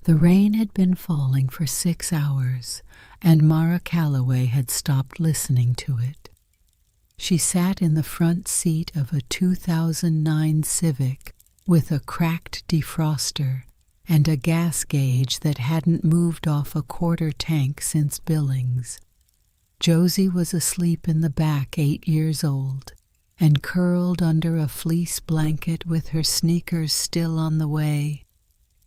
The rain had been falling for 6 hours, and Mara Calloway had stopped listening to it. She sat in the front seat of a 2009 Civic with a cracked defroster and a gas gauge that hadn't moved off a quarter tank since Billings. Josie was asleep in the back, 8 years old, and curled under a fleece blanket with her sneakers still on the way.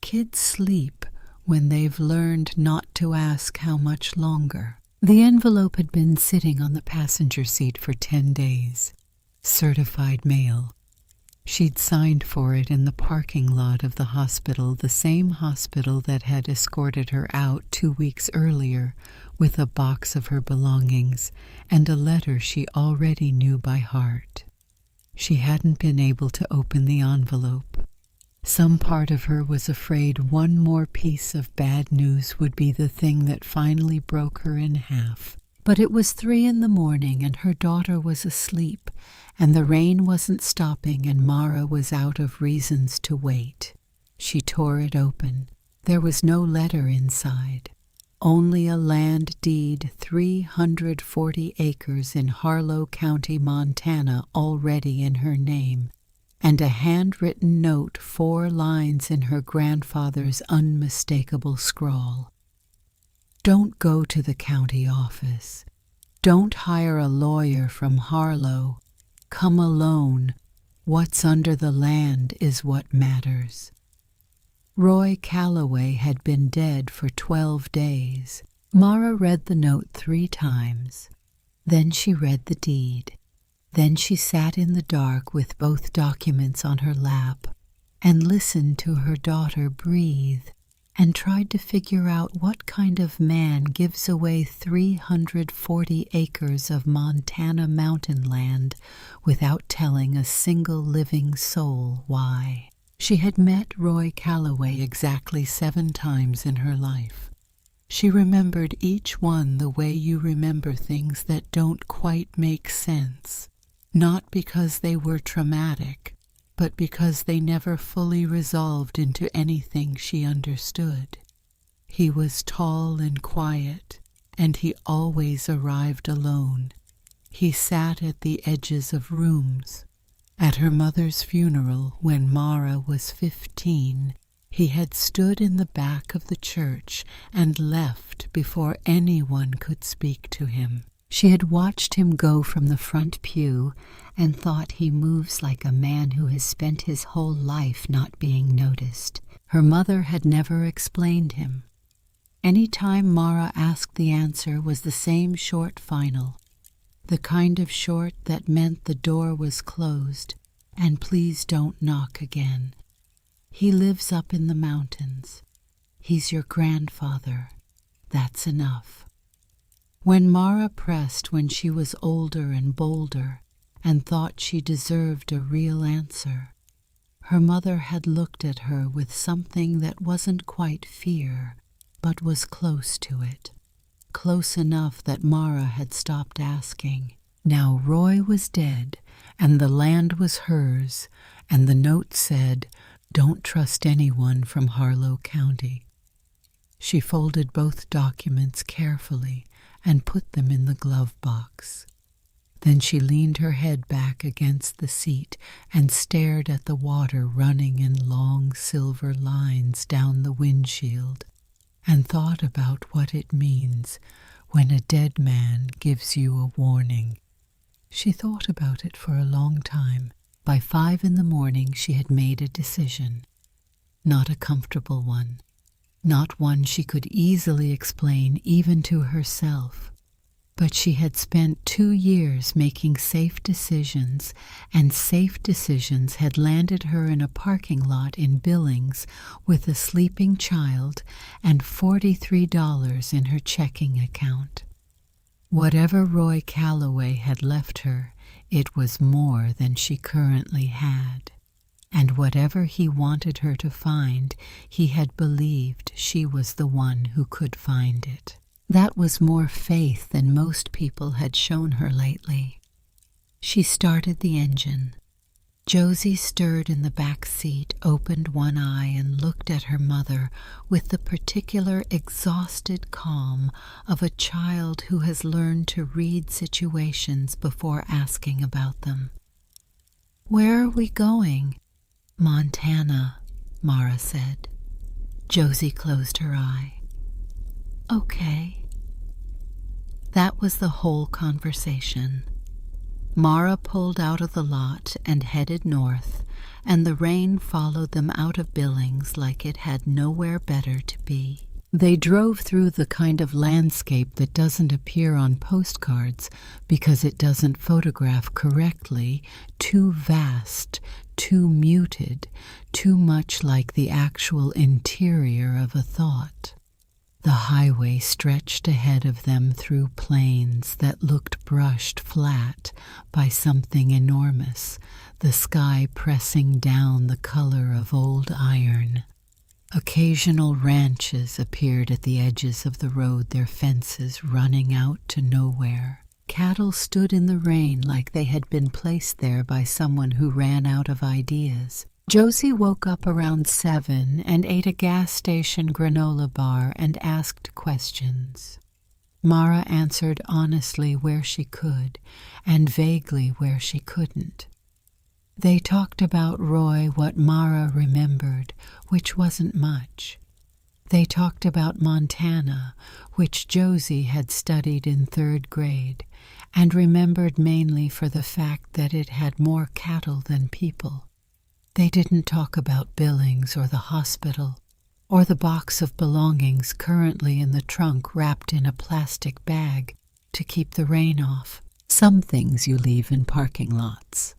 Kids sleep when they've learned not to ask how much longer. The envelope had been sitting on the passenger seat for 10 days. Certified mail. She'd signed for it in the parking lot of the hospital, the same hospital that had escorted her out 2 weeks earlier with a box of her belongings and a letter she already knew by heart. She hadn't been able to open the envelope. Some part of her was afraid one more piece of bad news would be the thing that finally broke her in half. But it was 3 in the morning and her daughter was asleep, and the rain wasn't stopping, and Mara was out of reasons to wait. She tore it open. There was no letter inside. Only a land deed, 340 acres in Harlow County, Montana, already in her name, and a handwritten note, 4 lines in her grandfather's unmistakable scrawl. Don't go to the county office. Don't hire a lawyer from Harlow. Come alone. What's under the land is what matters. Roy Calloway had been dead for 12 days. Mara read the note 3 times. Then she read the deed. Then she sat in the dark with both documents on her lap and listened to her daughter breathe and tried to figure out what kind of man gives away 340 acres of Montana mountain land without telling a single living soul why. She had met Roy Calloway exactly 7 times in her life. She remembered each one the way you remember things that don't quite make sense, not because they were traumatic, but because they never fully resolved into anything she understood. He was tall and quiet, and he always arrived alone. He sat at the edges of rooms. At her mother's funeral, when Mara was 15, he had stood in the back of the church and left before anyone could speak to him. She had watched him go from the front pew and thought he moves like a man who has spent his whole life not being noticed. Her mother had never explained him. Any time Mara asked, the answer was the same short final, the kind of short that meant the door was closed and please don't knock again. He lives up in the mountains. He's your grandfather. That's enough. When Mara pressed when she was older and bolder and thought she deserved a real answer, her mother had looked at her with something that wasn't quite fear, but was close to it. Close enough that Mara had stopped asking. Now Roy was dead, and the land was hers, and the note said, "Don't trust anyone from Harlow County." She folded both documents carefully and put them in the glove box. Then she leaned her head back against the seat and stared at the water running in long silver lines down the windshield, and thought about what it means when a dead man gives you a warning. She thought about it for a long time. By 5 in the morning she had made a decision. Not a comfortable one. Not one she could easily explain even to herself. But she had spent 2 years making safe decisions, and safe decisions had landed her in a parking lot in Billings with a sleeping child and $43 in her checking account. Whatever Roy Calloway had left her, it was more than she currently had. And whatever he wanted her to find, he had believed she was the one who could find it. That was more faith than most people had shown her lately. She started the engine. Josie stirred in the back seat, opened one eye, and looked at her mother with the particular exhausted calm of a child who has learned to read situations before asking about them. "Where are we going?" "Montana," Mara said. Josie closed her eye. "Okay." That was the whole conversation. Mara pulled out of the lot and headed north, and the rain followed them out of Billings like it had nowhere better to be. They drove through the kind of landscape that doesn't appear on postcards because it doesn't photograph correctly, too vast, too muted, too much like the actual interior of a thought. The highway stretched ahead of them through plains that looked brushed flat by something enormous, the sky pressing down the color of old iron. Occasional ranches appeared at the edges of the road, their fences running out to nowhere. Cattle stood in the rain like they had been placed there by someone who ran out of ideas. Josie woke up around 7 and ate a gas station granola bar and asked questions. Mara answered honestly where she could and vaguely where she couldn't. They talked about Roy what Mara remembered, which wasn't much. They talked about Montana, which Josie had studied in 3rd grade, and remembered mainly for the fact that it had more cattle than people. They didn't talk about Billings or the hospital, or the box of belongings currently in the trunk wrapped in a plastic bag to keep the rain off. Some things you leave in parking lots.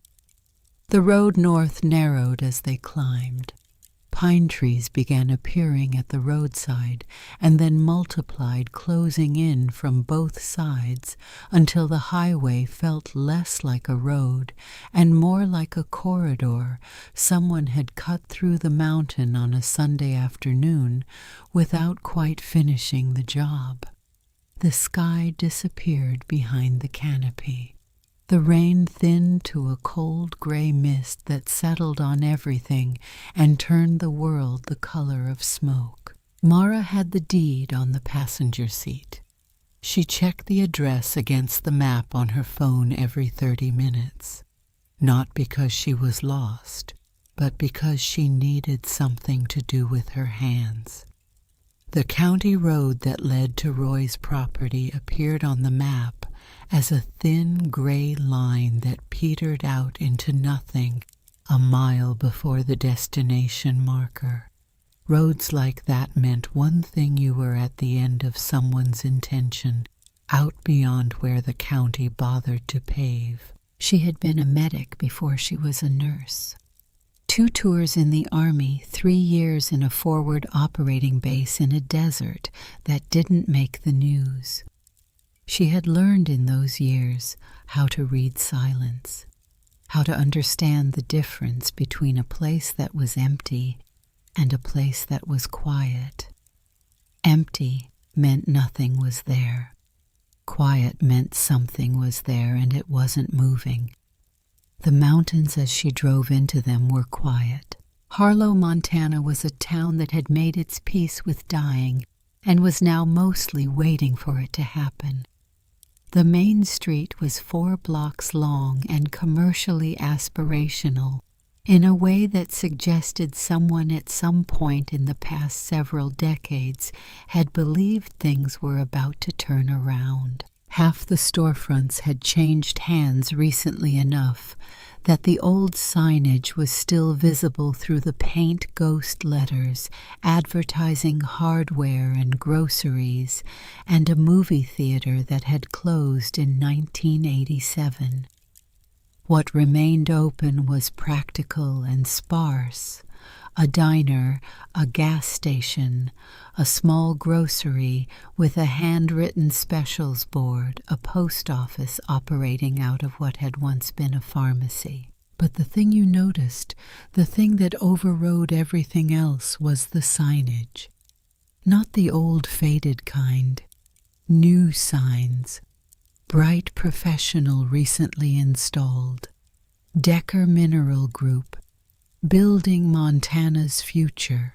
The road north narrowed as they climbed. Pine trees began appearing at the roadside and then multiplied, closing in from both sides until the highway felt less like a road and more like a corridor someone had cut through the mountain on a Sunday afternoon without quite finishing the job. The sky disappeared behind the canopy. The rain thinned to a cold gray mist that settled on everything and turned the world the color of smoke. Mara had the deed on the passenger seat. She checked the address against the map on her phone every 30 minutes, not because she was lost, but because she needed something to do with her hands. The county road that led to Roy's property appeared on the map as a thin gray line that petered out into nothing a mile before the destination marker. Roads like that meant one thing: you were at the end of someone's intention, out beyond where the county bothered to pave. She had been a medic before she was a nurse. 2 tours in the Army, 3 years in a forward operating base in a desert that didn't make the news. She had learned in those years how to read silence, how to understand the difference between a place that was empty and a place that was quiet. Empty meant nothing was there. Quiet meant something was there and it wasn't moving. The mountains as she drove into them were quiet. Harlow, Montana was a town that had made its peace with dying and was now mostly waiting for it to happen. The main street was 4 blocks long and commercially aspirational in a way that suggested someone at some point in the past several decades had believed things were about to turn around. Half the storefronts had changed hands recently enough that the old signage was still visible through the paint ghost letters advertising hardware and groceries and a movie theater that had closed in 1987. What remained open was practical and sparse: a diner, a gas station, a small grocery with a handwritten specials board, a post office operating out of what had once been a pharmacy. But the thing you noticed, the thing that overrode everything else, was the signage. Not the old faded kind. New signs. Bright professional recently installed. Decker Mineral Group, building Montana's future.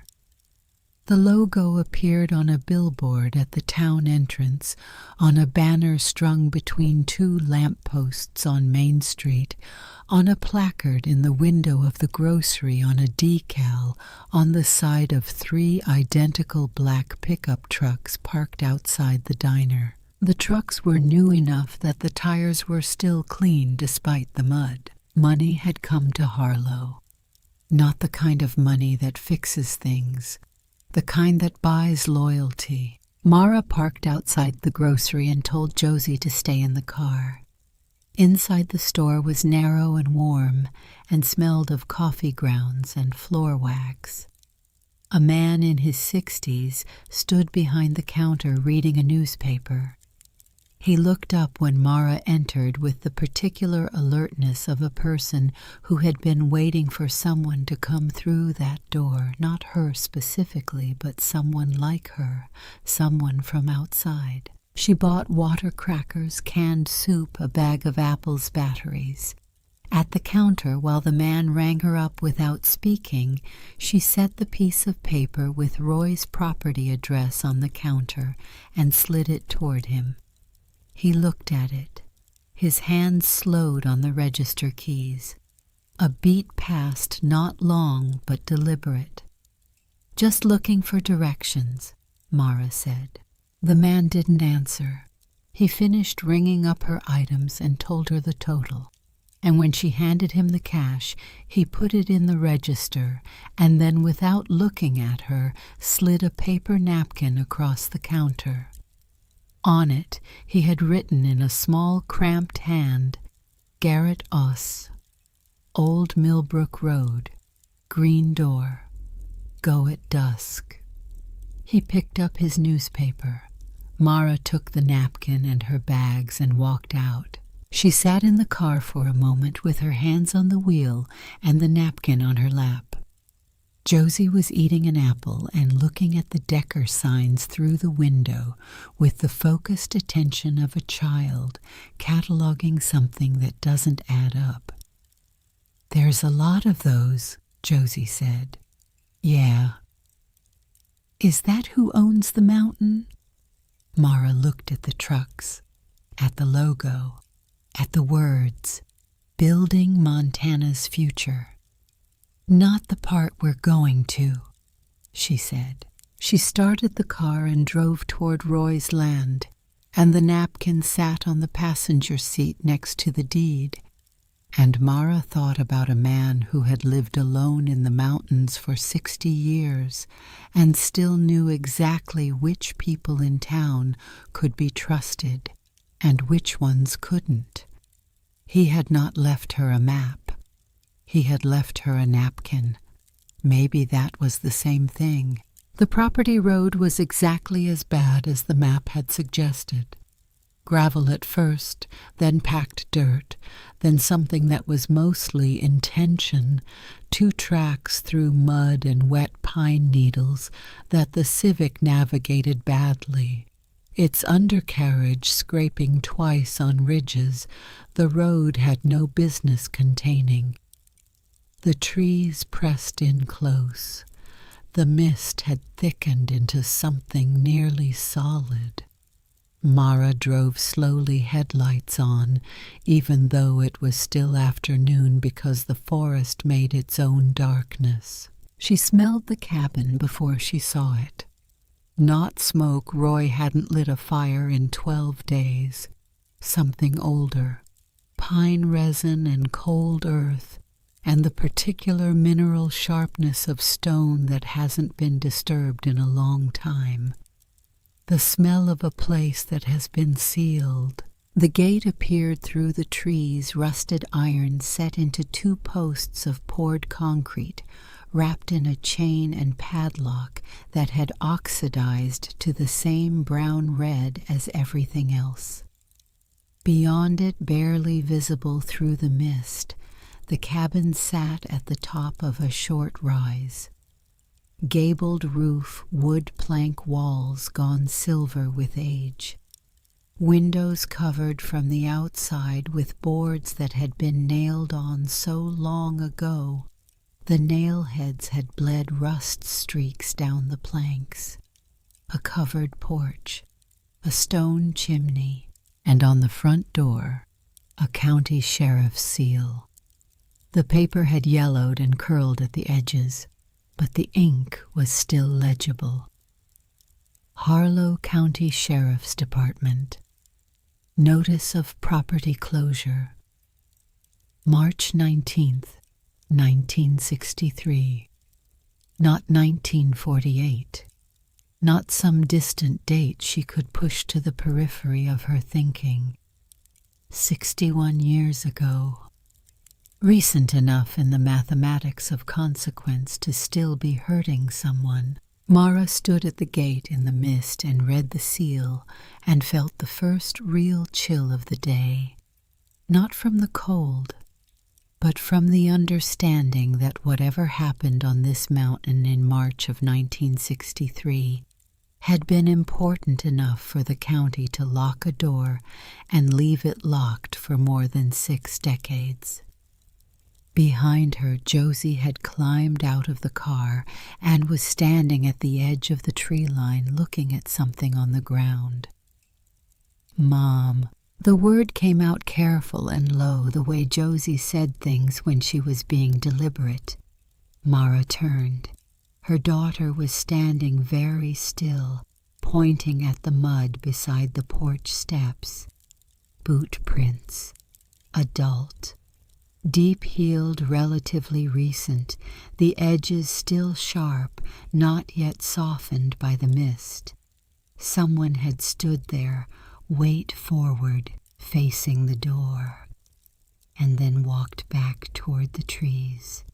The logo appeared on a billboard at the town entrance, on a banner strung between two lampposts on Main Street, on a placard in the window of the grocery, on a decal on the side of 3 identical black pickup trucks parked outside the diner. The trucks were new enough that the tires were still clean despite the mud. Money had come to Harlow. Not the kind of money that fixes things, the kind that buys loyalty. Mara parked outside the grocery and told Josie to stay in the car. Inside the store was narrow and warm and smelled of coffee grounds and floor wax. A man in his 60s stood behind the counter reading a newspaper. He looked up when Mara entered with the particular alertness of a person who had been waiting for someone to come through that door, not her specifically, but someone like her, someone from outside. She bought water, crackers, canned soup, a bag of Apple's batteries. At the counter, while the man rang her up without speaking, she set the piece of paper with Roy's property address on the counter and slid it toward him. He looked at it. His hands slowed on the register keys. A beat passed, not long but deliberate. "Just looking for directions," Mara said. The man didn't answer. He finished ringing up her items and told her the total. And when she handed him the cash, he put it in the register and then, without looking at her, slid a paper napkin across the counter. On it, he had written in a small, cramped hand, "Garrett Oss, Old Millbrook Road, Green Door, go at dusk." He picked up his newspaper. Mara took the napkin and her bags and walked out. She sat in the car for a moment with her hands on the wheel and the napkin on her lap. Josie was eating an apple and looking at the Decker signs through the window with the focused attention of a child cataloging something that doesn't add up. "There's a lot of those," Josie said. "Yeah." "Is that who owns the mountain?" Mara looked at the trucks, at the logo, at the words, "Building Montana's Future." "Not the part we're going to," she said. She started the car and drove toward Roy's land, and the napkin sat on the passenger seat next to the deed. And Mara thought about a man who had lived alone in the mountains for 60 years and still knew exactly which people in town could be trusted and which ones couldn't. He had not left her a map. He had left her a napkin. Maybe that was the same thing. The property road was exactly as bad as the map had suggested. Gravel at first, then packed dirt, then something that was mostly intention, 2 tracks through mud and wet pine needles that the Civic navigated badly. Its undercarriage scraping twice on ridges the road had no business containing. The trees pressed in close. The mist had thickened into something nearly solid. Mara drove slowly, headlights on, even though it was still afternoon because the forest made its own darkness. She smelled the cabin before she saw it. Not smoke. Roy hadn't lit a fire in 12 days. Something older. Pine resin and cold earth, and the particular mineral sharpness of stone that hasn't been disturbed in a long time. The smell of a place that has been sealed. The gate appeared through the trees, rusted iron set into 2 posts of poured concrete, wrapped in a chain and padlock that had oxidized to the same brown red as everything else. Beyond it, barely visible through the mist, the cabin sat at the top of a short rise. Gabled roof, wood plank walls gone silver with age. Windows covered from the outside with boards that had been nailed on so long ago, the nail heads had bled rust streaks down the planks. A covered porch, a stone chimney, and on the front door, a county sheriff's seal. The paper had yellowed and curled at the edges, but the ink was still legible. Harlow County Sheriff's Department. Notice of property closure. March 19th, 1963. Not 1948. Not some distant date she could push to the periphery of her thinking. 61 years ago. Recent enough in the mathematics of consequence to still be hurting someone. Mara stood at the gate in the mist and read the seal and felt the first real chill of the day. Not from the cold, but from the understanding that whatever happened on this mountain in March of 1963 had been important enough for the county to lock a door and leave it locked for more than 6 decades. Behind her, Josie had climbed out of the car and was standing at the edge of the tree line looking at something on the ground. Mom. The word came out careful and low, the way Josie said things when she was being deliberate. Mara turned. Her daughter was standing very still, pointing at the mud beside the porch steps. Boot prints. Adult. Deep-heeled, relatively recent, the edges still sharp, not yet softened by the mist. Someone had stood there, weight forward, facing the door, and then walked back toward the trees.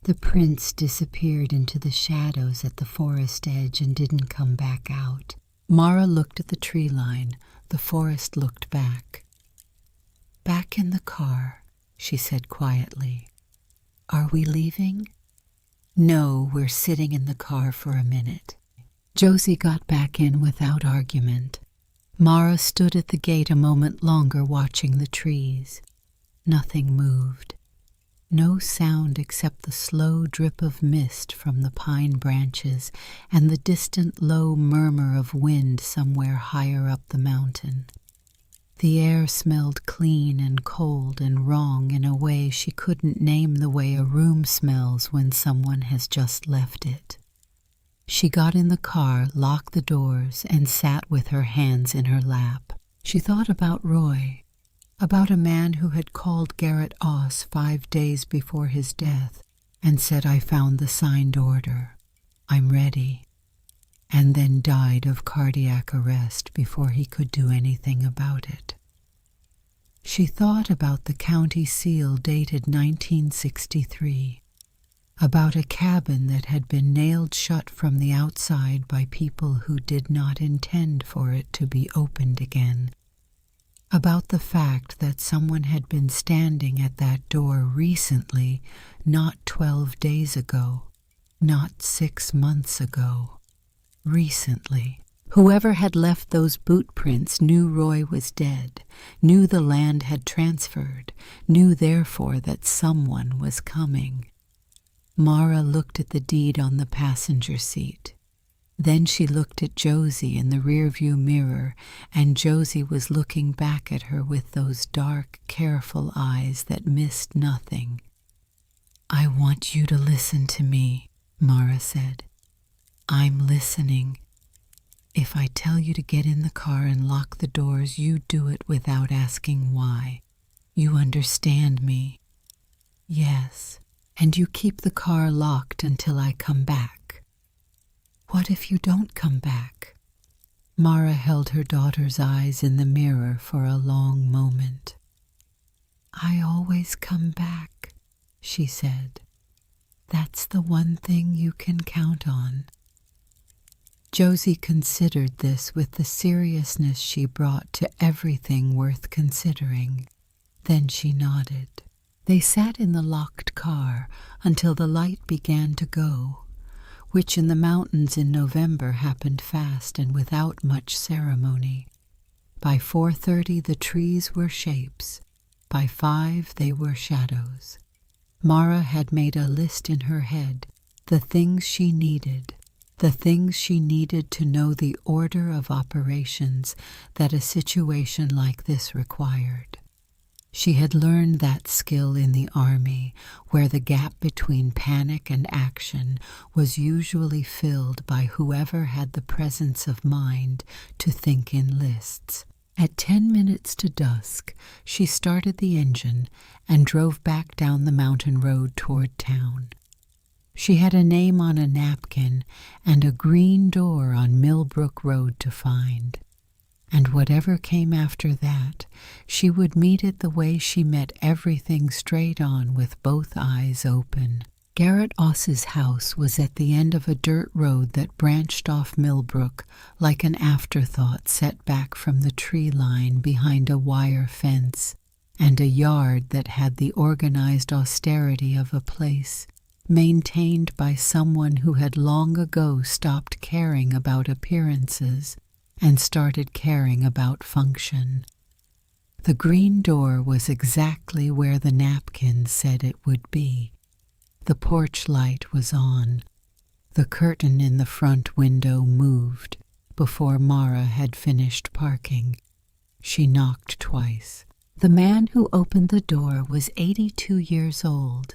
The prints disappeared into the shadows at the forest edge and didn't come back out. Mara looked at the tree line. The forest looked back. Back in the car, she said quietly. Are we leaving? No, we're sitting in the car for a minute. Josie got back in without argument. Mara stood at the gate a moment longer watching the trees. Nothing moved. No sound except the slow drip of mist from the pine branches and the distant low murmur of wind somewhere higher up the mountain. The air smelled clean and cold and wrong in a way she couldn't name, the way a room smells when someone has just left it. She got in the car, locked the doors, and sat with her hands in her lap. She thought about Roy, about a man who had called Garrett Oss 5 days before his death and said, I found the signed order. I'm ready. And then died of cardiac arrest before he could do anything about it. She thought about the county seal dated 1963, about a cabin that had been nailed shut from the outside by people who did not intend for it to be opened again, about the fact that someone had been standing at that door recently, not 12 days ago, not 6 months ago. Recently. Whoever had left those boot prints knew Roy was dead, knew the land had transferred, knew therefore that someone was coming. Mara looked at the deed on the passenger seat. Then she looked at Josie in the rearview mirror, and Josie was looking back at her with those dark, careful eyes that missed nothing. I want you to listen to me, Mara said. I'm listening. If I tell you to get in the car and lock the doors, you do it without asking why. You understand me? Yes. And you keep the car locked until I come back. What if you don't come back? Mara held her daughter's eyes in the mirror for a long moment. I always come back, she said. That's the one thing you can count on. Josie considered this with the seriousness she brought to everything worth considering. Then she nodded. They sat in the locked car until the light began to go, which in the mountains in November happened fast and without much ceremony. By 4:30 the trees were shapes. By 5 they were shadows. Mara had made a list in her head, the things she needed to know the order of operations that a situation like this required. She had learned that skill in the army, where the gap between panic and action was usually filled by whoever had the presence of mind to think in lists. At 10 minutes to dusk, she started the engine and drove back down the mountain road toward town. She had a name on a napkin and a green door on Millbrook Road to find. And whatever came after that, she would meet it the way she met everything, straight on with both eyes open. Garrett Oss's house was at the end of a dirt road that branched off Millbrook like an afterthought set back from the tree line behind a wire fence, and a yard that had the organized austerity of a place, maintained by someone who had long ago stopped caring about appearances and started caring about function. The green door was exactly where the napkin said it would be. The porch light was on. The curtain in the front window moved before Mara had finished parking. She knocked twice. The man who opened the door was 82 years old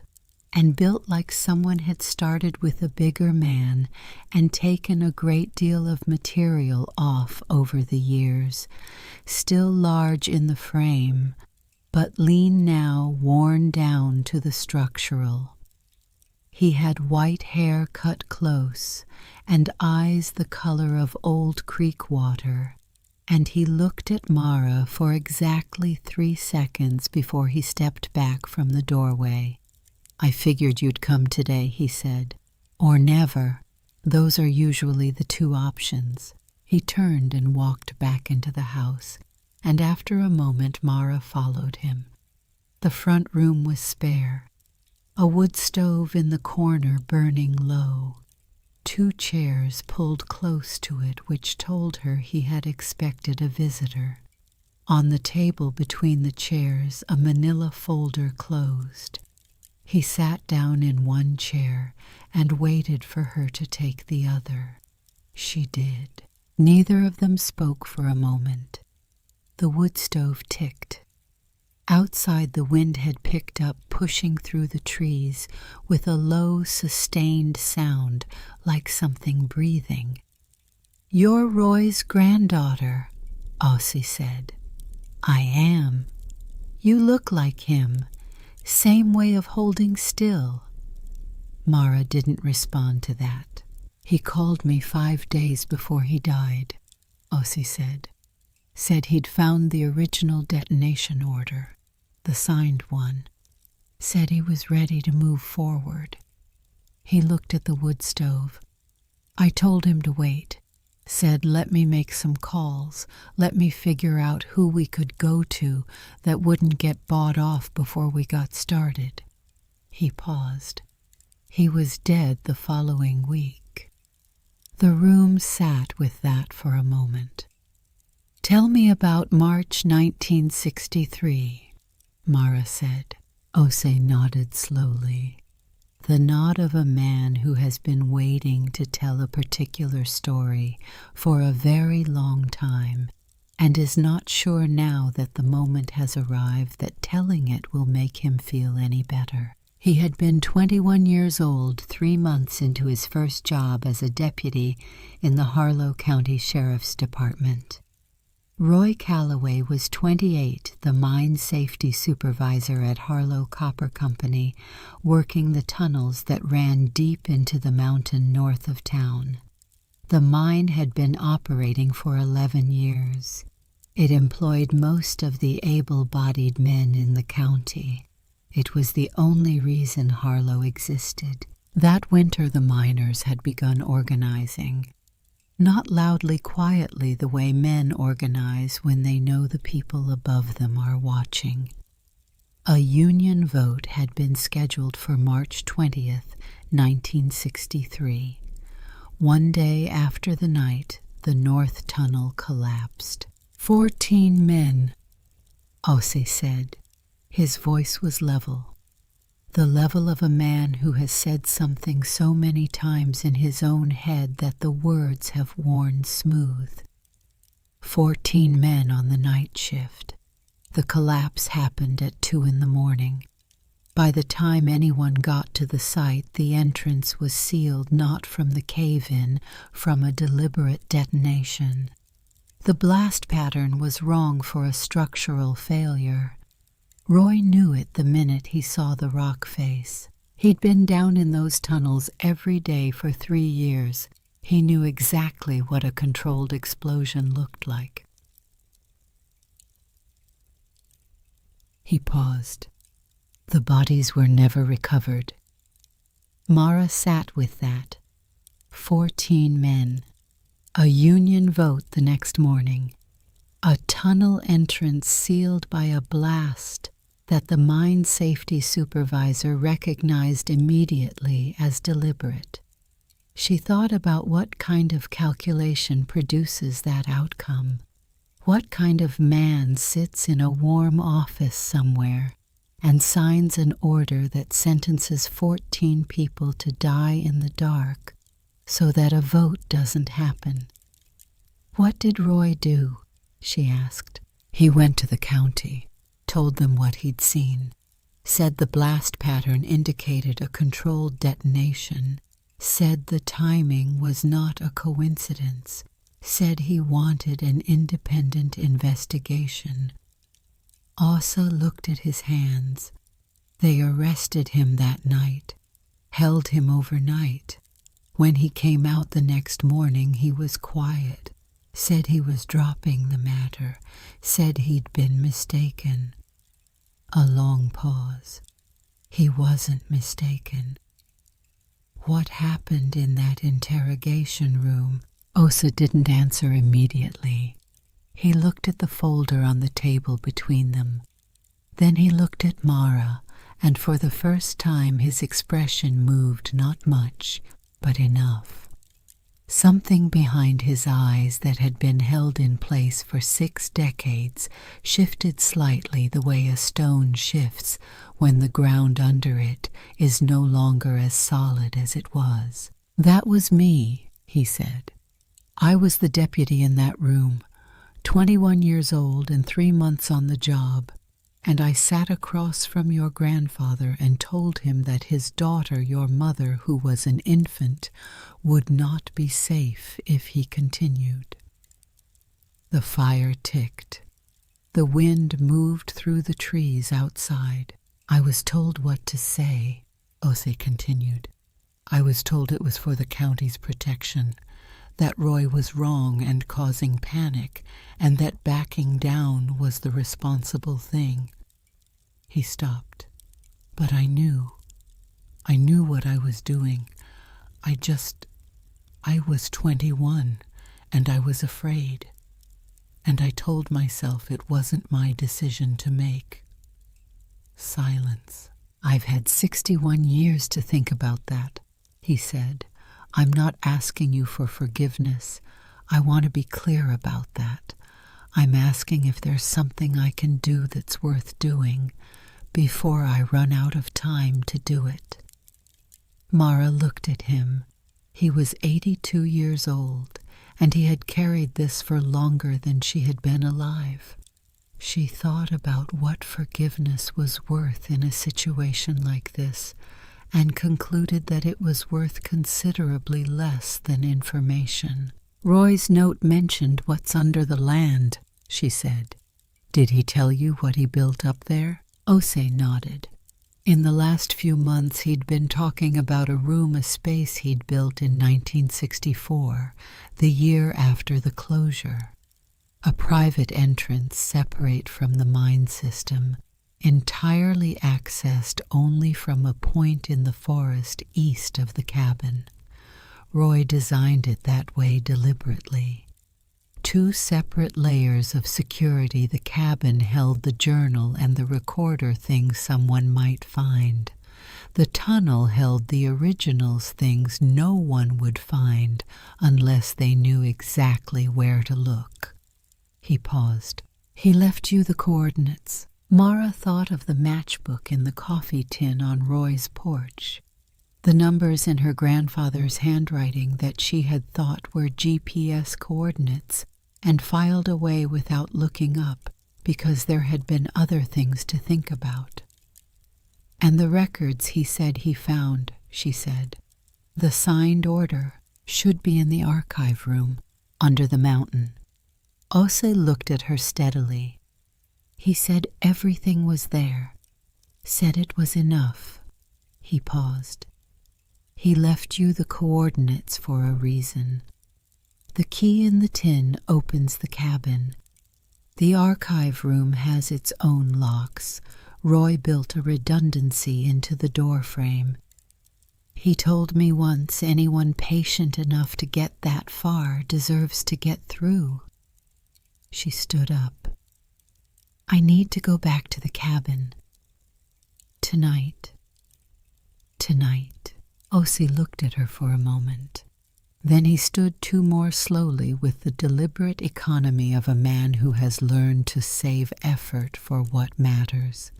and built like someone had started with a bigger man and taken a great deal of material off over the years, still large in the frame, but lean now, worn down to the structural. He had white hair cut close and eyes the color of old creek water, and he looked at Mara for exactly 3 seconds before he stepped back from the doorway. "I figured you'd come today," he said. "Or never. Those are usually the 2 options." He turned and walked back into the house, and after a moment Mara followed him. The front room was spare. A wood stove in the corner burning low. 2 chairs pulled close to it, which told her he had expected a visitor. On the table between the chairs, a manila folder closed. He sat down in one chair and waited for her to take the other. She did. Neither of them spoke for a moment. The wood stove ticked. Outside, the wind had picked up, pushing through the trees with a low, sustained sound like something breathing. "You're Roy's granddaughter," Ossie said. "I am. You look like him. Same way of holding still." Mara didn't respond to that. "He called me 5 days before he died," Ossie said. "Said he'd found the original detonation order, the signed one. Said he was ready to move forward." He looked at the wood stove. "I told him to wait. Said let me make some calls, let me figure out who we could go to that wouldn't get bought off before we got started." He paused. He was dead the following week. The room sat with that for a moment. "Tell me about March 1963, Mara said. Osei nodded slowly. The nod of a man who has been waiting to tell a particular story for a very long time and is not sure now that the moment has arrived that telling it will make him feel any better. He had been 21 years old 3 months into his first job as a deputy in the Harlow County Sheriff's Department. Roy Calloway was 28, the mine safety supervisor at Harlow Copper Company, working the tunnels that ran deep into the mountain north of town. The mine had been operating for 11 years. It employed most of the able-bodied men in the county. It was the only reason Harlow existed. That winter the miners had begun organizing. Not loudly, quietly, the way men organize when they know the people above them are watching. A union vote had been scheduled for March 20th, 1963. One day after the night, the North Tunnel collapsed. 14 men, Ose said. His voice was level. The level of a man who has said something so many times in his own head that the words have worn smooth. 14 men on the night shift. The collapse happened at 2 in the morning. By the time anyone got to the site, the entrance was sealed not from the cave-in, from a deliberate detonation. The blast pattern was wrong for a structural failure. Roy knew it the minute he saw the rock face. He'd been down in those tunnels every day for 3 years. He knew exactly what a controlled explosion looked like. He paused. The bodies were never recovered. Mara sat with that. 14 men. A union vote the next morning. A tunnel entrance sealed by a blast that the mine safety supervisor recognized immediately as deliberate. She thought about what kind of calculation produces that outcome. What kind of man sits in a warm office somewhere and signs an order that sentences 14 people to die in the dark so that a vote doesn't happen? What did Roy do? She asked. He went to the county, told them what he'd seen, said the blast pattern indicated a controlled detonation, said the timing was not a coincidence, said he wanted an independent investigation. Asa looked at his hands. They arrested him that night, held him overnight. When he came out the next morning, he was quiet, said he was dropping the matter, said he'd been mistaken. A long pause. He wasn't mistaken. What happened in that interrogation room? Osa didn't answer immediately. He looked at the folder on the table between them. Then he looked at Mara, and for the first time his expression moved not much, but enough. Something behind his eyes that had been held in place for 6 decades shifted slightly the way a stone shifts when the ground under it is no longer as solid as it was. "That was me," he said. "I was the deputy in that room, 21 years old and 3 months on the job, and I sat across from your grandfather and told him that his daughter, your mother, who was an infant, would not be safe if he continued." The fire ticked. The wind moved through the trees outside. "I was told what to say," Ose continued. "I was told it was for the county's protection, that Roy was wrong and causing panic, and that backing down was the responsible thing." He stopped. "But I knew what I was doing. I was 21, and I was afraid. And I told myself it wasn't my decision to make." Silence. "I've had 61 years to think about that," he said. "I'm not asking you for forgiveness. I want to be clear about that. I'm asking if there's something I can do that's worth doing before I run out of time to do it." Mara looked at him. He was 82 years old, and he had carried this for longer than she had been alive. She thought about what forgiveness was worth in a situation like this, and concluded that it was worth considerably less than information. "Roy's note mentioned what's under the land," she said. "Did he tell you what he built up there?" Ose nodded. In the last few months he'd been talking about a space he'd built in 1964, the year after the closure. A private entrance separate from the mine system, entirely accessed only from a point in the forest east of the cabin. Roy designed it that way deliberately. 2 separate layers of security. The cabin held the journal and the recorder things someone might find. The tunnel held the originals, things no one would find unless they knew exactly where to look. He paused. He left you the coordinates. Mara thought of the matchbook in the coffee tin on Roy's porch, the numbers in her grandfather's handwriting that she had thought were GPS coordinates, and filed away without looking up because there had been other things to think about. And the records he said he found, she said. The signed order should be in the archive room under the mountain. Ose looked at her steadily. He said everything was there, said it was enough. He paused. He left you the coordinates for a reason. The key in the tin opens the cabin. The archive room has its own locks. Roy built a redundancy into the door frame. He told me once anyone patient enough to get that far deserves to get through. She stood up. I need to go back to the cabin. Tonight. Tonight. Ose looked at her for a moment. Then he stood two more slowly with the deliberate economy of a man who has learned to save effort for what matters.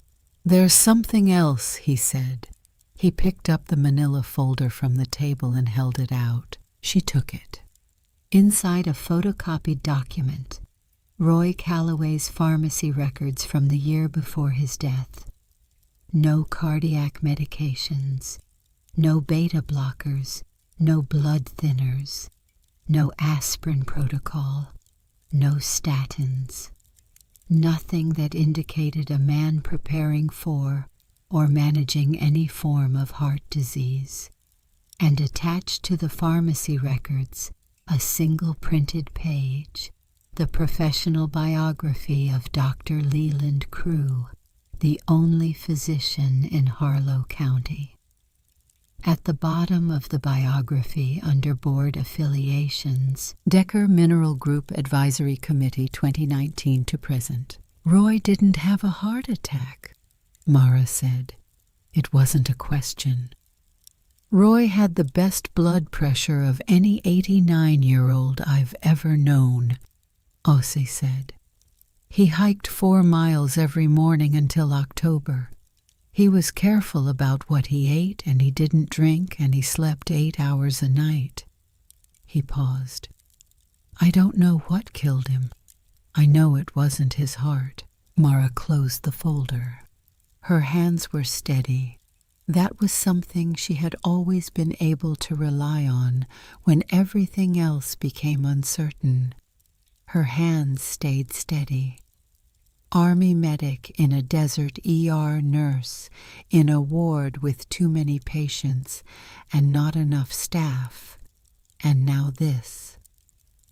There's something else, he said. He picked up the manila folder from the table and held it out. She took it. Inside a photocopied document, Roy Calloway's pharmacy records from the year before his death. No cardiac medications, no beta blockers, no blood thinners, no aspirin protocol, no statins. Nothing that indicated a man preparing for or managing any form of heart disease. And attached to the pharmacy records, a single printed page, the professional biography of Dr. Leland Crew, the only physician in Harlow County. At the bottom of the biography, under board affiliations, Decker Mineral Group Advisory Committee 2019 to present. Roy didn't have a heart attack, Mara said. It wasn't a question. Roy had the best blood pressure of any 89-year-old I've ever known, Ose said. He hiked 4 miles every morning until October. He was careful about what he ate, and he didn't drink, and he slept 8 hours a night. He paused. I don't know what killed him. I know it wasn't his heart. Mara closed the folder. Her hands were steady. That was something she had always been able to rely on when everything else became uncertain. Her hands stayed steady. Army medic in a desert ER nurse, in a ward with too many patients and not enough staff, and now this.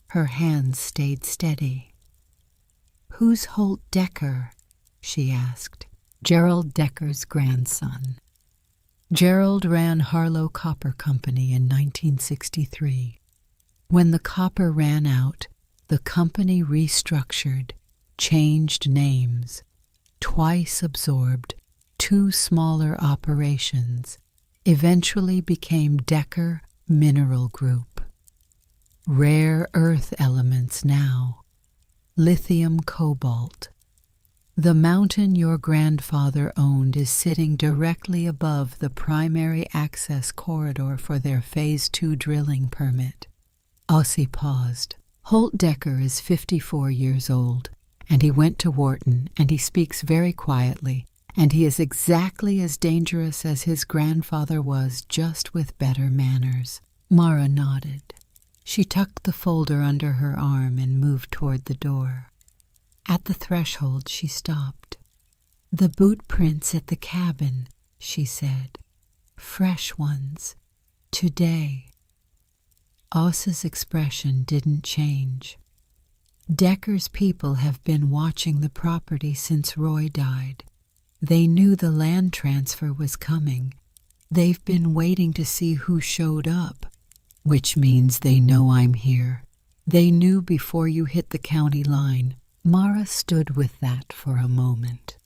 Her hands stayed steady. Who's Holt Decker? She asked. Gerald Decker's grandson. Gerald ran Harlow Copper Company in 1963. When the copper ran out, the company restructured, changed names, twice absorbed 2 smaller operations, eventually became Decker Mineral Group. Rare earth elements now, lithium cobalt. The mountain your grandfather owned is sitting directly above the primary access corridor for their Phase 2 drilling permit. Ose paused. Holt Decker is 54 years old, and he went to Wharton, and he speaks very quietly, and he is exactly as dangerous as his grandfather was, just with better manners. Mara nodded. She tucked the folder under her arm and moved toward the door. At the threshold, she stopped. The boot prints at the cabin, she said. Fresh ones. Today. Ose's expression didn't change. Decker's people have been watching the property since Roy died. They knew the land transfer was coming. They've been waiting to see who showed up, which means they know I'm here. They knew before you hit the county line. Mara stood with that for a moment.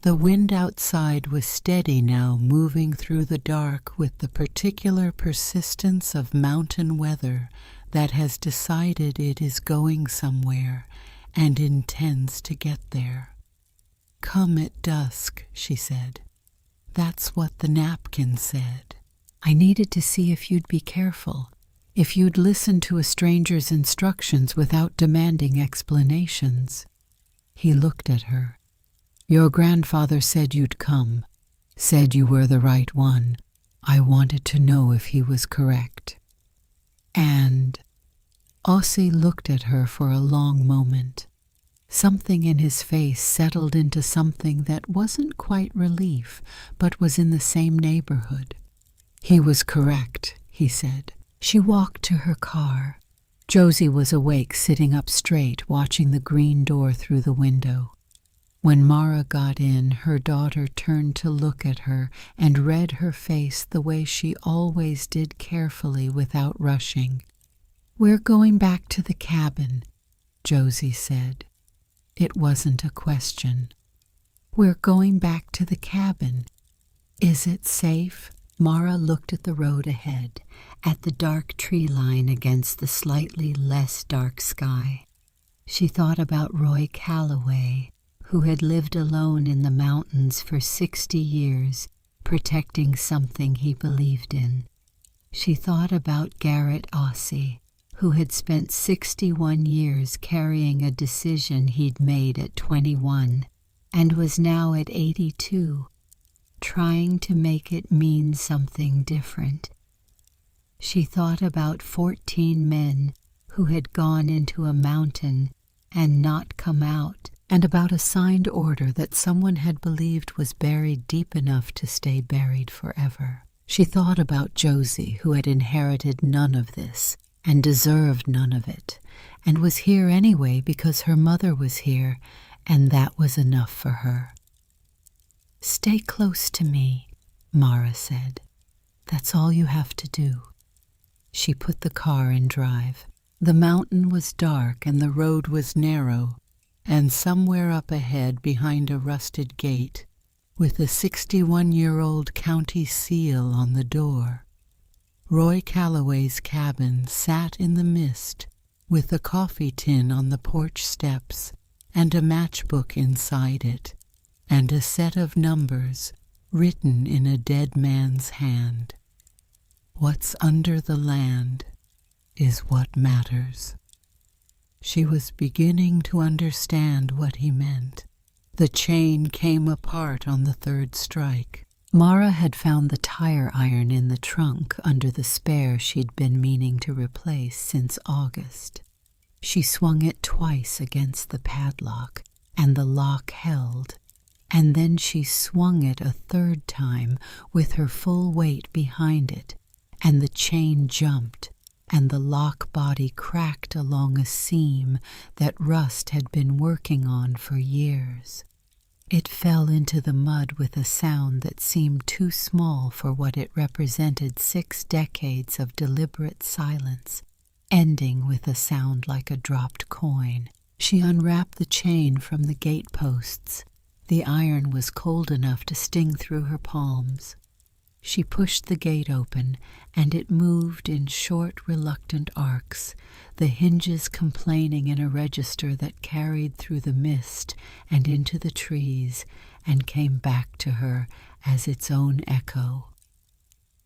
The wind outside was steady now, moving through the dark with the particular persistence of mountain weather that has decided it is going somewhere and intends to get there. "Come at dusk," she said. "That's what the napkin said. I needed to see if you'd be careful, if you'd listen to a stranger's instructions without demanding explanations." He looked at her. "Your grandfather said you'd come, said you were the right one. I wanted to know if he was correct." And Ossie looked at her for a long moment. Something in his face settled into something that wasn't quite relief, but was in the same neighborhood. "He was correct," he said. She walked to her car. Josie was awake, sitting up straight, watching the green door through the window. When Mara got in, her daughter turned to look at her and read her face the way she always did, carefully, without rushing. "We're going back to the cabin," Josie said. It wasn't a question. "We're going back to the cabin. Is it safe?" Mara looked at the road ahead, at the dark tree line against the slightly less dark sky. She thought about Roy Calloway, who had lived alone in the mountains for 60 years, protecting something he believed in. She thought about Garrett Ossie, who had spent 61 years carrying a decision he'd made at 21 and was now at 82, trying to make it mean something different. She thought about 14 men who had gone into a mountain and not come out, and about a signed order that someone had believed was buried deep enough to stay buried forever. She thought about Josie, who had inherited none of this and deserved none of it, and was here anyway because her mother was here, and that was enough for her. "Stay close to me," Mara said. "That's all you have to do." She put the car in drive. The mountain was dark and the road was narrow, and somewhere up ahead, behind a rusted gate, with a 61-year-old county seal on the door, Roy Calloway's cabin sat in the mist, with a coffee tin on the porch steps and a matchbook inside it, and a set of numbers written in a dead man's hand. What's under the land is what matters. She was beginning to understand what he meant. The chain came apart on the third strike. Mara had found the tire iron in the trunk under the spare she'd been meaning to replace since August. She swung it twice against the padlock, and the lock held, and then she swung it a third time with her full weight behind it, and the chain jumped, and the lock body cracked along a seam that rust had been working on for years. It fell into the mud with a sound that seemed too small for what it represented: 6 decades of deliberate silence, ending with a sound like a dropped coin. She unwrapped the chain from the gateposts. The iron was cold enough to sting through her palms. She pushed the gate open, and it moved in short, reluctant arcs, the hinges complaining in a register that carried through the mist and into the trees and came back to her as its own echo.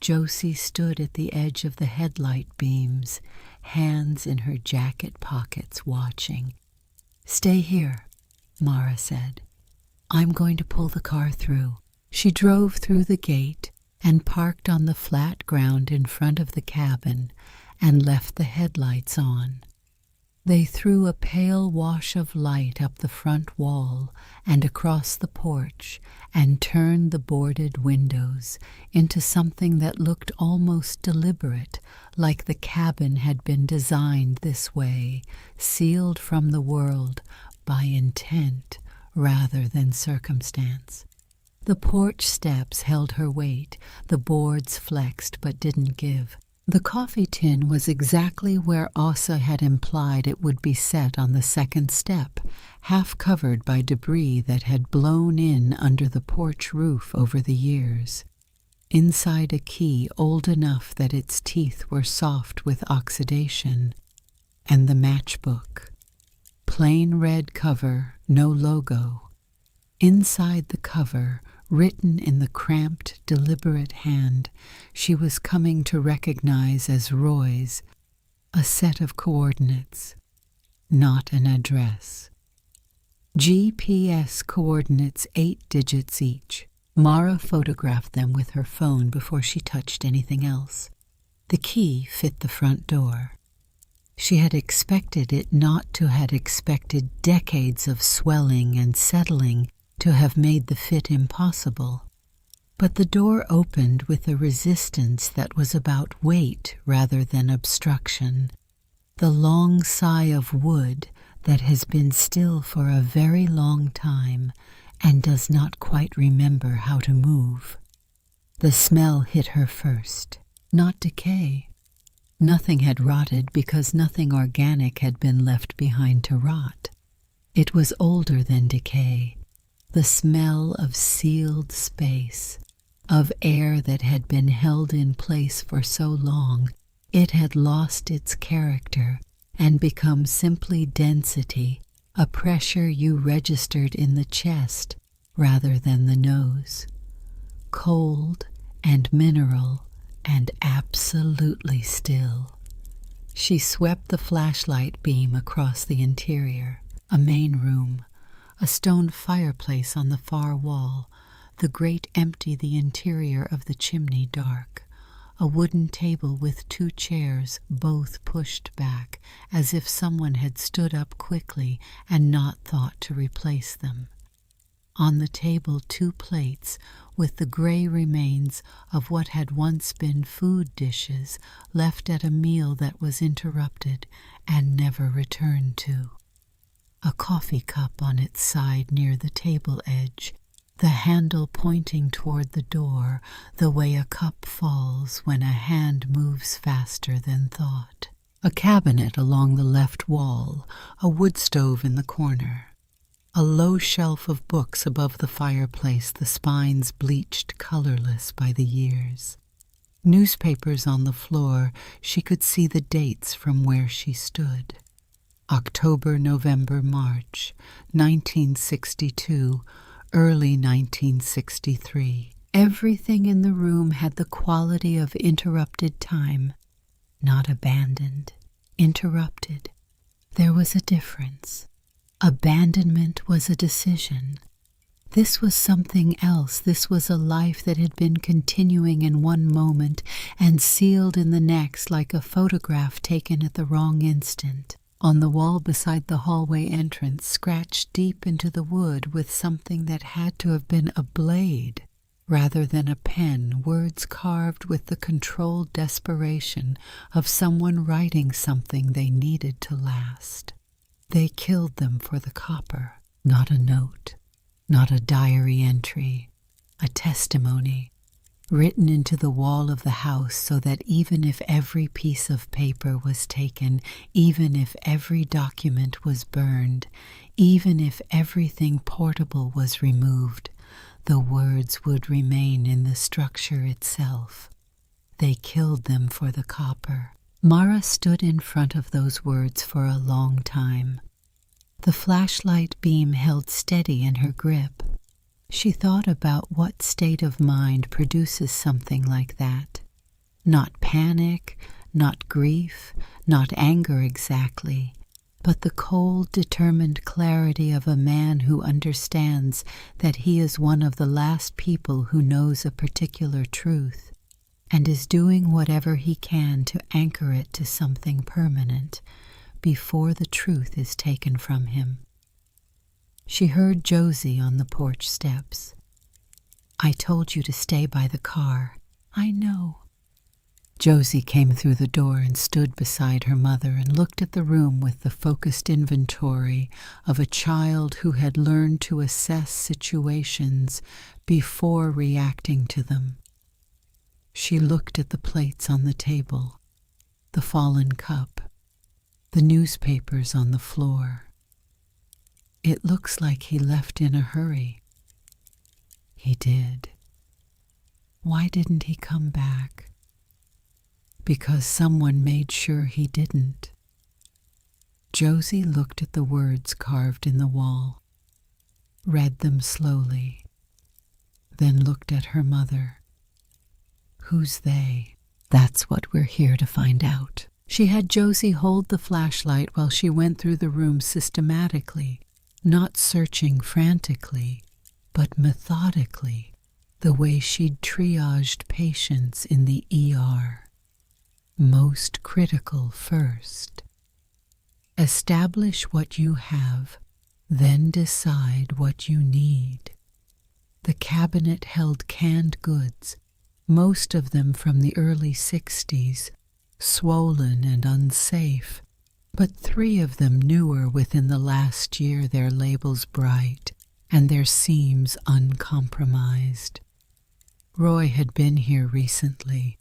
Josie stood at the edge of the headlight beams, hands in her jacket pockets, watching. "Stay here," Mara said. "I'm going to pull the car through." She drove through the gate and parked on the flat ground in front of the cabin and left the headlights on. They threw a pale wash of light up the front wall and across the porch and turned the boarded windows into something that looked almost deliberate, like the cabin had been designed this way, sealed from the world by intent rather than circumstance. The porch steps held her weight, the boards flexed but didn't give. The coffee tin was exactly where Asa had implied it would be set on the second step, half covered by debris that had blown in under the porch roof over the years. Inside a key old enough that its teeth were soft with oxidation, and the matchbook. Plain red cover, no logo. Inside the cover, written in the cramped, deliberate hand she was coming to recognize as Roy's, a set of coordinates, not an address. GPS coordinates, 8 digits each. Mara photographed them with her phone before she touched anything else. The key fit the front door. She had expected it not to have expected decades of swelling and settling to have made the fit impossible. But the door opened with a resistance that was about weight rather than obstruction, the long sigh of wood that has been still for a very long time and does not quite remember how to move. The smell hit her first, not decay. Nothing had rotted because nothing organic had been left behind to rot. It was older than decay, the smell of sealed space, of air that had been held in place for so long it had lost its character and become simply density, a pressure you registered in the chest rather than the nose. Cold and mineral and absolutely still. She swept the flashlight beam across the interior. A main room, a stone fireplace on the far wall, the grate empty, the interior of the chimney dark. A wooden table with 2 chairs, both pushed back, as if someone had stood up quickly and not thought to replace them. On the table 2 plates with the gray remains of what had once been food dishes left at a meal that was interrupted and never returned to. A coffee cup on its side near the table edge, the handle pointing toward the door the way a cup falls when a hand moves faster than thought. A cabinet along the left wall, a wood stove in the corner. A low shelf of books above the fireplace, the spines bleached colorless by the years. Newspapers on the floor, she could see the dates from where she stood. October, November, March, 1962, early 1963. Everything in the room had the quality of interrupted time, not abandoned, interrupted. There was a difference. Abandonment was a decision. This was something else. This was a life that had been continuing in one moment and sealed in the next, like a photograph taken at the wrong instant. On the wall beside the hallway entrance, scratched deep into the wood with something that had to have been a blade rather than a pen, words carved with the controlled desperation of someone writing something they needed to last. They killed them for the copper, not a note, not a diary entry, a testimony, written into the wall of the house so that even if every piece of paper was taken, even if every document was burned, even if everything portable was removed, the words would remain in the structure itself. They killed them for the copper. Mara stood in front of those words for a long time. The flashlight beam held steady in her grip. She thought about what state of mind produces something like that. Not panic, not grief, not anger exactly, but the cold, determined clarity of a man who understands that he is one of the last people who knows a particular truth, and is doing whatever he can to anchor it to something permanent before the truth is taken from him. She heard Josie on the porch steps. "I told you to stay by the car." "I know." Josie came through the door and stood beside her mother and looked at the room with the focused inventory of a child who had learned to assess situations before reacting to them. She looked at the plates on the table, the fallen cup, the newspapers on the floor. "It looks like he left in a hurry." "He did." "Why didn't he come back?" "Because someone made sure he didn't." Josie looked at the words carved in the wall, read them slowly, then looked at her mother. Who's they? That's what we're here to find out. She had Josie hold the flashlight while she went through the room systematically, not searching frantically, but methodically, the way she'd triaged patients in the ER. Most critical first. Establish what you have, then decide what you need. The cabinet held canned goods, most of them from the early 60s, swollen and unsafe, but 3 of them newer within the last year, their labels bright and their seams uncompromised. Roy had been here recently.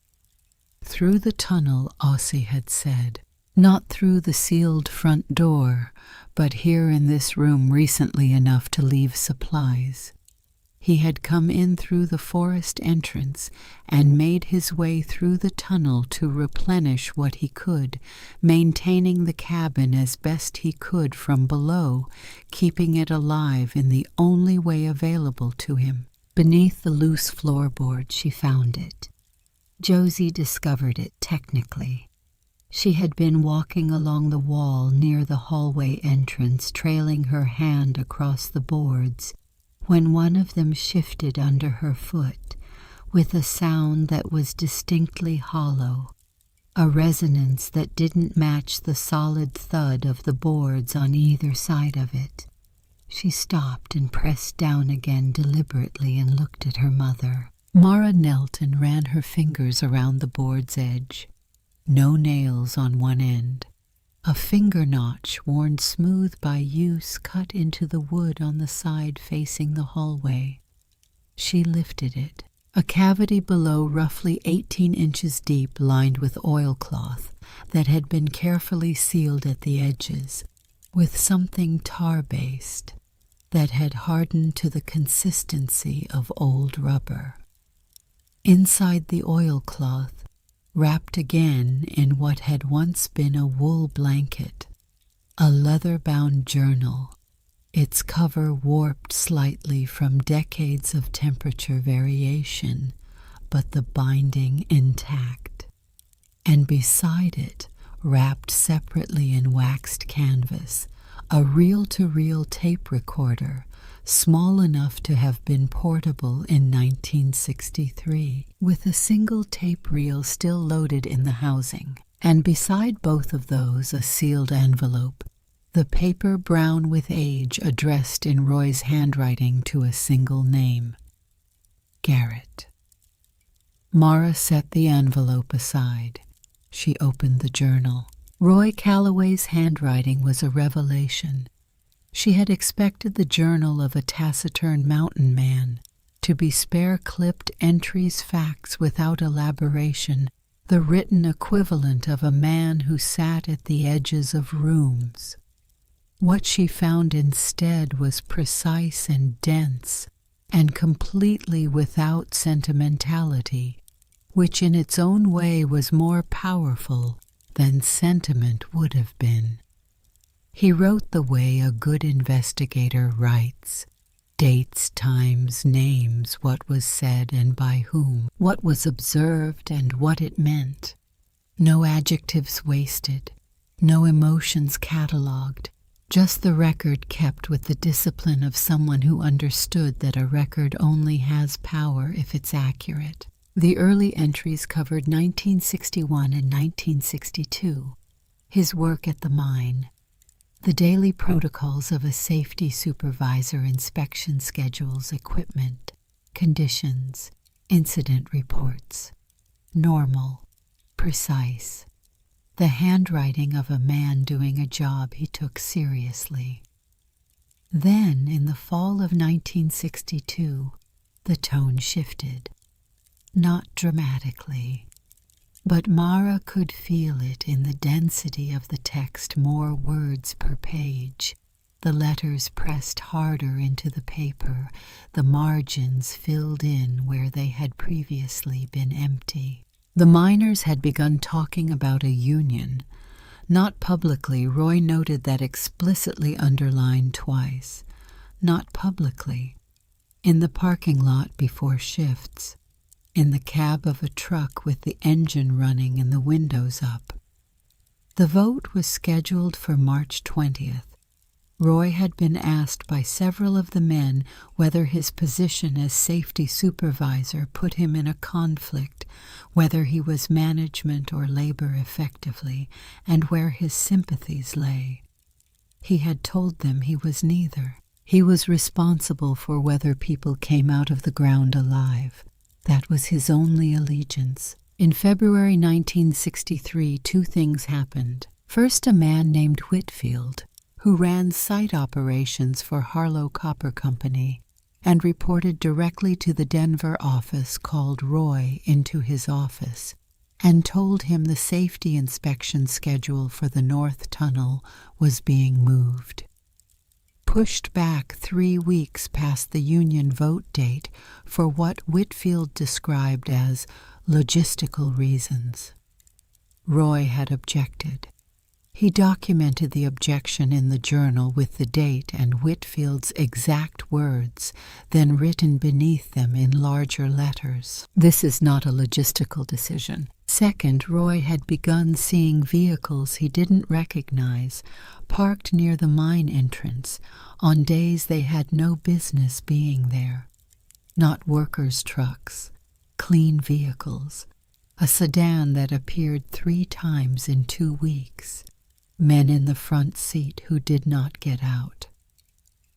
Through the tunnel, Aussie had said. Not through the sealed front door, but here in this room recently enough to leave supplies. He had come in through the forest entrance and made his way through the tunnel to replenish what he could, maintaining the cabin as best he could from below, keeping it alive in the only way available to him. Beneath the loose floorboard she found it. Josie discovered it technically. She had been walking along the wall near the hallway entrance, trailing her hand across the boards, when one of them shifted under her foot, with a sound that was distinctly hollow, a resonance that didn't match the solid thud of the boards on either side of it. She stopped and pressed down again deliberately and looked at her mother. Mara knelt and ran her fingers around the board's edge. No nails on one end. A finger notch worn smooth by use cut into the wood on the side facing the hallway. She lifted it. A cavity below roughly 18 inches deep, lined with oilcloth that had been carefully sealed at the edges with something tar-based that had hardened to the consistency of old rubber. Inside the oilcloth, wrapped again in what had once been a wool blanket, a leather-bound journal, its cover warped slightly from decades of temperature variation, but the binding intact. And beside it, wrapped separately in waxed canvas, a reel-to-reel tape recorder, small enough to have been portable in 1963, with a single tape reel still loaded in the housing, and beside both of those a sealed envelope, the paper brown with age addressed in Roy's handwriting to a single name, Garrett. Mara set the envelope aside. She opened the journal. Roy Calloway's handwriting was a revelation. She had expected the journal of a taciturn mountain man to be spare-clipped entries, facts without elaboration, the written equivalent of a man who sat at the edges of rooms. What she found instead was precise and dense, and completely without sentimentality, which in its own way was more powerful than sentiment would have been. He wrote the way a good investigator writes. Dates, times, names, what was said and by whom, what was observed and what it meant. No adjectives wasted, no emotions catalogued, just the record kept with the discipline of someone who understood that a record only has power if it's accurate. The early entries covered 1961 and 1962, his work at the mine, the daily protocols of a safety supervisor, inspection schedules, equipment, conditions, incident reports. Normal, precise. The handwriting of a man doing a job he took seriously. Then, in the fall of 1962, the tone shifted. Not dramatically, but Mara could feel it in the density of the text, more words per page, the letters pressed harder into the paper, the margins filled in where they had previously been empty. The miners had begun talking about a union, Not publicly, Roy noted that explicitly underlined twice. Not publicly. In the parking lot before shifts. In the cab of a truck with the engine running and the windows up. The vote was scheduled for March 20th. Roy had been asked by several of the men whether his position as safety supervisor put him in a conflict, whether he was management or labor effectively, and where his sympathies lay. He had told them he was neither. He was responsible for whether people came out of the ground alive. That was his only allegiance. In February 1963, two things happened. First, a man named Whitfield, who ran site operations for Harlow Copper Company and reported directly to the Denver office, called Roy into his office and told him the safety inspection schedule for the North Tunnel was being moved. Pushed back 3 weeks past the union vote date for what Whitfield described as logistical reasons. Roy had objected. He documented the objection in the journal with the date and Whitfield's exact words, then written beneath them in larger letters. This is not a logistical decision. Second, Roy had begun seeing vehicles he didn't recognize, parked near the mine entrance, on days they had no business being there. Not workers' trucks, clean vehicles, a sedan that appeared 3 times in 2 weeks. Men in the front seat who did not get out.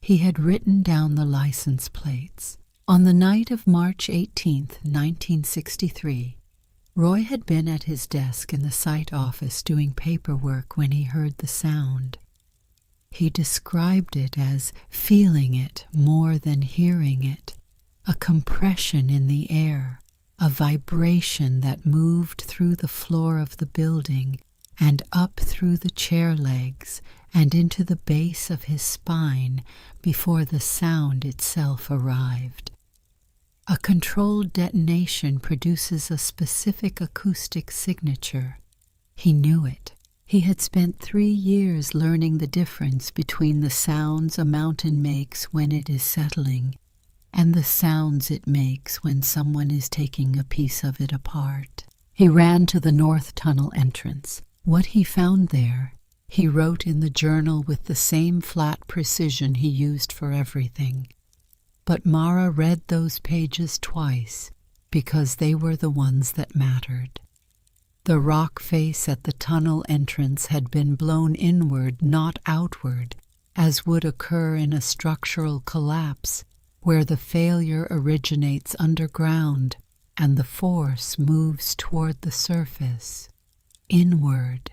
He had written down the license plates. On the night of March 18, 1963, Roy had been at his desk in the site office doing paperwork when he heard the sound. He described it as feeling it more than hearing it, a compression in the air, a vibration that moved through the floor of the building and up through the chair legs and into the base of his spine before the sound itself arrived. A controlled detonation produces a specific acoustic signature. He knew it. He had spent 3 years learning the difference between the sounds a mountain makes when it is settling and the sounds it makes when someone is taking a piece of it apart. He ran to the North Tunnel entrance. What he found there, he wrote in the journal with the same flat precision he used for everything. But Mara read those pages twice because they were the ones that mattered. The rock face at the tunnel entrance had been blown inward, not outward, as would occur in a structural collapse where the failure originates underground and the force moves toward the surface. Inward,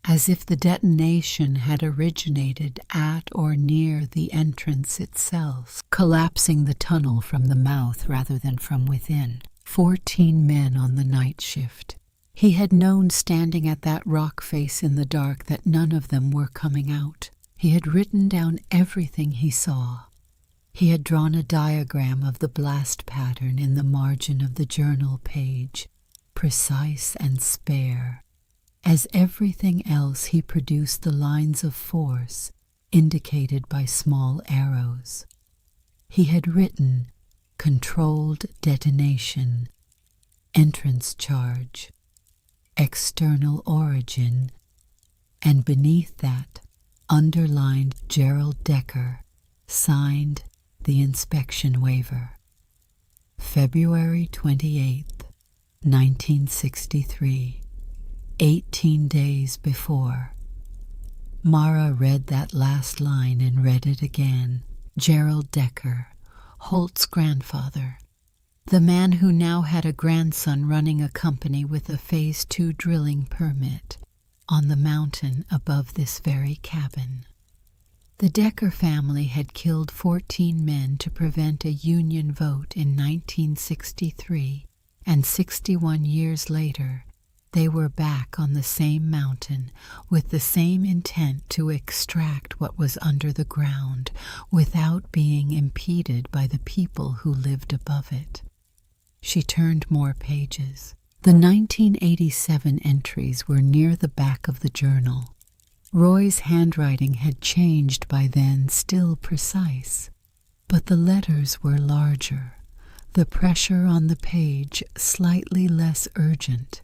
as if the detonation had originated at or near the entrance itself, collapsing the tunnel from the mouth rather than from within. 14 men on the night shift. He had known standing at that rock face in the dark that none of them were coming out. He had written down everything he saw. He had drawn a diagram of the blast pattern in the margin of the journal page, precise and spare. As everything else, he produced the lines of force, indicated by small arrows. He had written controlled detonation, entrance charge, external origin, and beneath that, underlined Gerald Decker, signed the inspection waiver. February 28th, 1963. 18 days before. Mara read that last line and read it again. Gerald Decker, Holt's grandfather, the man who now had a grandson running a company with a Phase 2 drilling permit on the mountain above this very cabin. The Decker family had killed 14 men to prevent a Union vote in 1963, and 61 years later, they were back on the same mountain with the same intent to extract what was under the ground without being impeded by the people who lived above it. She turned more pages. The 1987 entries were near the back of the journal. Roy's handwriting had changed by then, still precise, but the letters were larger, the pressure on the page slightly less urgent,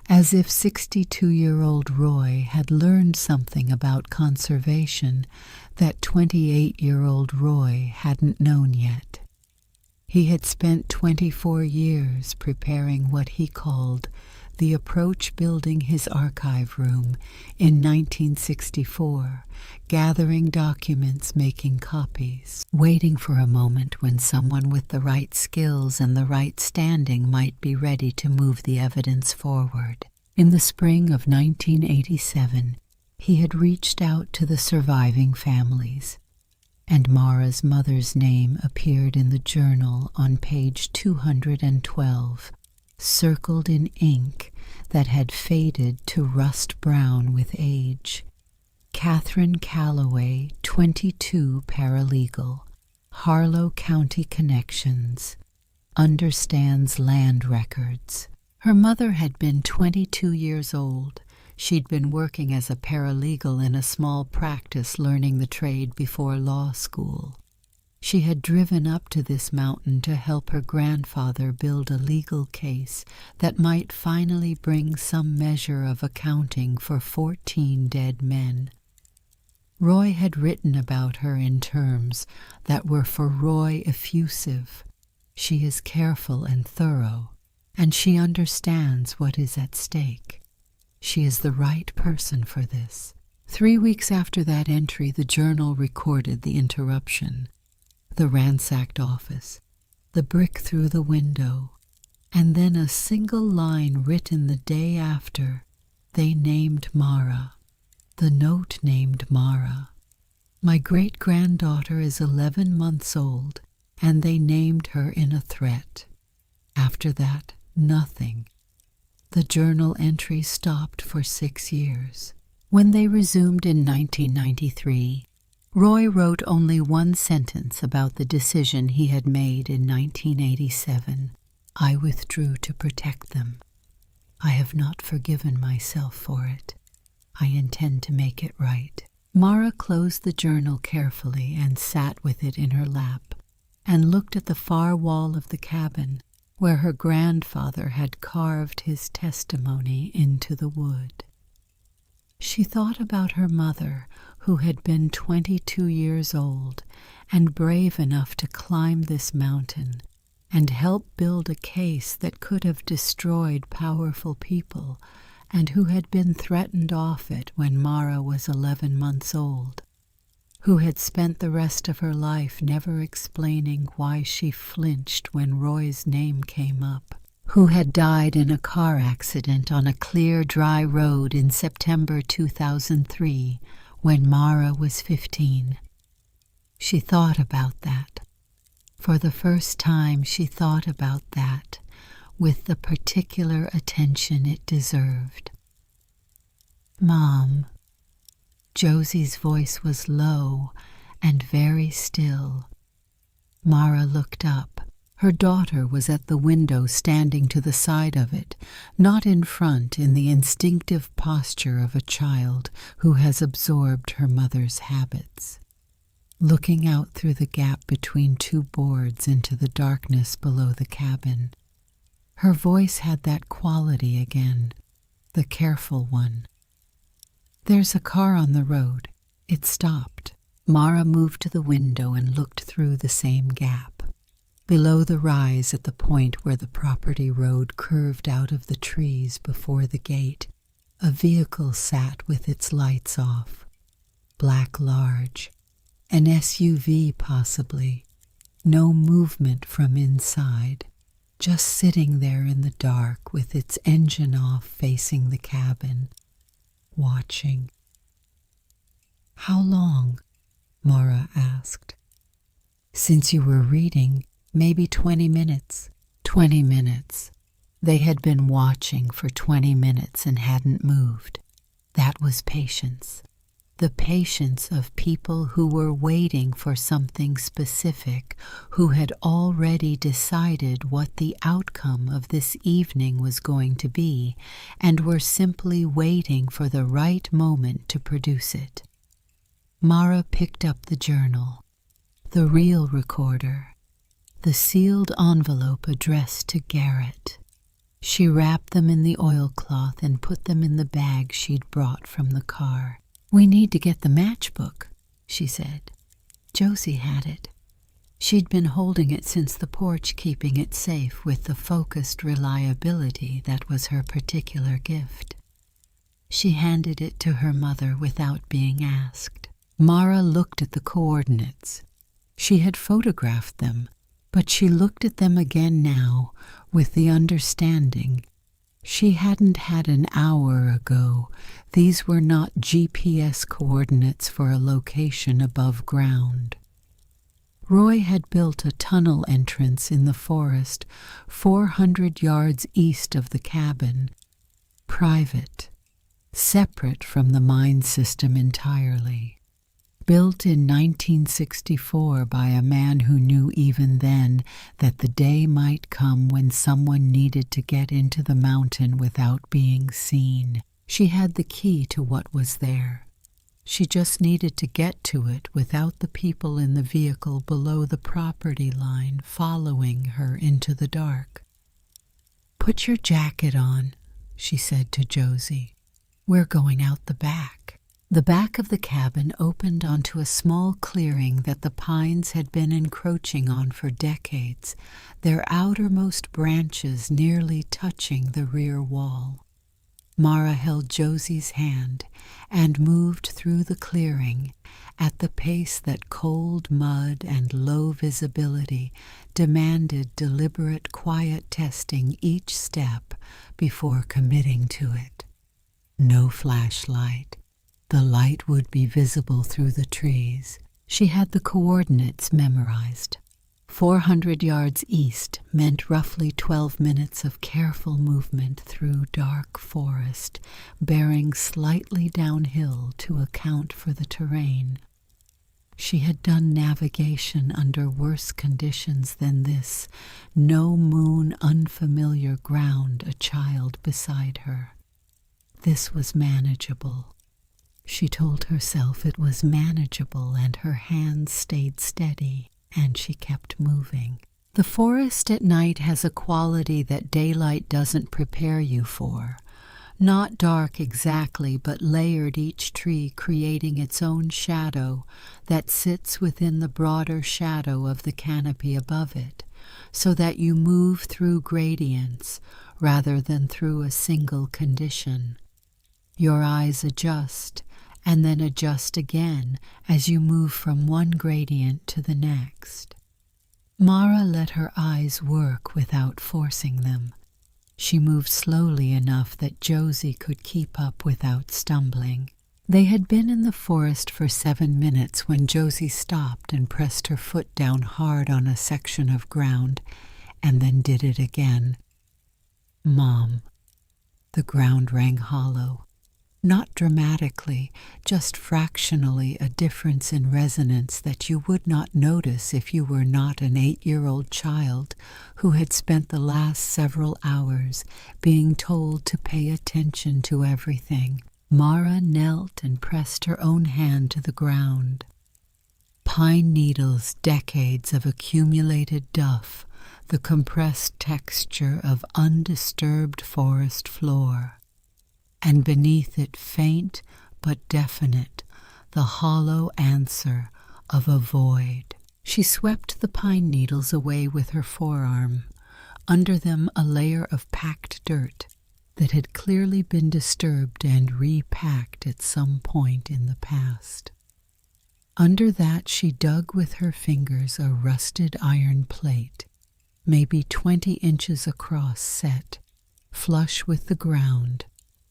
as if 62-year-old Roy had learned something about conservation that 28-year-old Roy hadn't known yet. He had spent 24 years preparing what he called the approach building his archive room in 1964, gathering documents, making copies, waiting for a moment when someone with the right skills and the right standing might be ready to move the evidence forward. In the spring of 1987, he had reached out to the surviving families, and Mara's mother's name appeared in the journal on page 212, circled in ink that had faded to rust brown with age. Catherine Calloway, 22, paralegal, Harlow County connections, understands land records. Her mother had been 22 years old. She'd been working as a paralegal in a small practice learning the trade before law school. She had driven up to this mountain to help her grandfather build a legal case that might finally bring some measure of accounting for 14 dead men. Roy had written about her in terms that were for Roy effusive. She is careful and thorough, and she understands what is at stake. She is the right person for this. 3 weeks after that entry, the journal recorded the interruption, the ransacked office, the brick through the window, and then a single line written the day after. They named Mara. The note named Mara. My great-granddaughter is 11 months old, and they named her in a threat. After that, nothing. The journal entry stopped for 6 years. When they resumed in 1993, Roy wrote only one sentence about the decision he had made in 1987. I withdrew to protect them. I have not forgiven myself for it. I intend to make it right. Mara closed the journal carefully and sat with it in her lap and looked at the far wall of the cabin where her grandfather had carved his testimony into the wood. She thought about her mother, who had been 22 years old and brave enough to climb this mountain and help build a case that could have destroyed powerful people, and who had been threatened off it when Mara was 11 months old, who had spent the rest of her life never explaining why she flinched when Roy's name came up, who had died in a car accident on a clear, dry road in September 2003 when Mara was 15. She thought about that. For the first time, she thought about that with the particular attention it deserved. Mom. Josie's voice was low and very still. Mara looked up. Her daughter was at the window standing to the side of it, not in front, in the instinctive posture of a child who has absorbed her mother's habits. Looking out through the gap between two boards into the darkness below the cabin. Her voice had that quality again, the careful one. There's a car on the road. It stopped. Mara moved to the window and looked through the same gap. Below the rise at the point where the property road curved out of the trees before the gate, a vehicle sat with its lights off. Black large. An SUV possibly. No movement from inside. Just sitting there in the dark with its engine off facing the cabin. Watching. How long? Mara asked. Since you were reading, maybe 20 minutes. 20 minutes. They had been watching for 20 minutes and hadn't moved. That was patience. the patience of people who were waiting for something specific, who had already decided what the outcome of this evening was going to be, and were simply waiting for the right moment to produce it. Mara picked up the journal, the reel recorder, the sealed envelope addressed to Garrett. She wrapped them in the oilcloth and put them in the bag she'd brought from the car. "We need to get the matchbook," she said. Josie had it. She'd been holding it since the porch, keeping it safe with the focused reliability that was her particular gift. She handed it to her mother without being asked. Mara looked at the coordinates. She had photographed them, but she looked at them again now with the understanding she hadn't had an hour ago. These were not GPS coordinates for a location above ground. Roy had built a tunnel entrance in the forest 400 yards east of the cabin, private, separate from the mine system entirely. Built in 1964 by a man who knew even then that the day might come when someone needed to get into the mountain without being seen. She had the key to what was there. She just needed to get to it without the people in the vehicle below the property line following her into the dark. "Put your jacket on," she said to Josie. "We're going out the back." The back of the cabin opened onto a small clearing that the pines had been encroaching on for decades, their outermost branches nearly touching the rear wall. Mara held Josie's hand and moved through the clearing at the pace that cold mud and low visibility demanded deliberate, quiet testing each step before committing to it. No flashlight. The light would be visible through the trees. She had the coordinates memorized. 400 yards east meant roughly 12 minutes of careful movement through dark forest, bearing slightly downhill to account for the terrain. She had done navigation under worse conditions than this. No moon, unfamiliar ground, a child beside her. This was manageable. She told herself it was manageable, and her hands stayed steady, and she kept moving. The forest at night has a quality that daylight doesn't prepare you for. Not dark exactly, but layered, each tree creating its own shadow that sits within the broader shadow of the canopy above it, so that you move through gradients rather than through a single condition. Your eyes adjust, and then adjust again as you move from one gradient to the next. Mara let her eyes work without forcing them. She moved slowly enough that Josie could keep up without stumbling. They had been in the forest for 7 minutes when Josie stopped and pressed her foot down hard on a section of ground, and then did it again. "Mom." The ground rang hollow. Not dramatically, just fractionally, a difference in resonance that you would not notice if you were not an 8-year-old child who had spent the last several hours being told to pay attention to everything. Mara knelt and pressed her own hand to the ground. Pine needles, decades of accumulated duff, the compressed texture of undisturbed forest floor. And beneath it, faint but definite, the hollow answer of a void. She swept the pine needles away with her forearm. Under them a layer of packed dirt that had clearly been disturbed and repacked at some point in the past. Under that she dug with her fingers a rusted iron plate, maybe 20 inches across, set, flush with the ground,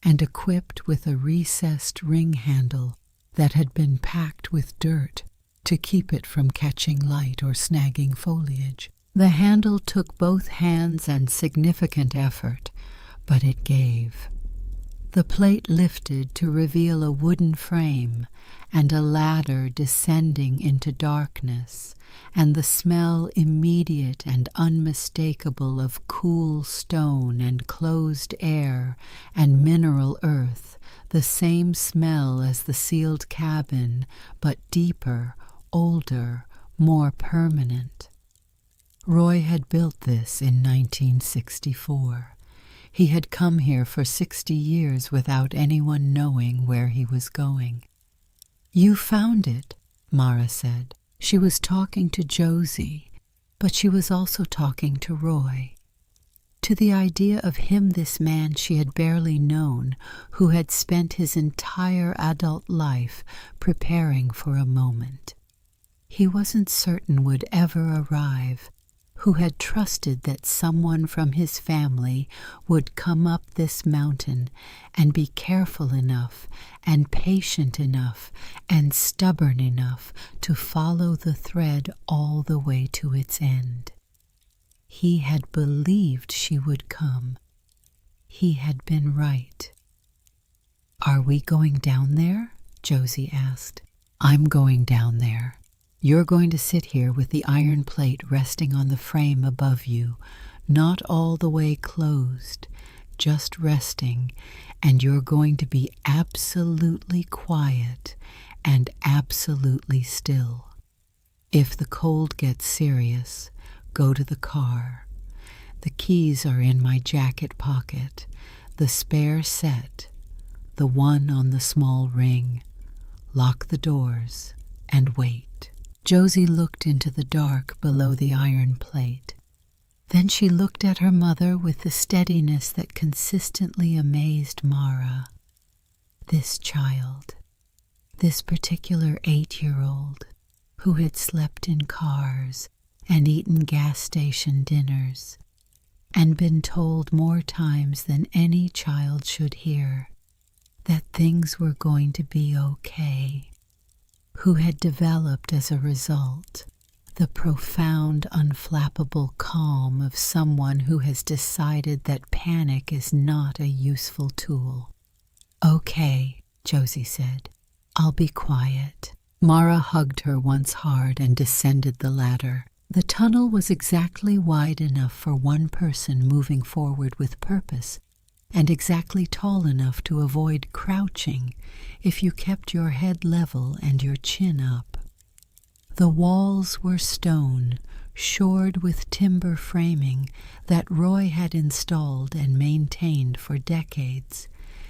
and equipped with a recessed ring handle that had been packed with dirt to keep it from catching light or snagging foliage. The handle took both hands and significant effort, but it gave. The plate lifted to reveal a wooden frame and a ladder descending into darkness, and the smell immediate and unmistakable of cool stone and closed air and mineral earth, the same smell as the sealed cabin, but deeper, older, more permanent. Roy had built this in 1964. He had come here for 60 years without anyone knowing where he was going. "You found it," Mara said. She was talking to Josie, but she was also talking to Roy. To the idea of him, this man she had barely known, who had spent his entire adult life preparing for a moment he wasn't certain would ever arrive, who had trusted that someone from his family would come up this mountain and be careful enough and patient enough and stubborn enough to follow the thread all the way to its end. He had believed she would come. He had been right. "Are we going down there?" Josie asked. "I'm going down there. You're going to sit here with the iron plate resting on the frame above you, not all the way closed, just resting, and you're going to be absolutely quiet and absolutely still. If the cold gets serious, go to the car. The keys are in my jacket pocket, the spare set, the one on the small ring. Lock the doors and wait." Josie looked into the dark below the iron plate. Then she looked at her mother with the steadiness that consistently amazed Mara. This child, this particular 8-year-old, who had slept in cars and eaten gas station dinners, and been told more times than any child should hear that things were going to be okay, who had developed as a result the profound, unflappable calm of someone who has decided that panic is not a useful tool. "Okay," Josie said. "I'll be quiet." Mara hugged her once hard and descended the ladder. The tunnel was exactly wide enough for one person moving forward with purpose, and exactly tall enough to avoid crouching if you kept your head level and your chin up. The walls were stone, shored with timber framing that Roy had installed and maintained for decades.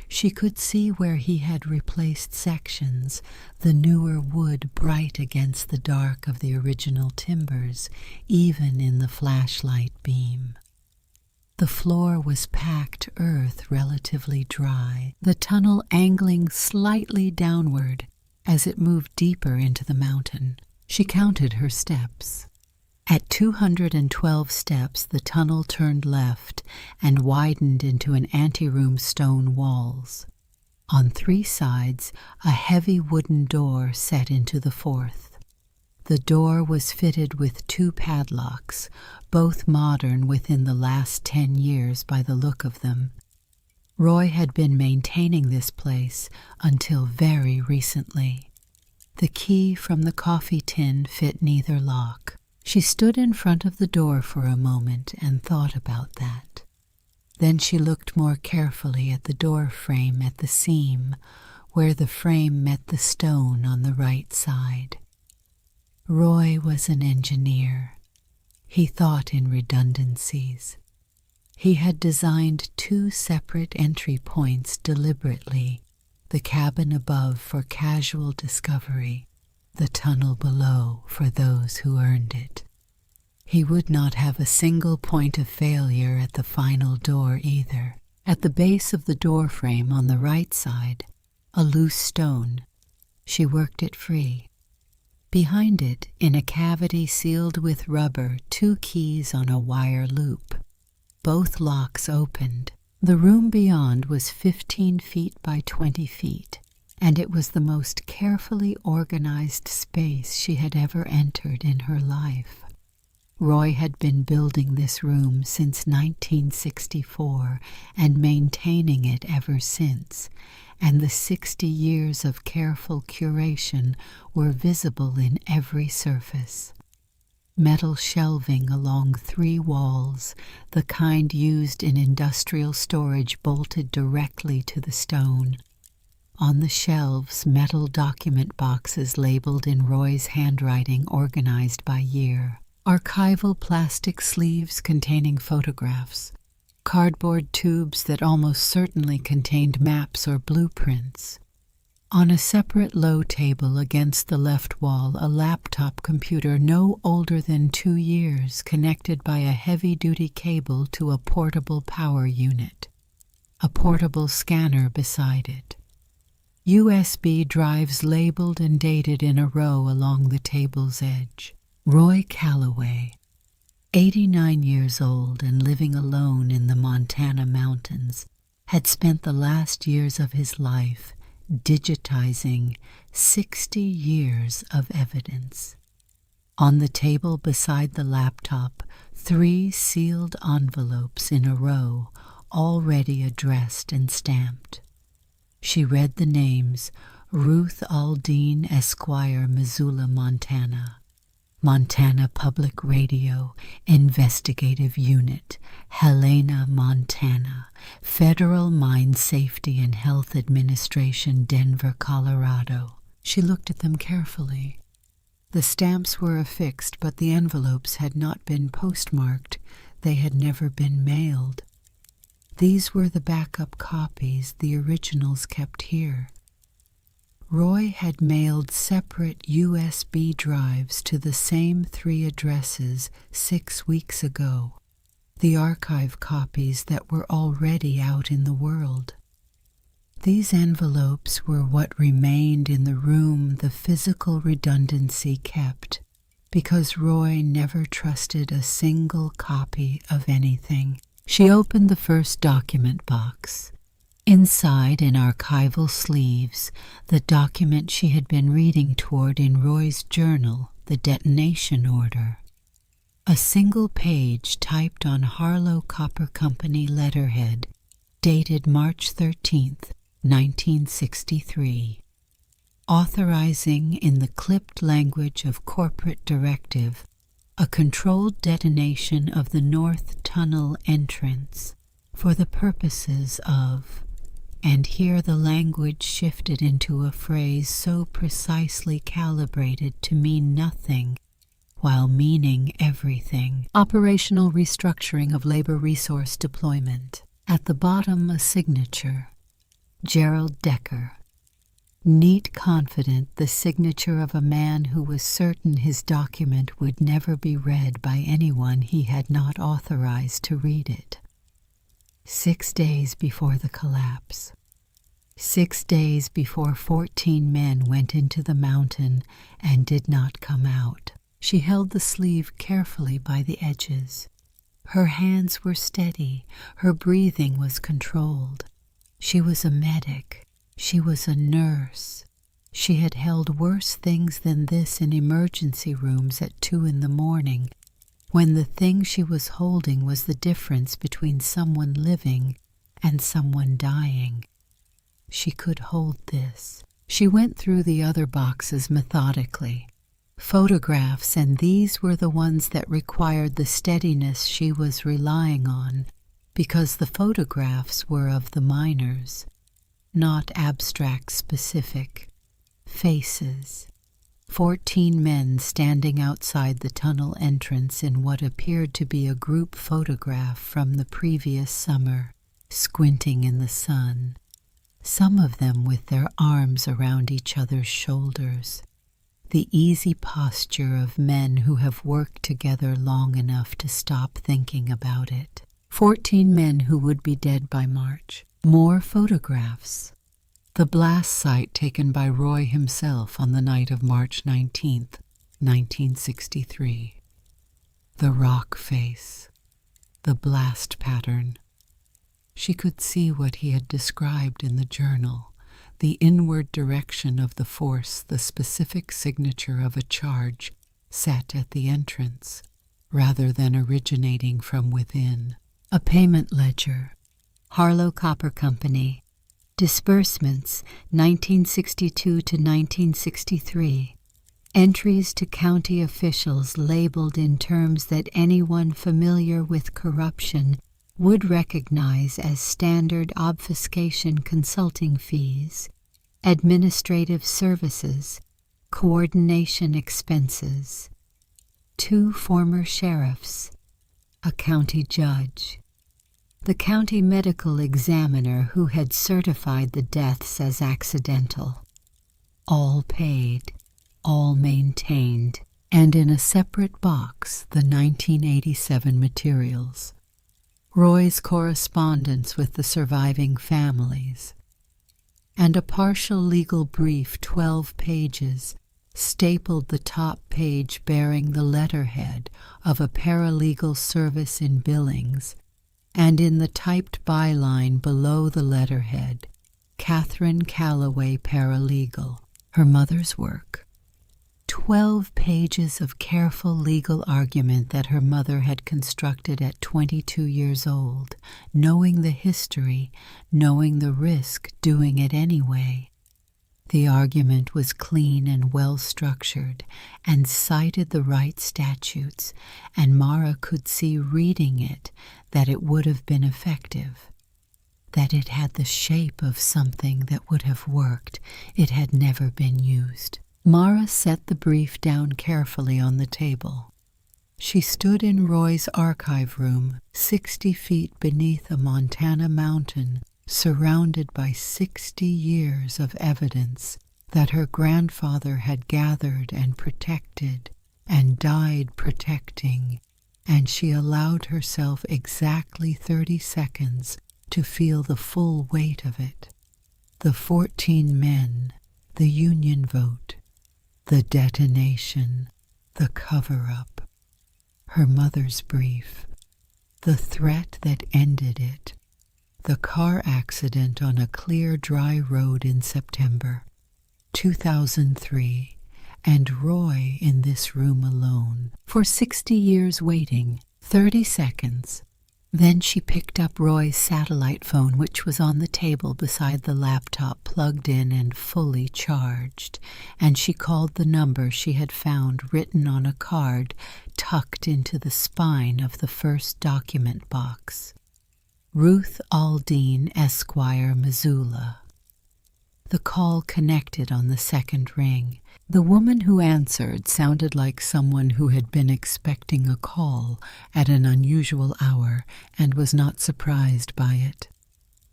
She could see where he had replaced sections, the newer wood bright against the dark of the original timbers, even in the flashlight beam. The floor was packed earth relatively dry, the tunnel angling slightly downward as it moved deeper into the mountain. She counted her steps. At 212 steps, the tunnel turned left and widened into an anteroom stone walls. On 3 sides, a heavy wooden door set into the 4th. The door was fitted with 2 padlocks, both modern within the last 10 years by the look of them. Roy had been maintaining this place until very recently. The key from the coffee tin fit neither lock. She stood in front of the door for a moment and thought about that. Then she looked more carefully at the door frame at the seam, where the frame met the stone on the right side. Roy was an engineer. He thought in redundancies. He had designed 2 separate entry points deliberately, the cabin above for casual discovery, the tunnel below for those who earned it. He would not have a single point of failure at the final door either. At the base of the door frame on the right side, a loose stone. She worked it free. Behind it, in a cavity sealed with rubber, 2 keys on a wire loop. Both locks opened. The room beyond was 15 feet by 20 feet, and it was the most carefully organized space she had ever entered in her life. Roy had been building this room since 1964 and maintaining it ever since, and the 60 years of careful curation were visible in every surface. Metal shelving along 3 walls, the kind used in industrial storage bolted directly to the stone. On the shelves, metal document boxes labeled in Roy's handwriting organized by year. Archival plastic sleeves containing photographs. Cardboard tubes that almost certainly contained maps or blueprints. On a separate low table against the left wall, a laptop computer no older than 2 years connected by a heavy-duty cable to a portable power unit. A portable scanner beside it. USB drives labeled and dated in a row along the table's edge. Roy Calloway, 89 years old and living alone in the Montana mountains, had spent the last years of his life digitizing 60 years of evidence. On the table beside the laptop, 3 sealed envelopes in a row, already addressed and stamped. She read the names: Ruth Aldine, Esquire, Missoula, Montana. Montana Public Radio, Investigative Unit, Helena, Montana. Federal Mine Safety and Health Administration, Denver, Colorado. She looked at them carefully. The stamps were affixed, but the envelopes had not been postmarked. They had never been mailed. These were the backup copies, the originals kept here. Roy had mailed separate USB drives to the same 3 addresses 6 weeks ago, the archive copies that were already out in the world. These envelopes were what remained in the room the physical redundancy kept, because Roy never trusted a single copy of anything. She opened the first document box. Inside, in archival sleeves, the document she had been reading toward in Roy's journal, the detonation order. A single page typed on Harlow Copper Company letterhead, dated March 13th, 1963. Authorizing, in the clipped language of corporate directive, a controlled detonation of the North Tunnel entrance for the purposes of... And here the language shifted into a phrase so precisely calibrated to mean nothing while meaning everything. Operational restructuring of labor resource deployment. At the bottom, a signature. Gerald Decker. Neat, confident, the signature of a man who was certain his document would never be read by anyone he had not authorized to read it. 6 days before the collapse. 6 days before 14 men went into the mountain and did not come out. She held the sleeve carefully by the edges. Her hands were steady. Her breathing was controlled. She was a medic. She was a nurse. She had held worse things than this in emergency rooms at 2 a.m, when the thing she was holding was the difference between someone living and someone dying. She could hold this. She went through the other boxes methodically. Photographs, and these were the ones that required the steadiness she was relying on, because the photographs were of the miners, not abstract specific. Faces. 14 men standing outside the tunnel entrance in what appeared to be a group photograph from the previous summer, squinting in the sun, some of them with their arms around each other's shoulders, the easy posture of men who have worked together long enough to stop thinking about it. 14 men who would be dead by March. More photographs. The blast site taken by Roy himself on the night of March 19th, 1963. The rock face. The blast pattern. She could see what he had described in the journal, the inward direction of the force, the specific signature of a charge set at the entrance. rather than originating from within. A payment ledger. Harlow Copper Company. Disbursements 1962 to 1963. Entries to county officials labeled in terms that anyone familiar with corruption would recognize as standard obfuscation consulting fees, administrative services, coordination expenses. 2 former sheriffs, a county judge, the county medical examiner who had certified the deaths as accidental. All paid, all maintained, and in a separate box the 1987 materials. Roy's correspondence with the surviving families, and a partial legal brief 12 pages stapled the top page bearing the letterhead of a paralegal service in Billings, and in the typed byline below the letterhead, Catherine Calloway Paralegal, her mother's work. 12 pages of careful legal argument that her mother had constructed at 22 years old, knowing the history, knowing the risk, doing it anyway. The argument was clean and well-structured, and cited the right statutes, and Mara could see reading it that it would have been effective, that it had the shape of something that would have worked. It had never been used. Mara set the brief down carefully on the table. She stood in Roy's archive room, 60 feet beneath a Montana mountain, surrounded by 60 years of evidence that her grandfather had gathered and protected and died protecting, and she allowed herself exactly 30 seconds to feel the full weight of it. The 14 men, the Union vote, the detonation, the cover-up, her mother's brief, the threat that ended it, the car accident on a clear, dry road in September 2003, and Roy in this room alone, for 60 years waiting, 30 seconds. Then she picked up Roy's satellite phone, which was on the table beside the laptop, plugged in and fully charged, and she called the number she had found written on a card tucked into the spine of the first document box. Ruth Aldine, Esquire, Missoula. The call connected on the second ring. The woman who answered sounded like someone who had been expecting a call at an unusual hour and was not surprised by it.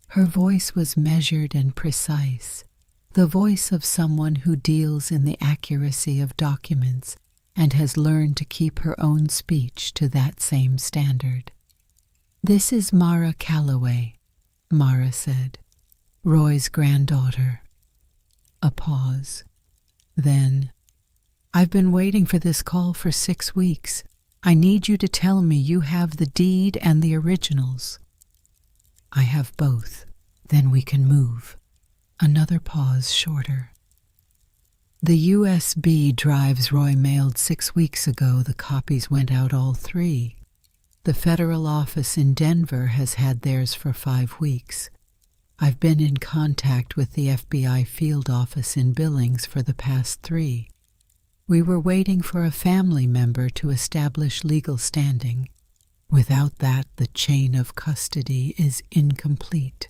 Her voice was measured and precise, the voice of someone who deals in the accuracy of documents and has learned to keep her own speech to that same standard. "This is Mara Calloway," Mara said, "Roy's granddaughter." A pause. Then, "I've been waiting for this call for 6 weeks. I need you to tell me you have the deed and the originals." "I have both. Then we can move." Another pause, shorter. "The USB drives Roy mailed 6 weeks ago, the copies went out all 3. The federal office in Denver has had theirs for 5 weeks. I've been in contact with the FBI field office in Billings for the past 3. We were waiting for a family member to establish legal standing. Without that, the chain of custody is incomplete.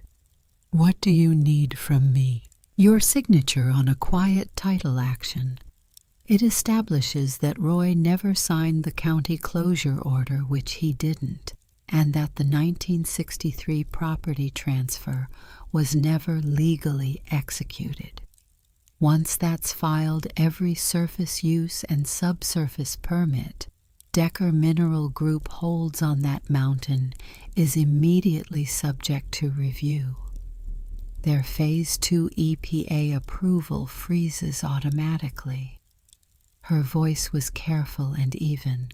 What do you need from me?" "Your signature on a quiet title action. It establishes that Roy never signed the county closure order, which he didn't, and that the 1963 property transfer was never legally executed. Once that's filed, every surface use and subsurface permit Decker Mineral Group holds on that mountain is immediately subject to review. Their Phase 2 EPA approval freezes automatically." Her voice was careful and even.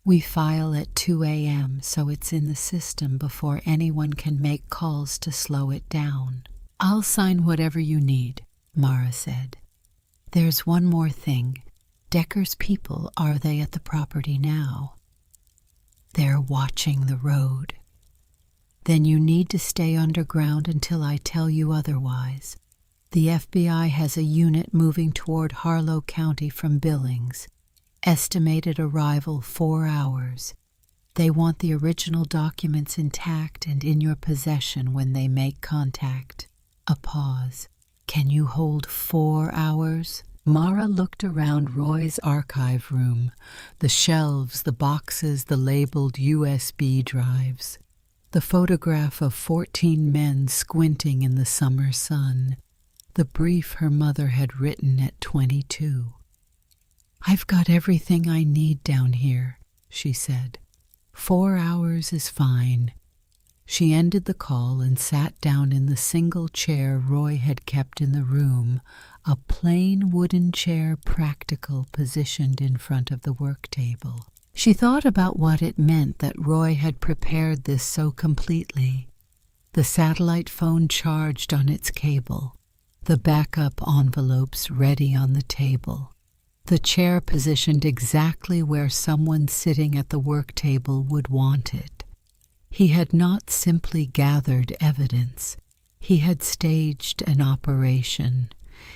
"We file at 2 a.m., so it's in the system before anyone can make calls to slow it down." "I'll sign whatever you need," Mara said. "There's one more thing. Decker's people, are they at the property now?" They're watching the road. Then you need to stay underground until I tell you otherwise. The FBI has a unit moving toward Harlow County from Billings. Estimated arrival 4 hours. They want the original documents intact and in your possession when they make contact. A pause. Can you hold 4 hours? Mara looked around Roy's archive room. The shelves, the boxes, the labeled USB drives. The photograph of 14 men squinting in the summer sun. The brief her mother had written at 22. "I've got everything I need down here," she said. 4 hours is fine. She ended the call and sat down in the single chair Roy had kept in the room, a plain wooden chair, practical, positioned in front of the work table. She thought about what it meant that Roy had prepared this so completely. The satellite phone charged on its cable, the backup envelopes ready on the table, the chair positioned exactly where someone sitting at the work table would want it. He had not simply gathered evidence. He had staged an operation.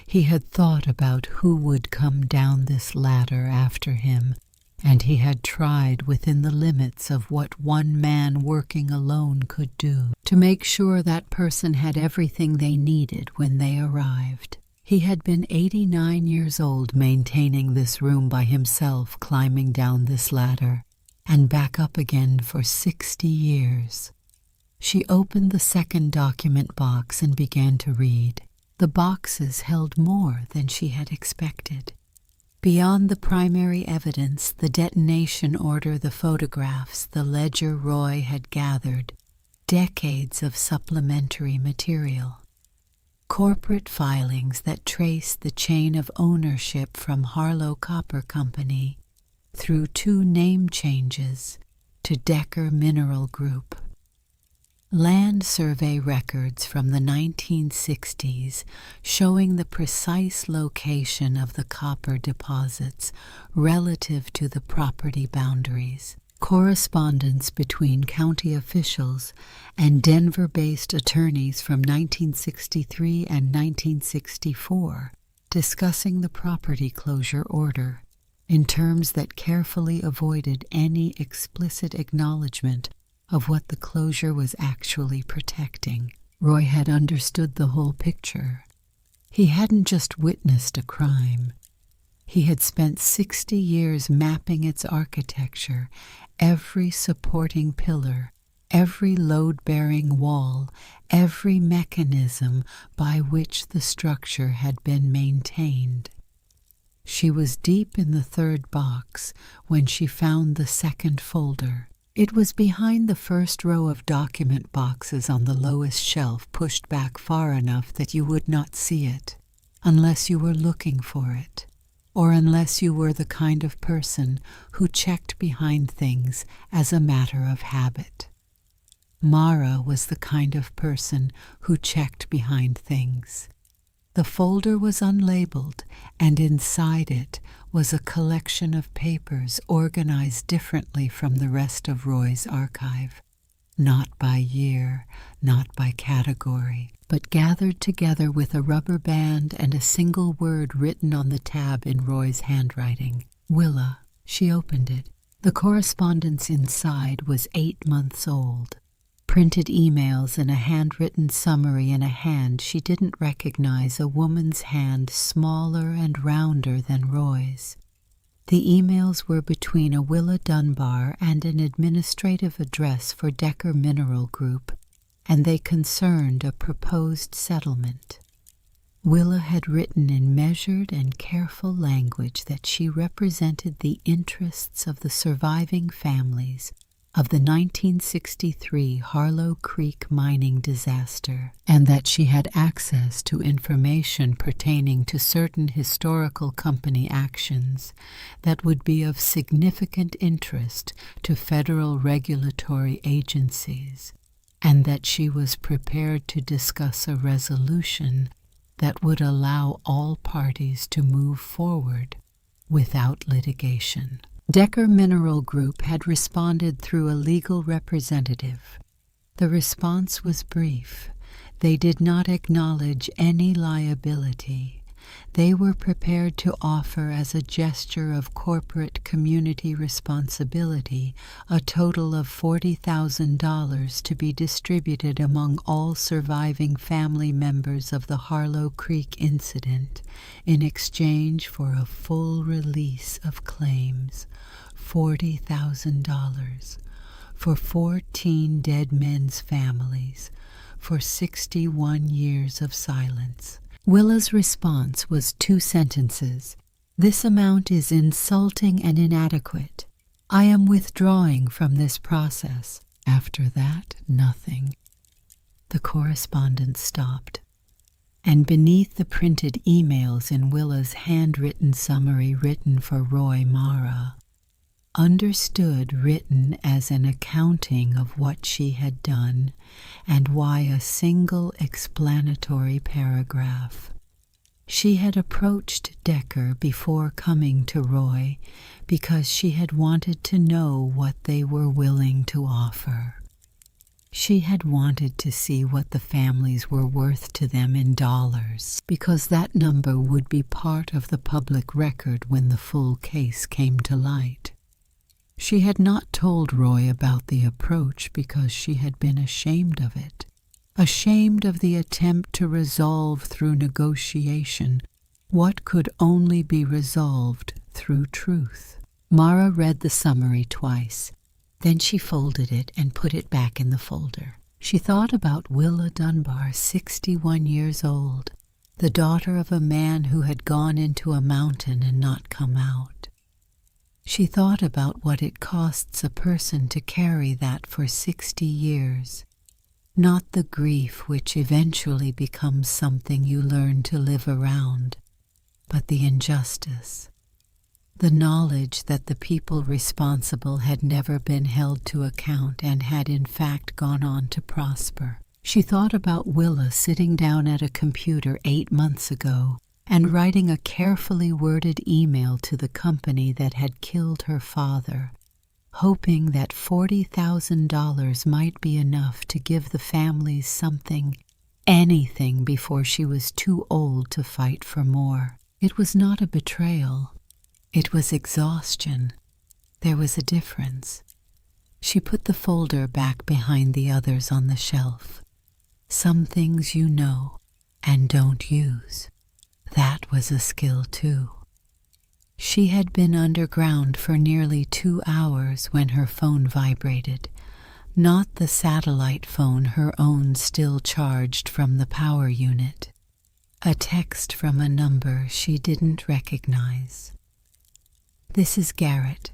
He had thought about who would come down this ladder after him, and he had tried within the limits of what one man working alone could do to make sure that person had everything they needed when they arrived. He had been 89 years old maintaining this room by himself, climbing down this ladder and back up again for 60 years. She opened the second document box and began to read. The boxes held more than she had expected. Beyond the primary evidence, the detonation order, the photographs, the ledger Roy had gathered, decades of supplementary material. Corporate filings that trace the chain of ownership from Harlow Copper Company through 2 name changes to Decker Mineral Group. Land survey records from the 1960s showing the precise location of the copper deposits relative to the property boundaries. Correspondence between county officials and Denver-based attorneys from 1963 and 1964 discussing the property closure order in terms that carefully avoided any explicit acknowledgement of what the closure was actually protecting. Roy had understood the whole picture. He hadn't just witnessed a crime. He had spent 60 years mapping its architecture, every supporting pillar, every load-bearing wall, every mechanism by which the structure had been maintained. She was deep in the third box when she found the second folder. It was behind the first row of document boxes on the lowest shelf, pushed back far enough that you would not see it, unless you were looking for it, or unless you were the kind of person who checked behind things as a matter of habit. Mara was the kind of person who checked behind things. The folder was unlabeled, and inside it was a collection of papers organized differently from the rest of Roy's archive. Not by year, not by category, but gathered together with a rubber band and a single word written on the tab in Roy's handwriting. Willa. She opened it. The correspondence inside was 8 months old. Printed emails and a handwritten summary in a hand she didn't recognize, a woman's hand smaller and rounder than Roy's. The emails were between a Willa Dunbar and an administrative address for Decker Mineral Group, and they concerned a proposed settlement. Willa had written in measured and careful language that she represented the interests of the surviving families of the 1963 Harlow Creek mining disaster, and that she had access to information pertaining to certain historical company actions that would be of significant interest to federal regulatory agencies, and that she was prepared to discuss a resolution that would allow all parties to move forward without litigation. Decker Mineral Group had responded through a legal representative. The response was brief. They did not acknowledge any liability. They were prepared to offer as a gesture of corporate community responsibility a total of $40,000 to be distributed among all surviving family members of the Harlow Creek incident in exchange for a full release of claims. $40,000 for 14 dead men's families for 61 years of silence. Willa's response was 2 sentences. "This amount is insulting and inadequate. I am withdrawing from this process." After that, nothing. The correspondence stopped, and beneath the printed emails in Willa's handwritten summary written for Roy Mara, understood written as an accounting of what she had done and why a single explanatory paragraph. She had approached Decker before coming to Roy because she had wanted to know what they were willing to offer. She had wanted to see what the families were worth to them in dollars, because that number would be part of the public record when the full case came to light. She had not told Roy about the approach because she had been ashamed of it, ashamed of the attempt to resolve through negotiation what could only be resolved through truth. Mara read the summary twice. Then she folded it and put it back in the folder. She thought about Willa Dunbar, 61 years old, the daughter of a man who had gone into a mountain and not come out. She thought about what it costs a person to carry that for 60 years, not the grief which eventually becomes something you learn to live around, but the injustice, the knowledge that the people responsible had never been held to account and had in fact gone on to prosper. She thought about Willa sitting down at a computer 8 months ago and writing a carefully worded email to the company that had killed her father, hoping that $40,000 might be enough to give the families something, anything, before she was too old to fight for more. It was not a betrayal. It was exhaustion. There was a difference. She put the folder back behind the others on the shelf. Some things you know and don't use. That was a skill too. She had been underground for nearly 2 hours when her phone vibrated, not the satellite phone her own still charged from the power unit. A text from a number she didn't recognize. "This is Garrett.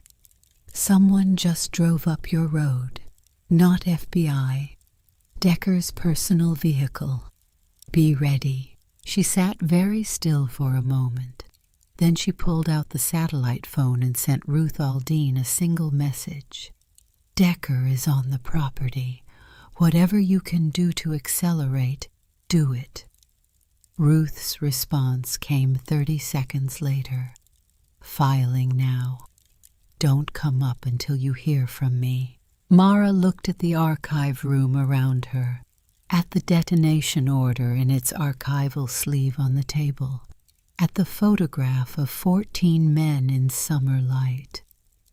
Someone just drove up your road. Not FBI. Decker's personal vehicle. Be ready." She sat very still for a moment. Then she pulled out the satellite phone and sent Ruth Aldine a single message. "Decker is on the property. Whatever you can do to accelerate, do it." Ruth's response came 30 seconds later. "Filing now. Don't come up until you hear from me." Mara looked at the archive room around her, at the detonation order in its archival sleeve on the table, at the photograph of 14 men in summer light.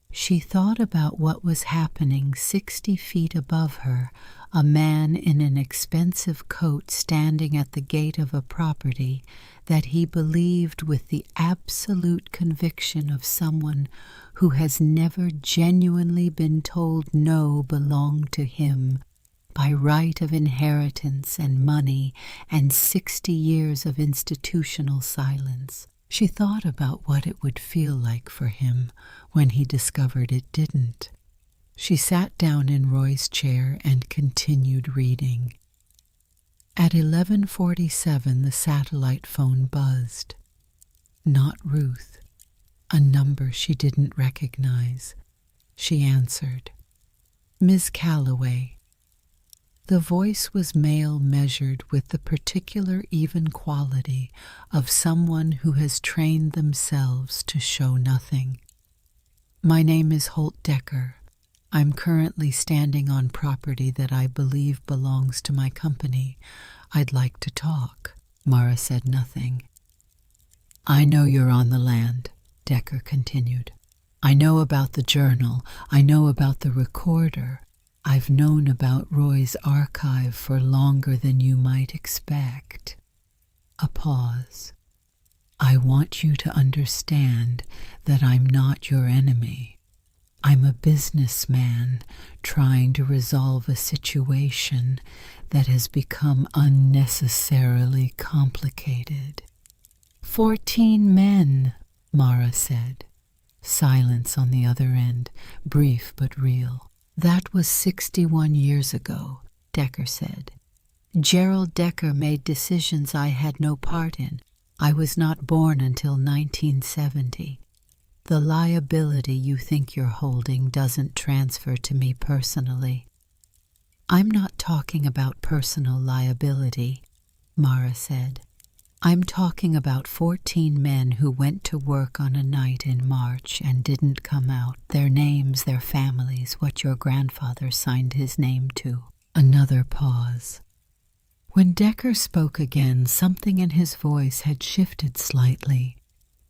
She thought about what was happening 60 feet above her, a man in an expensive coat standing at the gate of a property that he believed with the absolute conviction of someone who has never genuinely been told no belonged to him by right of inheritance and money and 60 years of institutional silence. She thought about what it would feel like for him when he discovered it didn't. She sat down in Roy's chair and continued reading. At 11:47, the satellite phone buzzed. Not Ruth. A number she didn't recognize. She answered. "Ms. Calloway." The voice was male, measured with the particular even quality of someone who has trained themselves to show nothing. My name is Holt Decker. I'm currently standing on property that I believe belongs to my company. I'd like to talk." Mara said nothing. "I know you're on the land," Decker continued. "I know about the journal. I know about the recorder. I've known about Roy's archive for longer than you might expect." A pause. "I want you to understand that I'm not your enemy. I'm a businessman trying to resolve a situation that has become unnecessarily complicated." 14 men, Mara said. Silence on the other end, brief but real. "That was 61 years ago," Decker said. "Gerald Decker made decisions I had no part in. I was not born until 1970. The liability you think you're holding doesn't transfer to me personally." "I'm not talking about personal liability," Mara said. "I'm talking about 14 men who went to work on a night in March and didn't come out. Their names, their families, what your grandfather signed his name to." Another pause. When Decker spoke again, something in his voice had shifted slightly.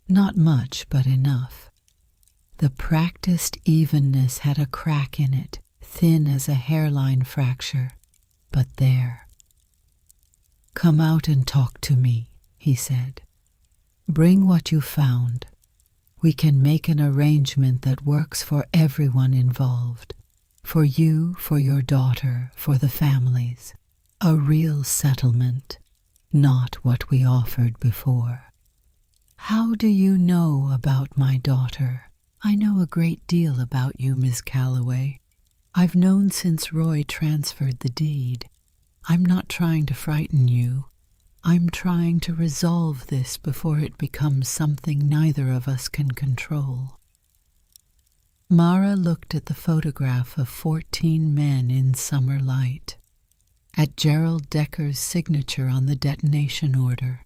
Not much, but enough. The practiced evenness had a crack in it, thin as a hairline fracture, but there. "Come out and talk to me," he said. "Bring what you found. We can make an arrangement that works for everyone involved. For you, for your daughter, for the families. A real settlement, not what we offered before." "How do you know about my daughter?" "I know a great deal about you, Miss Calloway. I've known since Roy transferred the deed. I'm not trying to frighten you. I'm trying to resolve this before it becomes something neither of us can control." Mara looked at the photograph of 14 men in summer light, at Gerald Decker's signature on the detonation order,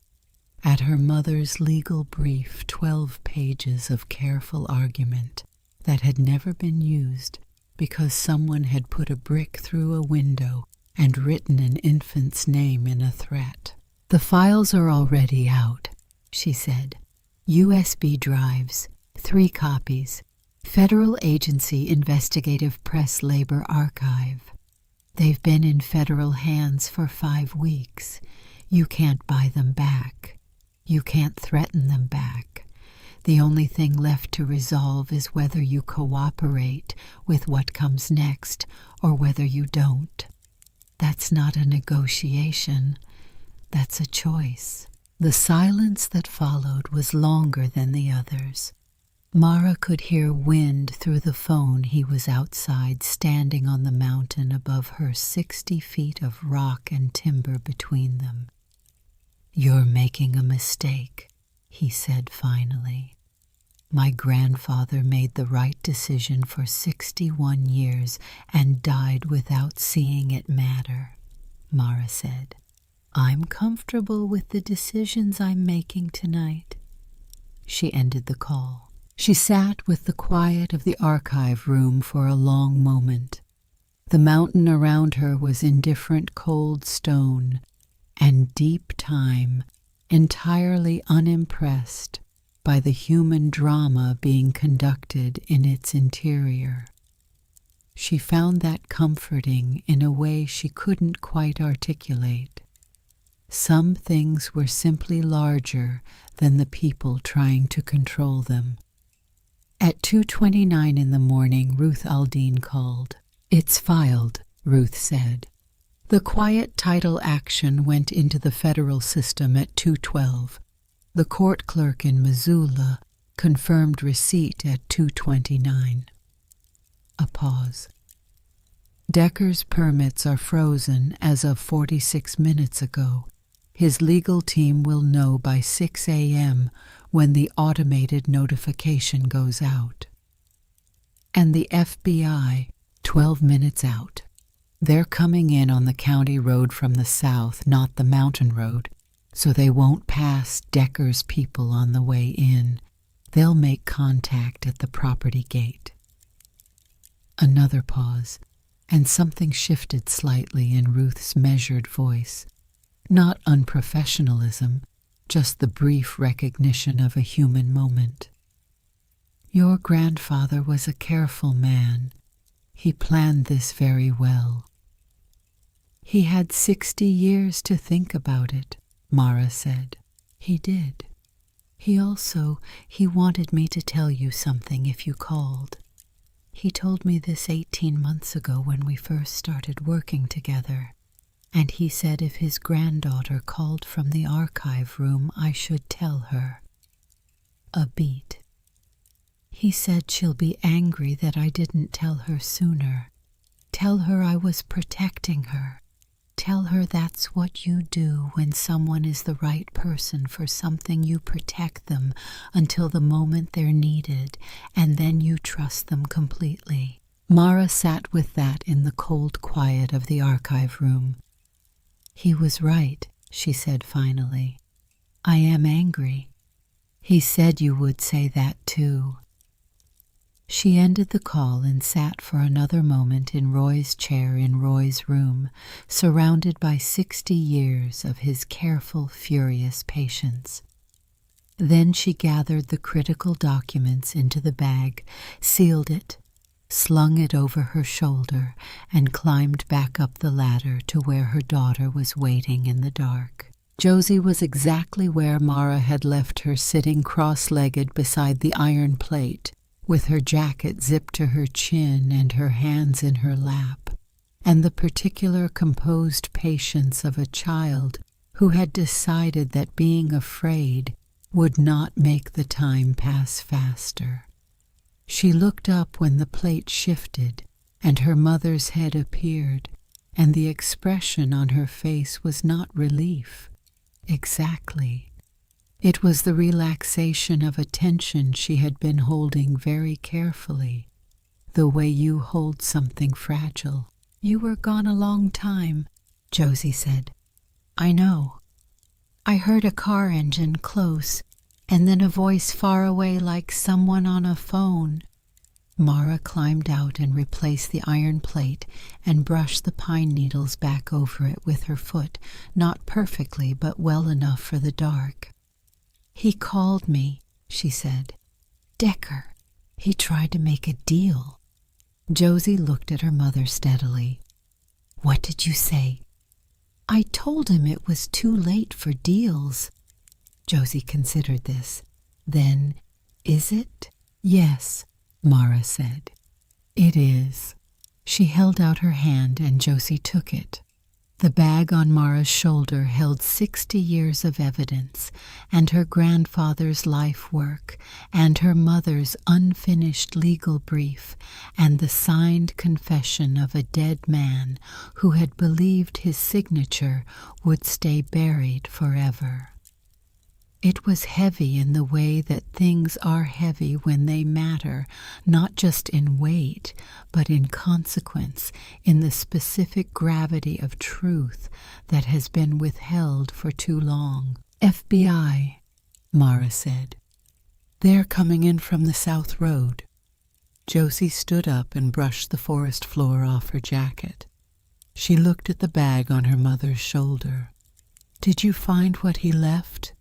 at her mother's legal brief, 12 pages of careful argument that had never been used because someone had put a brick through a window and written an infant's name in a threat. "The files are already out," she said. "USB drives, 3 copies. Federal Agency Investigative Press Labor Archive. They've been in federal hands for 5 weeks. You can't buy them back. You can't threaten them back. The only thing left to resolve is whether you cooperate with what comes next or whether you don't. That's not a negotiation. That's a choice." The silence that followed was longer than the others. Mara could hear wind through the phone. He was outside, standing on the mountain above her, 60 feet of rock and timber between them. "You're making a mistake," he said finally. "My grandfather made the right decision for 61 years and died without seeing it matter," Mara said. "I'm comfortable with the decisions I'm making tonight." She ended the call. She sat with the quiet of the archive room for a long moment. The mountain around her was indifferent cold stone and deep time, entirely unimpressed by the human drama being conducted in its interior. She found that comforting in a way she couldn't quite articulate. Some things were simply larger than the people trying to control them. At 2:29 in the morning, Ruth Aldine called. "It's filed," Ruth said. The quiet title action went into the federal system at 2:12. The court clerk in Missoula confirmed receipt at 2:29. A pause. "Decker's permits are frozen as of 46 minutes ago. His legal team will know by 6 a.m. when the automated notification goes out. And the FBI, 12 minutes out. They're coming in on the county road from the south, not the mountain road, so they won't pass Decker's people on the way in. They'll make contact at the property gate." Another pause, and something shifted slightly in Ruth's measured voice. Not unprofessionalism, just the brief recognition of a human moment. "Your grandfather was a careful man. He planned this very well." "He had 60 years to think about it," Mara said. "He did. He wanted me to tell you something if you called. He told me this 18 months ago when we first started working together, and he said if his granddaughter called from the archive room, I should tell her." A beat. "He said she'll be angry that I didn't tell her sooner. Tell her I was protecting her. Tell her that's what you do when someone is the right person for something. You protect them until the moment they're needed, and then you trust them completely." Mara sat with that in the cold quiet of the archive room. "He was right," she said finally. "I am angry. He said you would say that too." She ended the call and sat for another moment in Roy's chair in Roy's room, surrounded by 60 years of his careful, furious patience. Then she gathered the critical documents into the bag, sealed it, slung it over her shoulder, and climbed back up the ladder to where her daughter was waiting in the dark. Josie was exactly where Mara had left her, sitting cross-legged beside the iron plate, with her jacket zipped to her chin and her hands in her lap, and the particular composed patience of a child who had decided that being afraid would not make the time pass faster. She looked up when the plate shifted and her mother's head appeared, and the expression on her face was not relief. Exactly. It was the relaxation of a tension she had been holding very carefully, the way you hold something fragile. "You were gone a long time," Josie said. "I know. I heard a car engine close, and then a voice far away like someone on a phone." Mara climbed out and replaced the iron plate and brushed the pine needles back over it with her foot, not perfectly but well enough for the dark. "He called me," she said. "Decker. He tried to make a deal." Josie looked at her mother steadily. "What did you say?" "I told him it was too late for deals." Josie considered this. Then, "Is it?" "Yes," Mara said. "It is." She held out her hand and Josie took it. The bag on Mara's shoulder held 60 years of evidence, and her grandfather's life work, and her mother's unfinished legal brief, and the signed confession of a dead man who had believed his signature would stay buried forever. It was heavy in the way that things are heavy when they matter, not just in weight, but in consequence, in the specific gravity of truth that has been withheld for too long. "FBI," Mara said. "They're coming in from the South Road." Josie stood up and brushed the forest floor off her jacket. She looked at the bag on her mother's shoulder. "Did you find what he left?"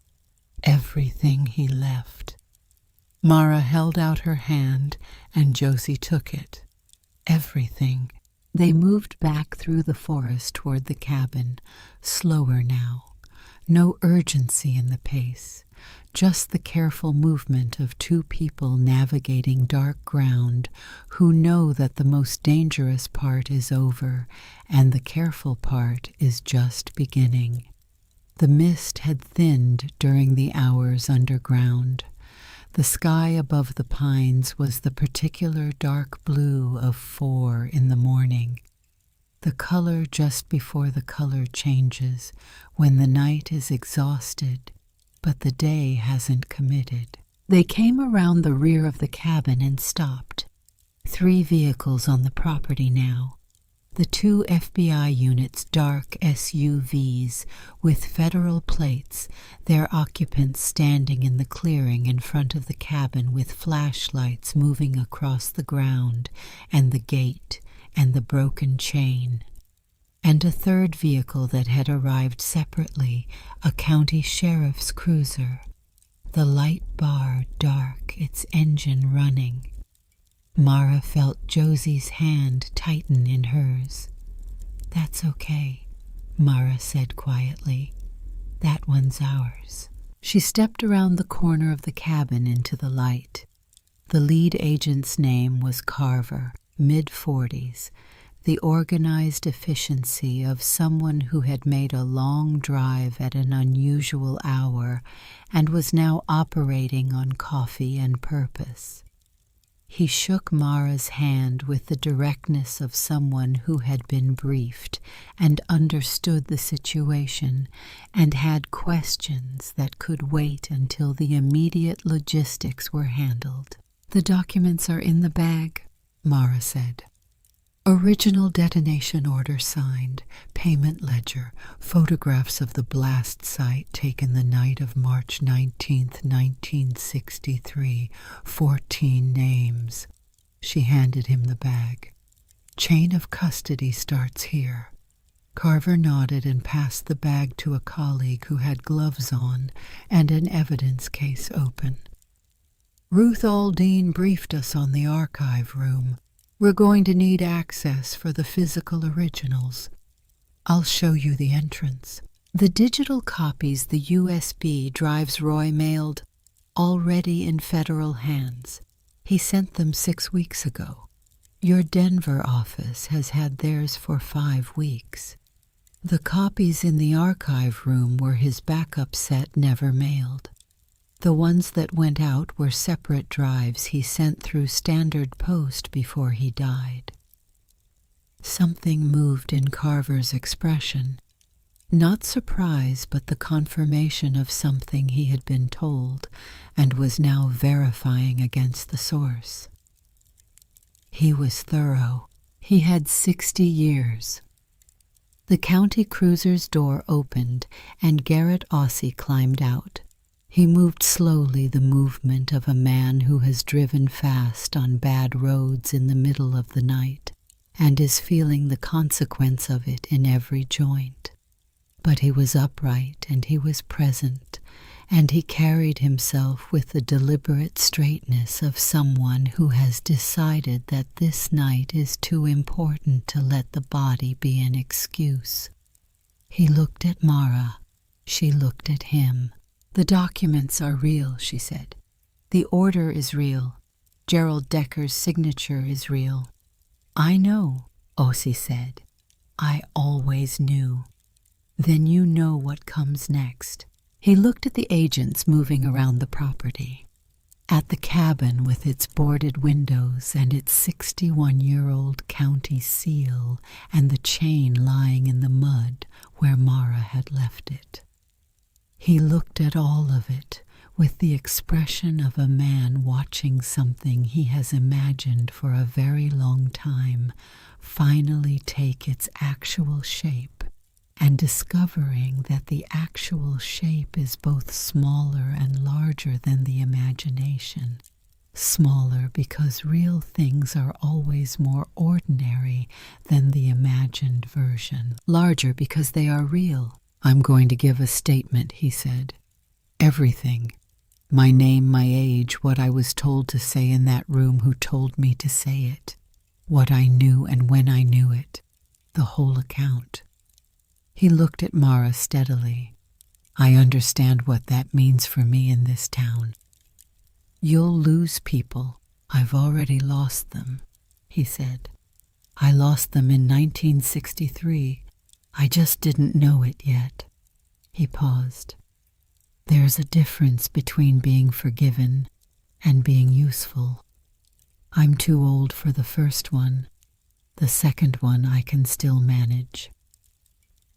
"Everything he left." Mara held out her hand and Josie took it. Everything. They moved back through the forest toward the cabin, slower now. No urgency in the pace, just the careful movement of two people navigating dark ground who know that the most dangerous part is over and the careful part is just beginning. The mist had thinned during the hours underground. The sky above the pines was the particular dark blue of 4 in the morning, the color just before the color changes, when the night is exhausted, but the day hasn't committed. They came around the rear of the cabin and stopped. 3 vehicles on the property now. The two FBI units' dark SUVs with federal plates, their occupants standing in the clearing in front of the cabin with flashlights moving across the ground and the gate and the broken chain. And a third vehicle that had arrived separately, a county sheriff's cruiser. The light bar dark, its engine running. Mara felt Josie's hand tighten in hers. "That's okay," Mara said quietly. "That one's ours." She stepped around the corner of the cabin into the light. The lead agent's name was Carver, mid-40s, the organized efficiency of someone who had made a long drive at an unusual hour and was now operating on coffee and purpose. He shook Mara's hand with the directness of someone who had been briefed and understood the situation and had questions that could wait until the immediate logistics were handled. "The documents are in the bag," Mara said. Original detonation order signed, payment ledger, photographs of the blast site taken the night of March 19th, 1963, 14 names. She handed him the bag. "Chain of custody starts here." Carver nodded and passed the bag to a colleague who had gloves on and an evidence case open. "Ruth Aldine briefed us on the archive room. We're going to need access for the physical originals. I'll show you the entrance." The digital copies the USB drives Roy mailed, already in federal hands. He sent them 6 weeks ago. Your Denver office has had theirs for 5 weeks. The copies in the archive room were his backup set never mailed. The ones that went out were separate drives he sent through standard post before he died. Something moved in Carver's expression. Not surprise, but the confirmation of something he had been told and was now verifying against the source. He was thorough. He had 60 years. The county cruiser's door opened and Garrett Aussie climbed out. He moved slowly, the movement of a man who has driven fast on bad roads in the middle of the night and is feeling the consequence of it in every joint. But he was upright and he was present, and he carried himself with the deliberate straightness of someone who has decided that this night is too important to let the body be an excuse. He looked at Mara. She looked at him. "The documents are real," she said. "The order is real. Gerald Decker's signature is real." "I know," Ossie said. "I always knew." "Then you know what comes next." He looked at the agents moving around the property. At the cabin with its boarded windows and its 61-year-old county seal and the chain lying in the mud where Mara had left it. He looked at all of it with the expression of a man watching something he has imagined for a very long time finally take its actual shape, and discovering that the actual shape is both smaller and larger than the imagination. Smaller because real things are always more ordinary than the imagined version. Larger because they are real. "I'm going to give a statement," he said. "Everything. My name, my age, what I was told to say in that room, who told me to say it. What I knew and when I knew it. The whole account." He looked at Mara steadily. "I understand what that means for me in this town. You'll lose people. I've already lost them," he said. "I lost them in 1963. I just didn't know it yet." He paused. "There's a difference between being forgiven and being useful. I'm too old for the first one. The second one I can still manage."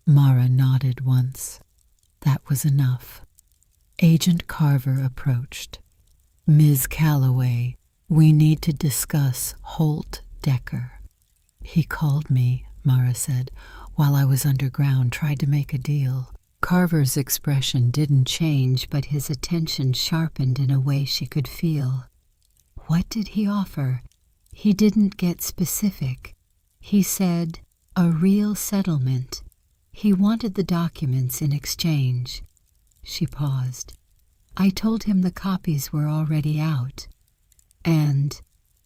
Mara nodded once. That was enough. Agent Carver approached. "Ms. Calloway, we need to discuss Holt Decker." He called me Mara said, "while I was underground, tried to make a deal." Carver's expression didn't change, but his attention sharpened in a way she could feel. What did he offer? He didn't get specific. He said, a real settlement. He wanted the documents in exchange. She paused. I told him the copies were already out. And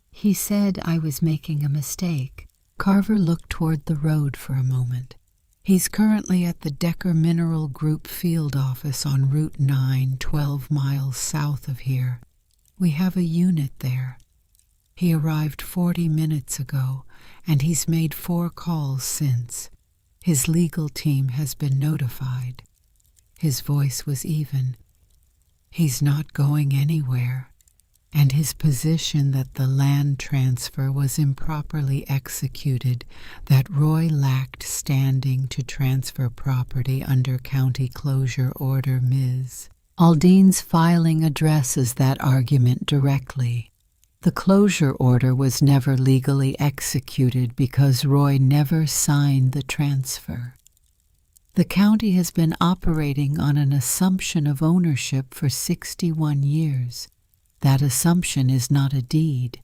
he said I was making a mistake. Carver looked toward the road for a moment. He's currently at the Decker Mineral Group field office on Route 9, 12 miles south of here. We have a unit there. He arrived 40 minutes ago, and he's made 4 calls since. His legal team has been notified. His voice was even. He's not going anywhere, and his position that the land transfer was improperly executed, that Roy lacked standing to transfer property under county closure order Ms. Aldine's filing addresses that argument directly. The closure order was never legally executed because Roy never signed the transfer. The county has been operating on an assumption of ownership for 61 years. That assumption is not a deed.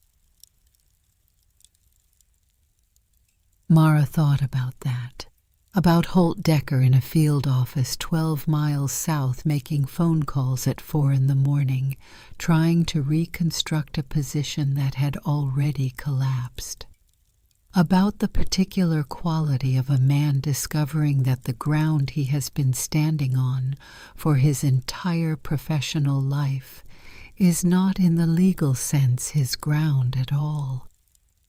Mara thought about that, about Holt Decker in a field office 12 miles south making phone calls at 4 in the morning, trying to reconstruct a position that had already collapsed. About the particular quality of a man discovering that the ground he has been standing on for his entire professional life is not in the legal sense his ground at all.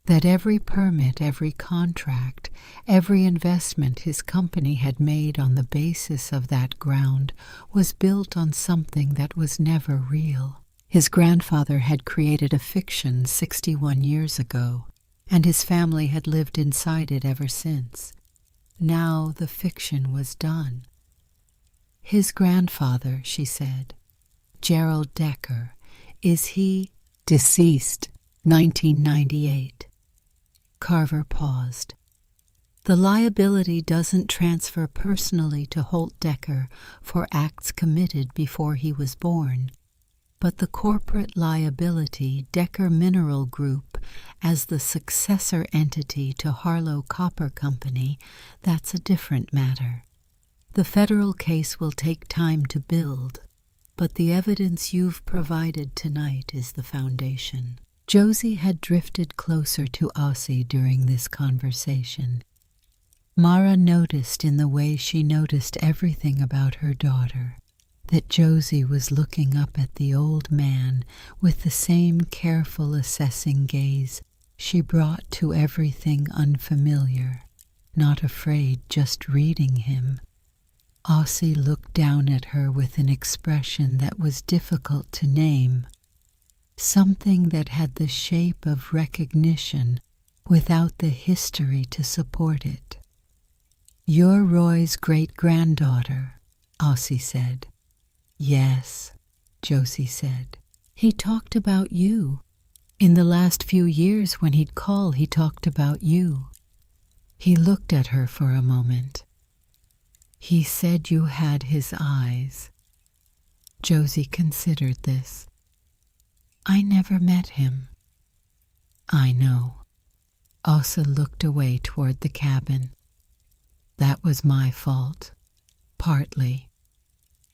That every permit, every contract, every investment his company had made on the basis of that ground was built on something that was never real. His grandfather had created a fiction 61 years ago, and his family had lived inside it ever since. Now the fiction was done. His grandfather, she said, Gerald Decker, is he deceased? 1998. Carver paused. The liability doesn't transfer personally to Holt Decker for acts committed before he was born, but the corporate liability, Decker Mineral Group, as the successor entity to Harlow Copper Company, that's a different matter. The federal case will take time to build, but the evidence you've provided tonight is the foundation. Josie had drifted closer to Ossie during this conversation. Mara noticed in the way she noticed everything about her daughter that Josie was looking up at the old man with the same careful assessing gaze she brought to everything unfamiliar, not afraid, just reading him. Ossie looked down at her with an expression that was difficult to name, something that had the shape of recognition without the history to support it. You're Roy's great-granddaughter, Ossie said. Yes, Josie said. He talked about you. In the last few years when he'd call, he talked about you. He looked at her for a moment. He said you had his eyes. Josie considered this. I never met him. I know. Ossa looked away toward the cabin. That was my fault. Partly.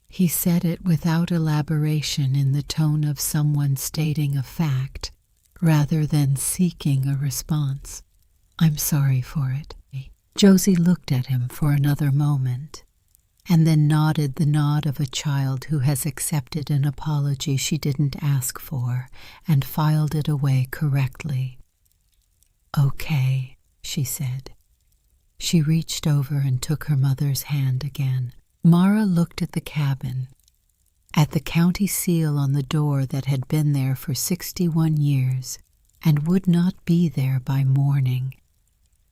He said it without elaboration, in the tone of someone stating a fact rather than seeking a response. I'm sorry for it. Josie looked at him for another moment, and then nodded the nod of a child who has accepted an apology she didn't ask for and filed it away correctly. Okay, she said. She reached over and took her mother's hand again. Mara looked at the cabin, at the county seal on the door that had been there for 61 years and would not be there by morning,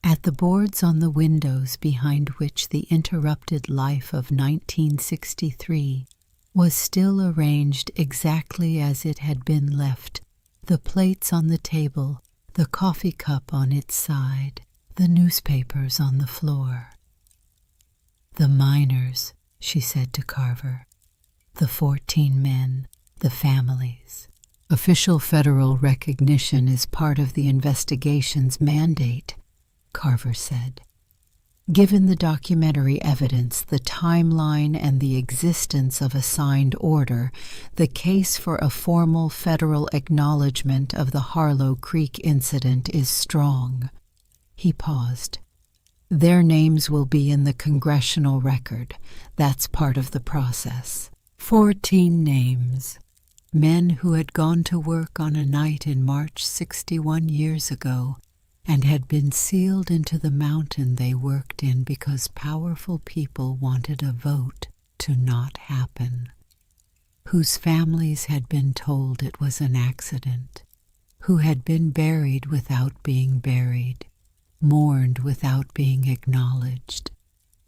at the boards on the windows behind which the interrupted life of 1963 was still arranged exactly as it had been left, the plates on the table, the coffee cup on its side, the newspapers on the floor. "The miners," she said to Carver. "The 14 men, the families. Official federal recognition is part of the investigation's mandate," Carver said. "Given the documentary evidence, the timeline, and the existence of a signed order, the case for a formal federal acknowledgement of the Harlow Creek incident is strong." He paused. "Their names will be in the congressional record. That's part of the process." 14 names. Men who had gone to work on a night in March 61 years ago and had been sealed into the mountain they worked in because powerful people wanted a vote to not happen. Whose families had been told it was an accident. Who had been buried without being buried, mourned without being acknowledged.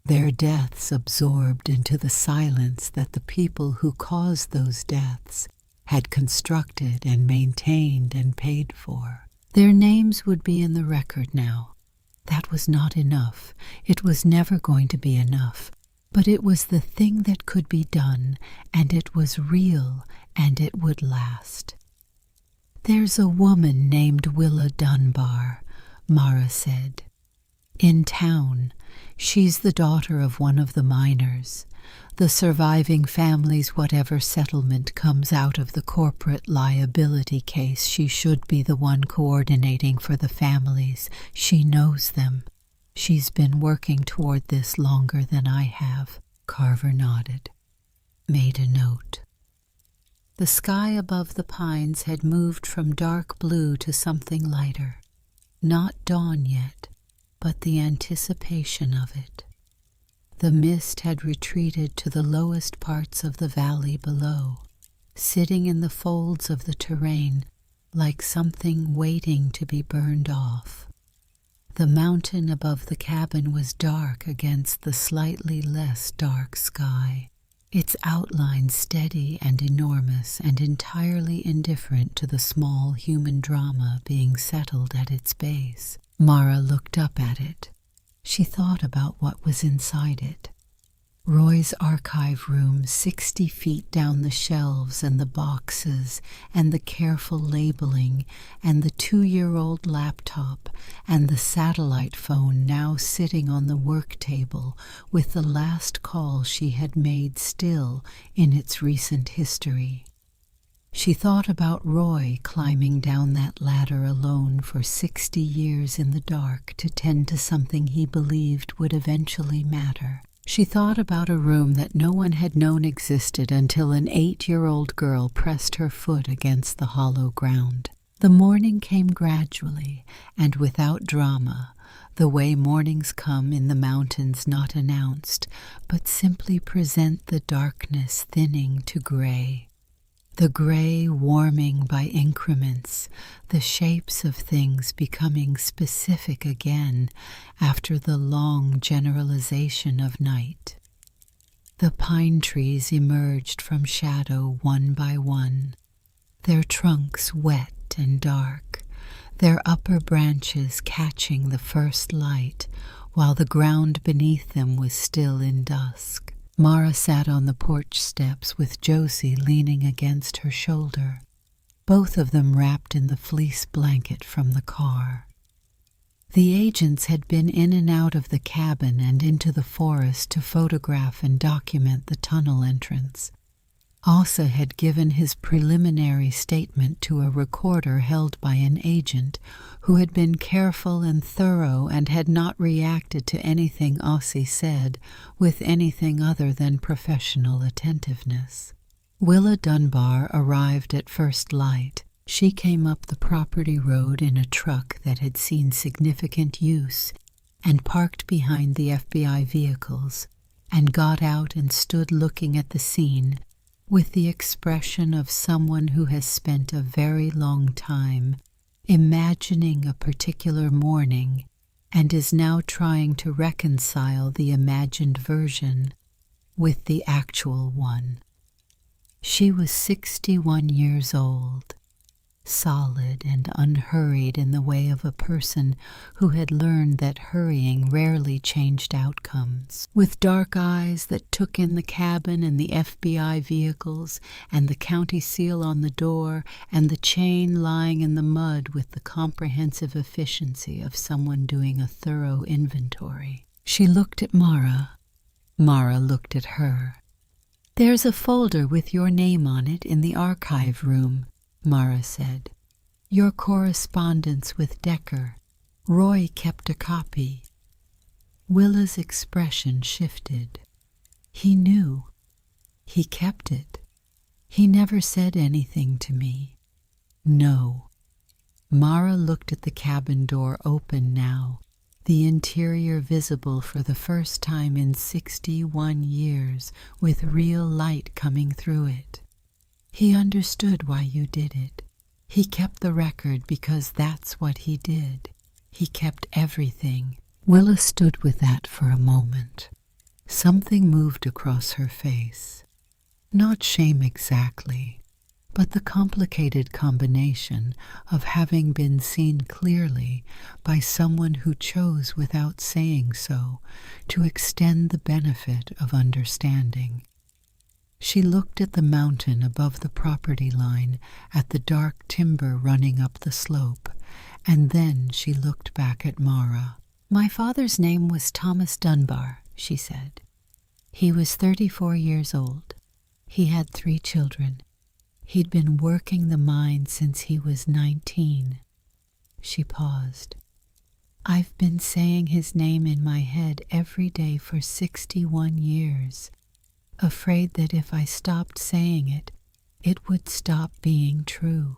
Their deaths absorbed into the silence that the people who caused those deaths had constructed and maintained and paid for. Their names would be in the record now. That was not enough. It was never going to be enough. But it was the thing that could be done, and it was real, and it would last. "There's a woman named Willa Dunbar," Mara said. "In town. She's the daughter of one of the miners. The surviving family's whatever settlement comes out of the corporate liability case, she should be the one coordinating for the families. She knows them. She's been working toward this longer than I have." Carver nodded. Made a note. The sky above the pines had moved from dark blue to something lighter. Not dawn yet, but the anticipation of it. The mist had retreated to the lowest parts of the valley below, sitting in the folds of the terrain like something waiting to be burned off. The mountain above the cabin was dark against the slightly less dark sky, its outline steady and enormous and entirely indifferent to the small human drama being settled at its base. Mara looked up at it. She thought about what was inside it. Roy's archive room, 60 feet down the shelves and the boxes and the careful labeling and the 2-year-old laptop and the satellite phone now sitting on the work table with the last call she had made still in its recent history. She thought about Roy climbing down that ladder alone for 60 years in the dark to tend to something he believed would eventually matter. She thought about a room that no one had known existed until an 8-year-old girl pressed her foot against the hollow ground. The morning came gradually and without drama, the way mornings come in the mountains, not announced, but simply present the darkness thinning to gray. The gray warming by increments, the shapes of things becoming specific again after the long generalization of night. The pine trees emerged from shadow one by one, their trunks wet and dark, their upper branches catching the first light while the ground beneath them was still in dusk. Mara sat on the porch steps with Josie leaning against her shoulder, both of them wrapped in the fleece blanket from the car. The agents had been in and out of the cabin and into the forest to photograph and document the tunnel entrance. Asa had given his preliminary statement to a recorder held by an agent who had been careful and thorough and had not reacted to anything Ossie said with anything other than professional attentiveness. Willa Dunbar arrived at first light. She came up the property road in a truck that had seen significant use and parked behind the FBI vehicles, and got out and stood looking at the scene with the expression of someone who has spent a very long time imagining a particular morning and is now trying to reconcile the imagined version with the actual one. She was 61 years old. solid and unhurried in the way of a person who had learned that hurrying rarely changed outcomes. With dark eyes that took in the cabin and the FBI vehicles and the county seal on the door and the chain lying in the mud with the comprehensive efficiency of someone doing a thorough inventory. She looked at Mara. Mara looked at her. "There's a folder with your name on it in the archive room," Mara said. "Your correspondence with Decker. Roy kept a copy." Willa's expression shifted. He knew. He kept it. He never said anything to me. No. Mara looked at the cabin door open now, the interior visible for the first time in 61 years, with real light coming through it. "He understood why you did it. He kept the record because that's what he did. He kept everything." Willa stood with that for a moment. Something moved across her face. Not shame exactly, but the complicated combination of having been seen clearly by someone who chose without saying so to extend the benefit of understanding. She looked at the mountain above the property line, at the dark timber running up the slope, and then she looked back at Mara. "My father's name was Thomas Dunbar," she said. "He was 34 years old. He had 3 children. He'd been working the mine since he was 19. She paused. "I've been saying his name in my head every day for 61 years, afraid that if I stopped saying it, it would stop being true."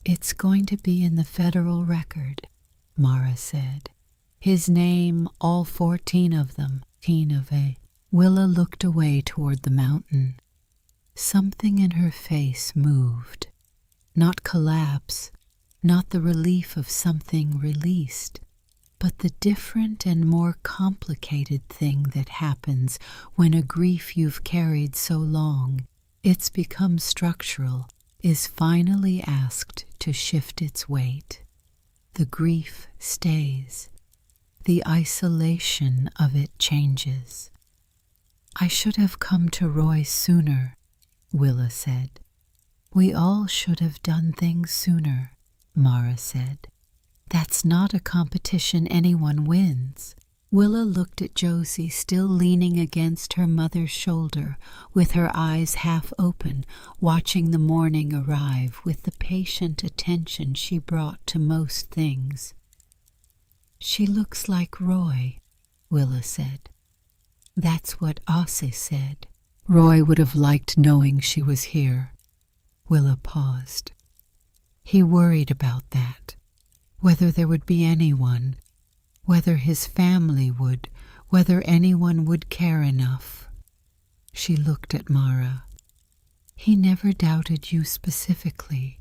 "It's going to be in the federal record," Mara said. "His name, all 14 of them, Willa looked away toward the mountain. Something in her face moved. Not collapse, not the relief of something released, but the different and more complicated thing that happens when a grief you've carried so long, it's become structural, is finally asked to shift its weight. The grief stays. The isolation of it changes. "I should have come to Roy sooner," Willa said. "We all should have done things sooner," Mara said. "That's not a competition anyone wins." Willa looked at Josie still leaning against her mother's shoulder, with her eyes half open, watching the morning arrive with the patient attention she brought to most things. "She looks like Roy," Willa said. "That's what Ase said. Roy would have liked knowing she was here." Willa paused. He worried about that, whether there would be anyone, whether his family would, whether anyone would care enough. She looked at Mara. "He never doubted you specifically.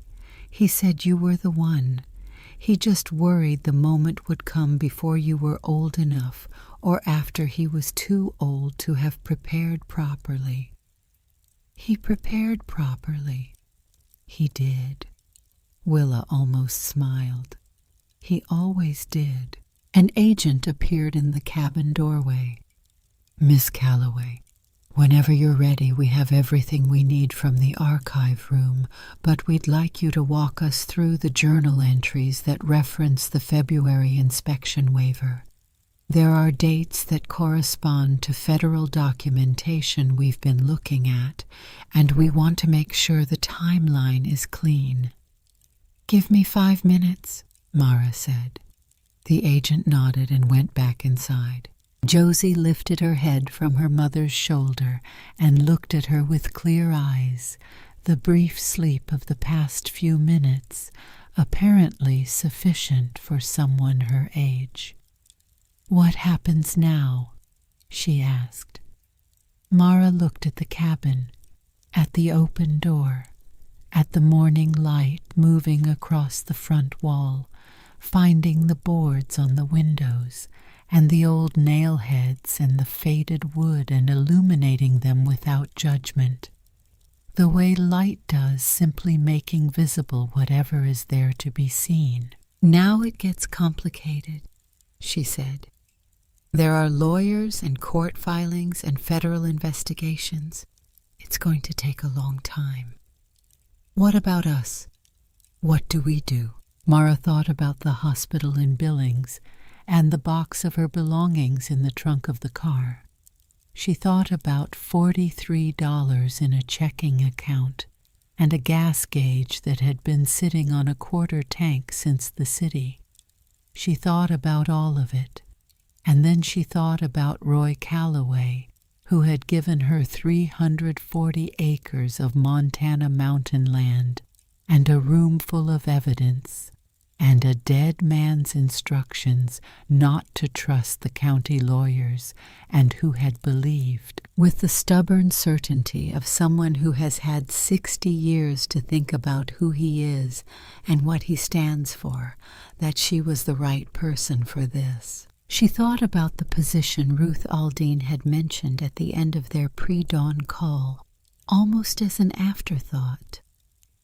He said you were the one. He just worried the moment would come before you were old enough, or after he was too old to have prepared properly." "He prepared properly." "He did." Willa almost smiled. "He always did." An agent appeared in the cabin doorway. "Miss Calloway, whenever you're ready, we have everything we need from the archive room, but we'd like you to walk us through the journal entries that reference the February inspection waiver. There are dates that correspond to federal documentation we've been looking at, and we want to make sure the timeline is clean." "Give me 5 minutes," Mara said. The agent nodded and went back inside. Josie lifted her head from her mother's shoulder and looked at her with clear eyes, the brief sleep of the past few minutes, apparently sufficient for someone her age. "What happens now?" she asked. Mara looked at the cabin, at the open door, at the morning light moving across the front wall, finding the boards on the windows and the old nail heads and the faded wood and illuminating them without judgment. the way light does, simply making visible whatever is there to be seen. Now it gets complicated, she said. There are lawyers and court filings and federal investigations. It's going to take a long time. What about us? What do we do? Mara thought about the hospital in Billings and the box of her belongings in the trunk of the car. She thought about $43 in a checking account and a gas gauge that had been sitting on a quarter tank since the city. She thought about all of it, and then she thought about Roy Calloway, who had given her 340 acres of Montana mountain land and a room full of evidence, and a dead man's instructions not to trust the county lawyers, and who had believed, with the stubborn certainty of someone who has had 60 years to think about who he is and what he stands for, that she was the right person for this. She thought about the position Ruth Aldine had mentioned at the end of their pre-dawn call, almost as an afterthought.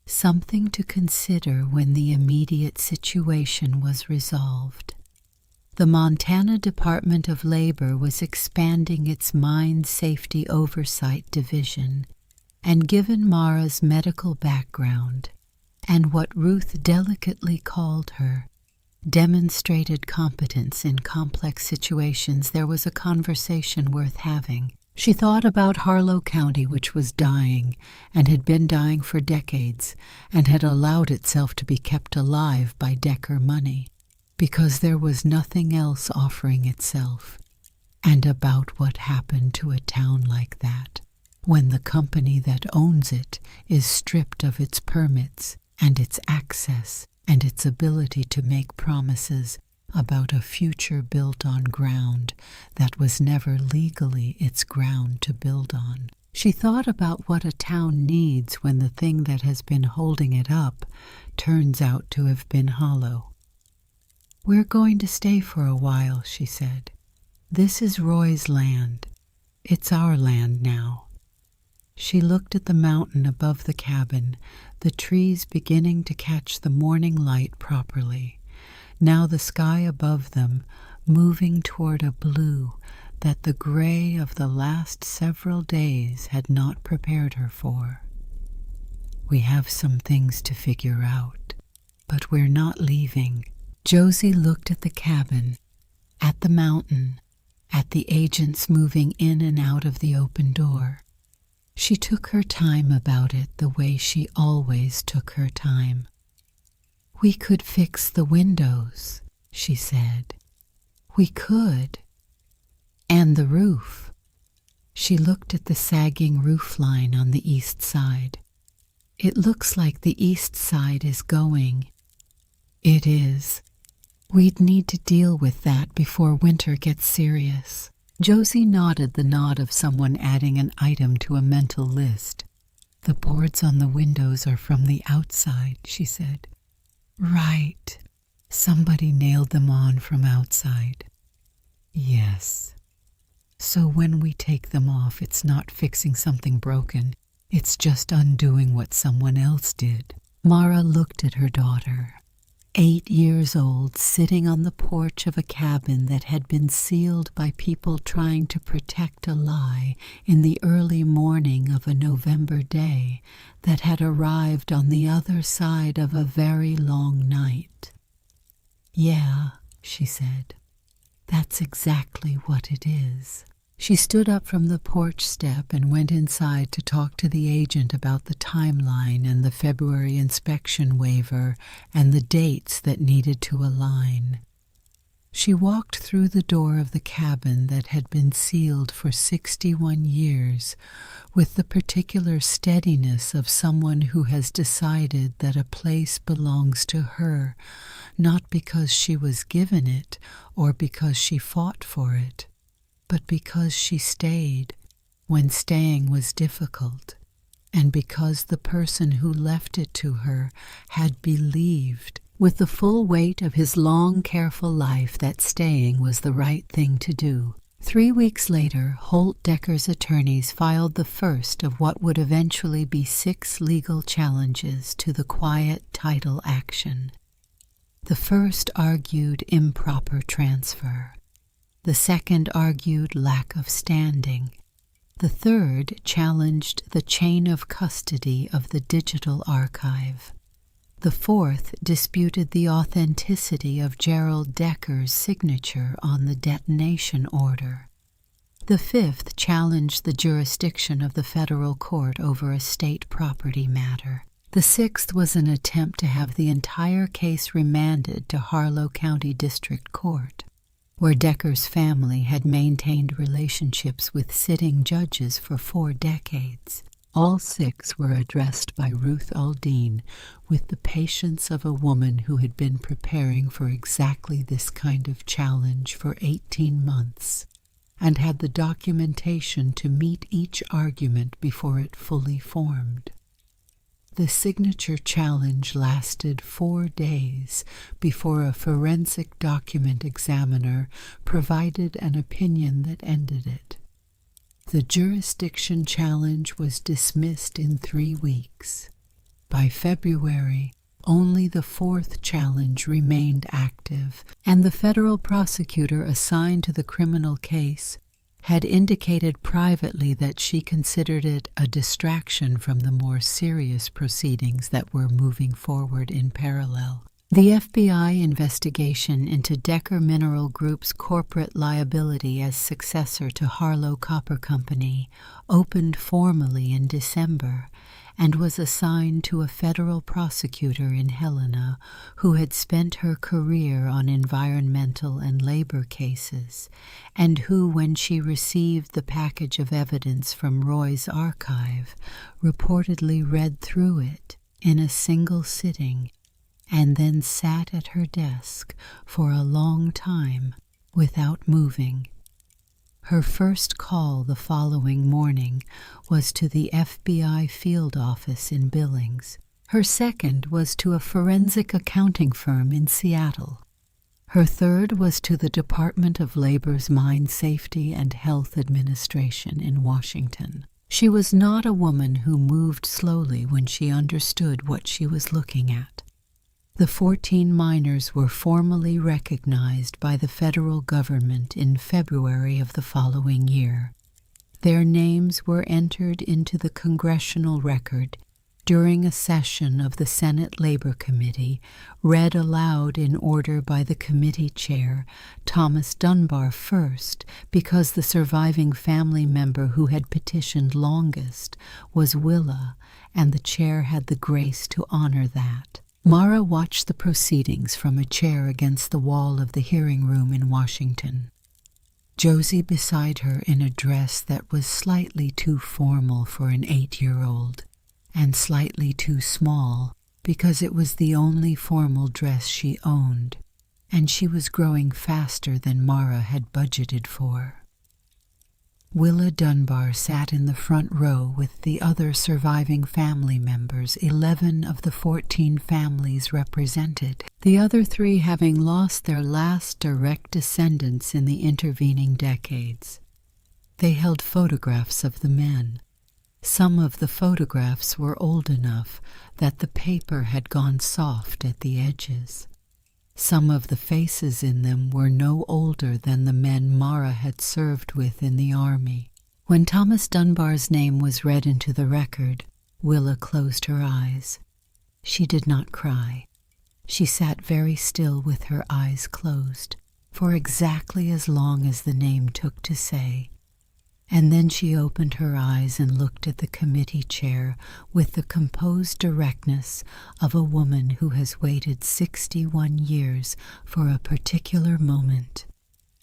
Something to consider when the immediate situation was resolved. The Montana Department of Labor was expanding its Mine Safety Oversight Division, and given Mara's medical background, and what Ruth delicately called her, demonstrated competence in complex situations, there was a conversation worth having. She thought about Harlow County, which was dying, and had been dying for decades, and had allowed itself to be kept alive by Decker money, because there was nothing else offering itself, and about what happened to a town like that, when the company that owns it is stripped of its permits and its access and its ability to make promises about a future built on ground that was never legally its ground to build on. She thought about what a town needs when the thing that has been holding it up turns out to have been hollow. "We're going to stay for a while," she said. "This is Roy's land. It's our land now." She looked at the mountain above the cabin, the trees beginning to catch the morning light properly. Now the sky above them, moving toward a blue that the gray of the last several days had not prepared her for. "We have some things to figure out, but we're not leaving." Josie looked at the cabin, at the mountain, at the agents moving in and out of the open door. She took her time about it the way she always took her time. "We could fix the windows," she said. "We could. And the roof." She looked at the sagging roof line on the east side. "It looks like the east side is going." "It is. We'd need to deal with that before winter gets serious." Josie nodded the nod of someone adding an item to a mental list. "The boards on the windows are from the outside," she said. "Right. Somebody nailed them on from outside." "Yes. So when we take them off, it's not fixing something broken. It's just undoing what someone else did." Mara looked at her daughter, 8 years old, sitting on the porch of a cabin that had been sealed by people trying to protect a lie in the early morning of a November day that had arrived on the other side of a very long night. "Yeah," she said, "that's exactly what it is." She stood up from the porch step and went inside to talk to the agent about the timeline and the February inspection waiver and the dates that needed to align. She walked through the door of the cabin that had been sealed for 61 years with the particular steadiness of someone who has decided that a place belongs to her, not because she was given it or because she fought for it, but because she stayed when staying was difficult, and because the person who left it to her had believed, with the full weight of his long, careful life, that staying was the right thing to do. 3 weeks later, Holt Decker's attorneys filed the first of what would eventually be 6 legal challenges to the quiet title action. The first argued improper transfer. The second argued lack of standing. The third challenged the chain of custody of the digital archive. The fourth disputed the authenticity of Gerald Decker's signature on the detonation order. The fifth challenged the jurisdiction of the federal court over a state property matter. The sixth was an attempt to have the entire case remanded to Harlow County District Court, where Decker's family had maintained relationships with sitting judges for 4 decades. All 6 were addressed by Ruth Aldine with the patience of a woman who had been preparing for exactly this kind of challenge for 18 months and had the documentation to meet each argument before it fully formed. The signature challenge lasted 4 days before a forensic document examiner provided an opinion that ended it. The jurisdiction challenge was dismissed in 3 weeks. By February, only the 4th challenge remained active, and the federal prosecutor assigned to the criminal case had indicated privately that she considered it a distraction from the more serious proceedings that were moving forward in parallel. The FBI investigation into Decker Mineral Group's corporate liability as successor to Harlow Copper Company opened formally in December and was assigned to a federal prosecutor in Helena who had spent her career on environmental and labor cases, and who, when she received the package of evidence from Roy's archive, reportedly read through it in a single sitting and then sat at her desk for a long time without moving. Her first call the following morning was to the FBI field office in Billings. Her second was to a forensic accounting firm in Seattle. Her third was to the Department of Labor's Mine Safety and Health Administration in Washington. She was not a woman who moved slowly when she understood what she was looking at. The 14 miners were formally recognized by the federal government in February of the following year. Their names were entered into the congressional record during a session of the Senate Labor Committee, read aloud in order by the committee chair, Thomas Dunbar, first, because the surviving family member who had petitioned longest was Willa, and the chair had the grace to honor that. Mara watched the proceedings from a chair against the wall of the hearing room in Washington. Josie beside her in a dress that was slightly too formal for an 8-year-old, and slightly too small because it was the only formal dress she owned, and she was growing faster than Mara had budgeted for. Willa Dunbar sat in the front row with the other surviving family members, 11 of the 14 families represented, the other 3 having lost their last direct descendants in the intervening decades. They held photographs of the men. Some of the photographs were old enough that the paper had gone soft at the edges. Some of the faces in them were no older than the men Mara had served with in the army. When Thomas Dunbar's name was read into the record, Willa closed her eyes. She did not cry. She sat very still with her eyes closed, for exactly as long as the name took to say, and then she opened her eyes and looked at the committee chair with the composed directness of a woman who has waited 61 years for a particular moment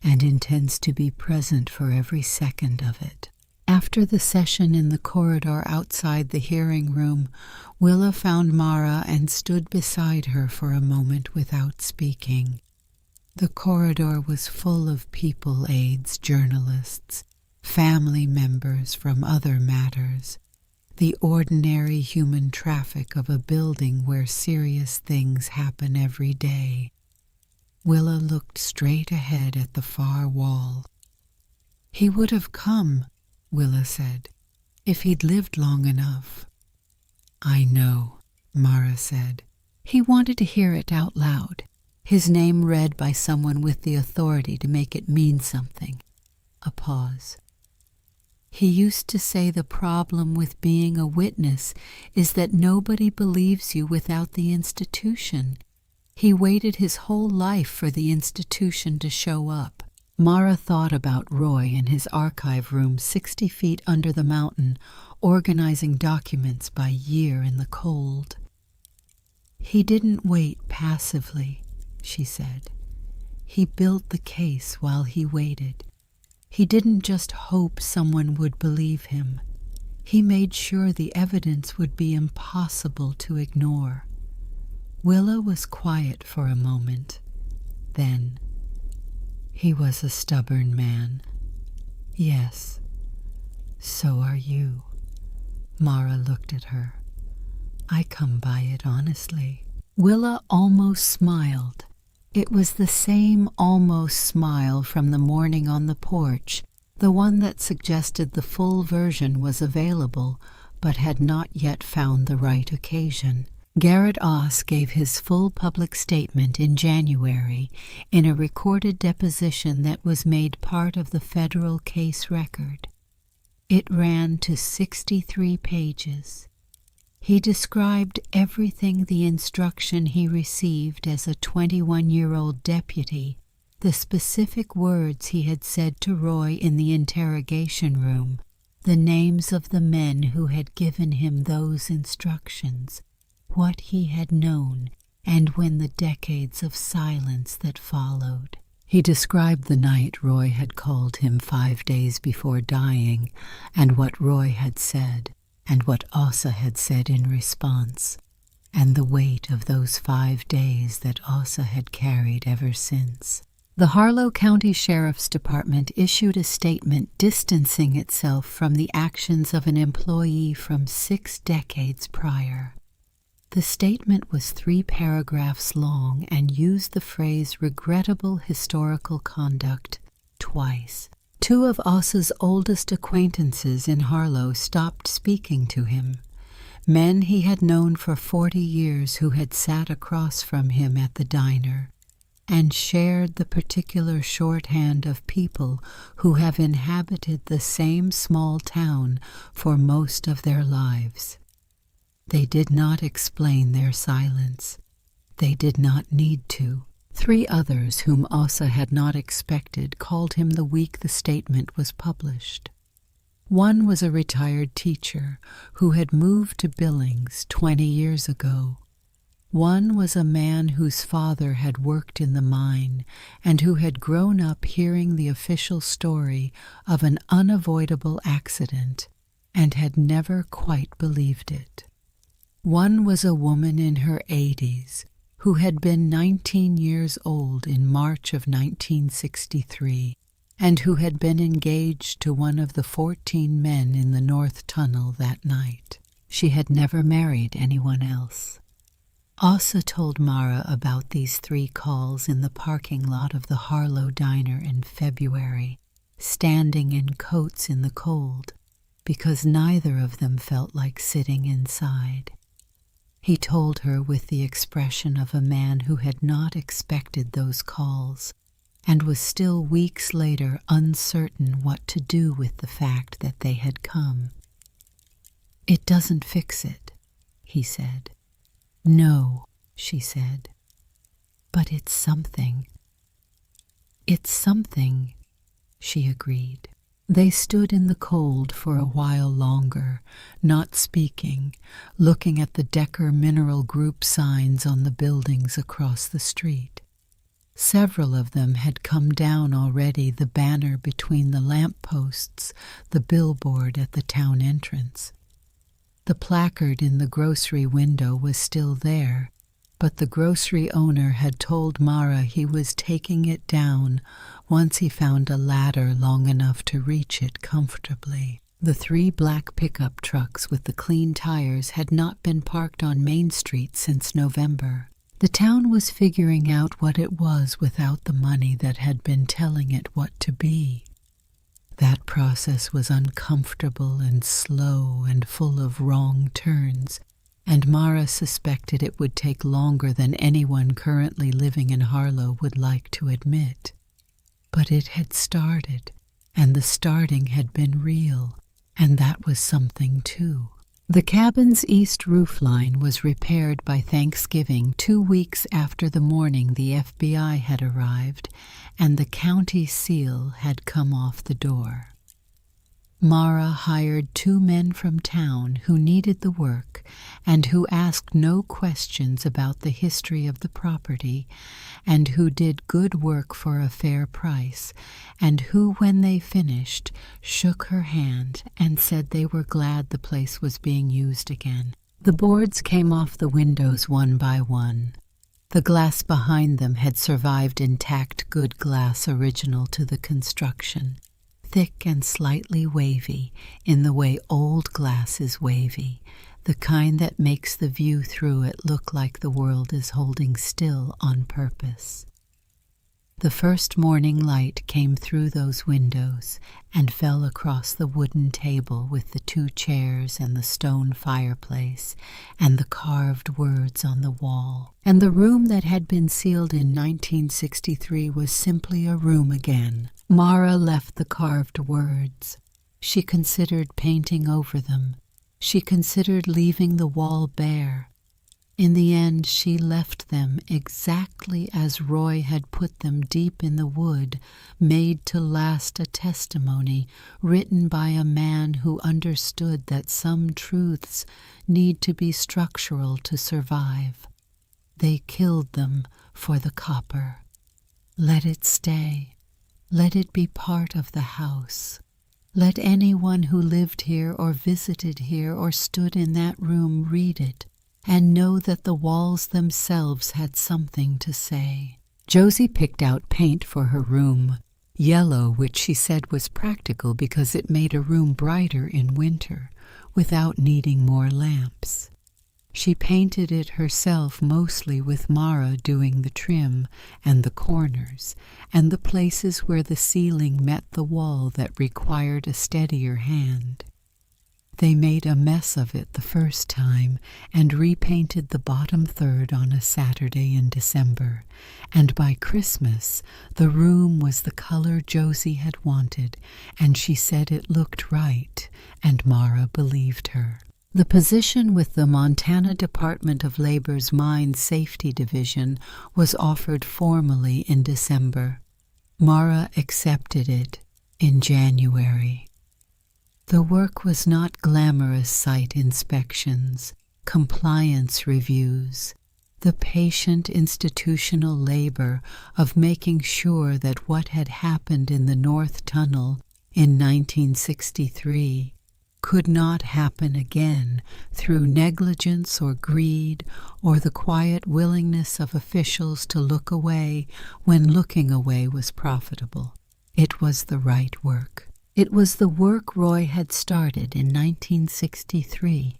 and intends to be present for every second of it. After the session in the corridor outside the hearing room, Willa found Mara and stood beside her for a moment without speaking. The corridor was full of people aides, journalists, family members from other matters, the ordinary human traffic of a building where serious things happen every day. Willa looked straight ahead at the far wall. "He would have come," Willa said, "if he'd lived long enough." "I know," Mara said. He wanted to hear it out loud, his name read by someone with the authority to make it mean something. A pause. "He used to say the problem with being a witness is that nobody believes you without the institution. He waited his whole life for the institution to show up." Mara thought about Roy in his archive room 60 feet under the mountain, organizing documents by year in the cold. "He didn't wait passively," she said. "He built the case while he waited. He didn't just hope someone would believe him. He made sure the evidence would be impossible to ignore." Willa was quiet for a moment. Then, "He was a stubborn man." "Yes, so are you." Mara looked at her. "I come by it honestly." Willa almost smiled. It was the same almost smile from the morning on the porch, the one that suggested the full version was available, but had not yet found the right occasion. Garrett Oss gave his full public statement in January in a recorded deposition that was made part of the federal case record. It ran to 63 pages. He described everything the instruction he received as a 21-year-old deputy, the specific words he had said to Roy in the interrogation room, the names of the men who had given him those instructions, what he had known, and when the decades of silence that followed. He described the night Roy had called him 5 days before dying, and what Roy had said, and what Asa had said in response, and the weight of those 5 days that Asa had carried ever since. The Harlow County Sheriff's Department issued a statement distancing itself from the actions of an employee from 6 decades prior. The statement was 3 paragraphs long and used the phrase regrettable historical conduct twice. 2 of Asa's oldest acquaintances in Harlow stopped speaking to him, men he had known for 40 years who had sat across from him at the diner and shared the particular shorthand of people who have inhabited the same small town for most of their lives. They did not explain their silence. They did not need to. 3 others whom Asa had not expected called him the week the statement was published. One was a retired teacher who had moved to Billings 20 years ago. One was a man whose father had worked in the mine and who had grown up hearing the official story of an unavoidable accident and had never quite believed it. One was a woman in her 80s who had been 19 years old in March of 1963 and who had been engaged to one of the 14 men in the North Tunnel that night. She had never married anyone else. Asa told Mara about these 3 calls in the parking lot of the Harlow Diner in February, standing in coats in the cold, because neither of them felt like sitting inside. He told her with the expression of a man who had not expected those calls and was still weeks later uncertain what to do with the fact that they had come. "It doesn't fix it," he said. "No," she said. "But it's something." "It's something," she agreed. They stood in the cold for a while longer, not speaking, looking at the Decker Mineral Group signs on the buildings across the street. Several of them had come down already, the banner between the lamp posts, the billboard at the town entrance. The placard in the grocery window was still there, but the grocery owner had told Mara he was taking it down once he found a ladder long enough to reach it comfortably. The 3 black pickup trucks with the clean tires had not been parked on Main Street since November. The town was figuring out what it was without the money that had been telling it what to be. That process was uncomfortable and slow and full of wrong turns, and Mara suspected it would take longer than anyone currently living in Harlow would like to admit. But it had started, and the starting had been real, and that was something too. The cabin's east roofline was repaired by Thanksgiving 2 weeks after the morning the FBI had arrived, and the county seal had come off the door. Mara hired 2 men from town who needed the work and who asked no questions about the history of the property, and who did good work for a fair price, and who, when they finished, shook her hand and said they were glad the place was being used again. The boards came off the windows one by one. The glass behind them had survived intact good glass original to the construction, thick and slightly wavy in the way old glass is wavy, the kind that makes the view through it look like the world is holding still on purpose. The first morning light came through those windows and fell across the wooden table with the 2 chairs and the stone fireplace and the carved words on the wall. And the room that had been sealed in 1963 was simply a room again. Mara left the carved words. She considered painting over them. She considered leaving the wall bare. In the end, she left them exactly as Roy had put them deep in the wood, made to last a testimony written by a man who understood that some truths need to be structural to survive. They killed them for the copper. Let it stay. Let it be part of the house. Let anyone who lived here or visited here or stood in that room read it and know that the walls themselves had something to say. Josie picked out paint for her room, yellow, which she said was practical because it made a room brighter in winter, without needing more lamps. She painted it herself, mostly with Mara doing the trim and the corners and the places where the ceiling met the wall that required a steadier hand. They made a mess of it the first time and repainted the bottom third on a Saturday in December, and by Christmas the room was the color Josie had wanted, and she said it looked right, and Mara believed her. The position with the Montana Department of Labor's Mine Safety Division was offered formally in December. Mara accepted it in January. The work was not glamorous site inspections, compliance reviews, the patient institutional labor of making sure that what had happened in the North Tunnel in 1963 could not happen again through negligence or greed or the quiet willingness of officials to look away when looking away was profitable. It was the right work. It was the work Roy had started in 1963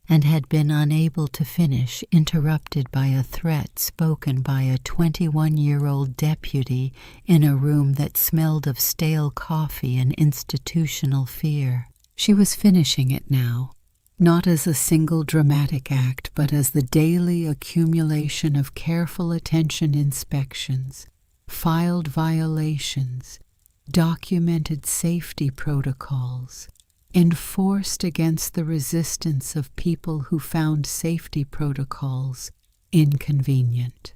and had been unable to finish, interrupted by a threat spoken by a 21-year-old deputy in a room that smelled of stale coffee and institutional fear. She was finishing it now, not as a single dramatic act, but as the daily accumulation of careful attention inspections, filed violations, documented safety protocols, enforced against the resistance of people who found safety protocols inconvenient.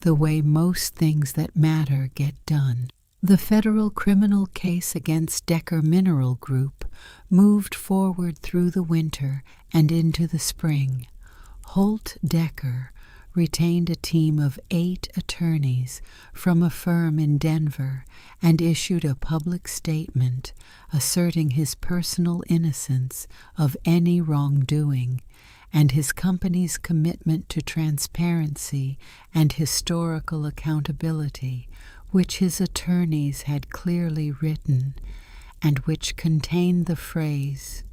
The way most things that matter get done. The federal criminal case against Decker Mineral Group moved forward through the winter and into the spring. Holt Decker retained a team of 8 attorneys from a firm in Denver and issued a public statement asserting his personal innocence of any wrongdoing and his company's commitment to transparency and historical accountability, which his attorneys had clearly written and which contained the phrase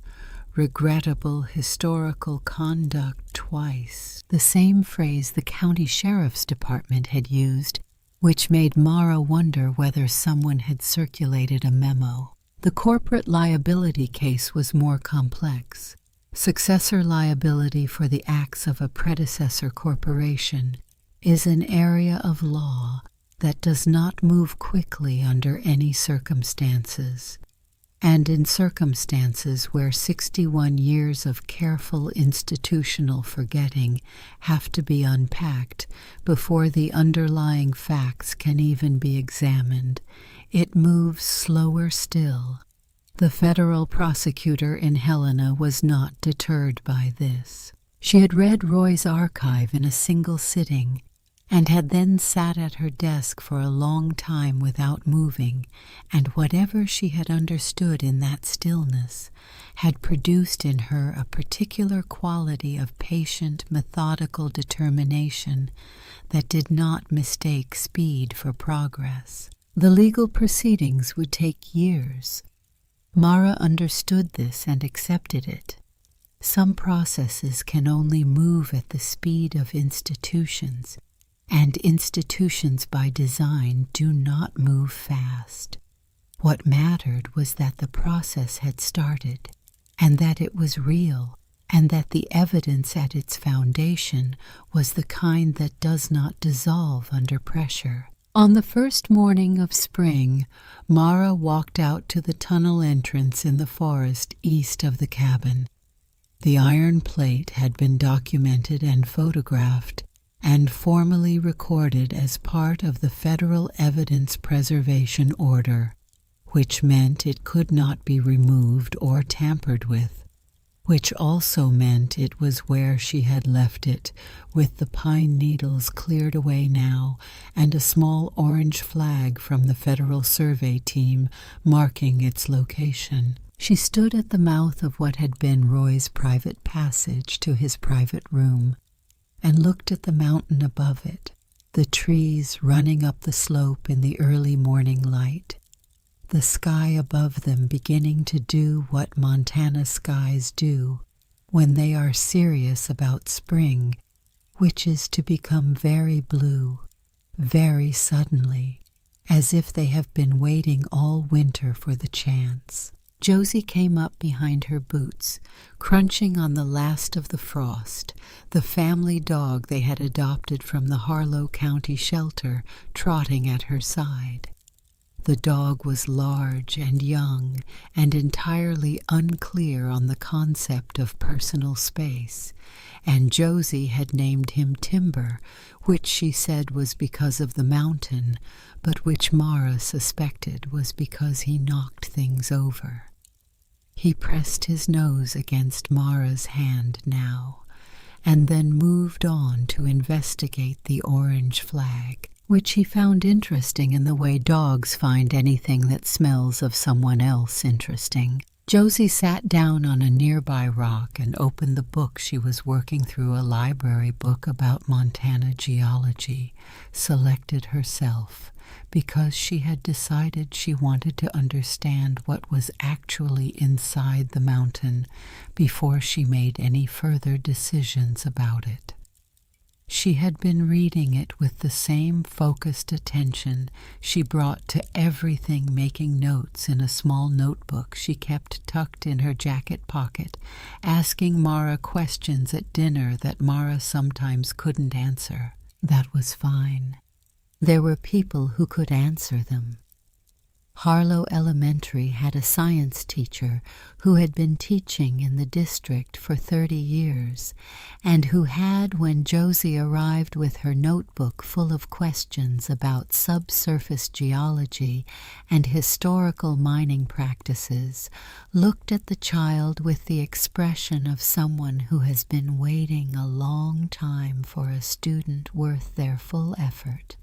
regrettable historical conduct twice, the same phrase the county sheriff's department had used, which made Mara wonder whether someone had circulated a memo. The corporate liability case was more complex. Successor liability for the acts of a predecessor corporation is an area of law that does not move quickly under any circumstances, and in circumstances where 61 years of careful institutional forgetting have to be unpacked before the underlying facts can even be examined, it moves slower still. The federal prosecutor in Helena was not deterred by this. She had read Roy's archive in a single sitting, and had then sat at her desk for a long time without moving, and whatever she had understood in that stillness had produced in her a particular quality of patient, methodical determination that did not mistake speed for progress. The legal proceedings would take years. Mara understood this and accepted it. Some processes can only move at the speed of institutions, and institutions by design do not move fast. What mattered was that the process had started, and that it was real, and that the evidence at its foundation was the kind that does not dissolve under pressure. On the first morning of spring, Mara walked out to the tunnel entrance in the forest east of the cabin. The iron plate had been documented and photographed, and formally recorded as part of the Federal Evidence Preservation Order, which meant it could not be removed or tampered with, which also meant it was where she had left it, with the pine needles cleared away now, and a small orange flag from the Federal Survey Team marking its location. She stood at the mouth of what had been Roy's private passage to his private room, and looked at the mountain above it, the trees running up the slope in the early morning light, the sky above them beginning to do what Montana skies do when they are serious about spring, which is to become very blue, very suddenly, as if they have been waiting all winter for the chance. Josie came up behind her boots, crunching on the last of the frost, the family dog they had adopted from the Harlow County shelter trotting at her side. The dog was large and young and entirely unclear on the concept of personal space, and Josie had named him Timber, which she said was because of the mountain, but which Mara suspected was because he knocked things over. He pressed his nose against Mara's hand now, and then moved on to investigate the orange flag, which he found interesting in the way dogs find anything that smells of someone else interesting. Josie sat down on a nearby rock and opened the book she was working through, a library book about Montana geology, selected herself, because she had decided she wanted to understand what was actually inside the mountain before she made any further decisions about it. She had been reading it with the same focused attention she brought to everything, making notes in a small notebook she kept tucked in her jacket pocket, asking Mara questions at dinner that Mara sometimes couldn't answer. That was fine. There were people who could answer them. Harlow Elementary had a science teacher who had been teaching in the district for 30 years, and who had, when Josie arrived with her notebook full of questions about subsurface geology and historical mining practices, looked at the child with the expression of someone who has been waiting a long time for a student worth their full effort.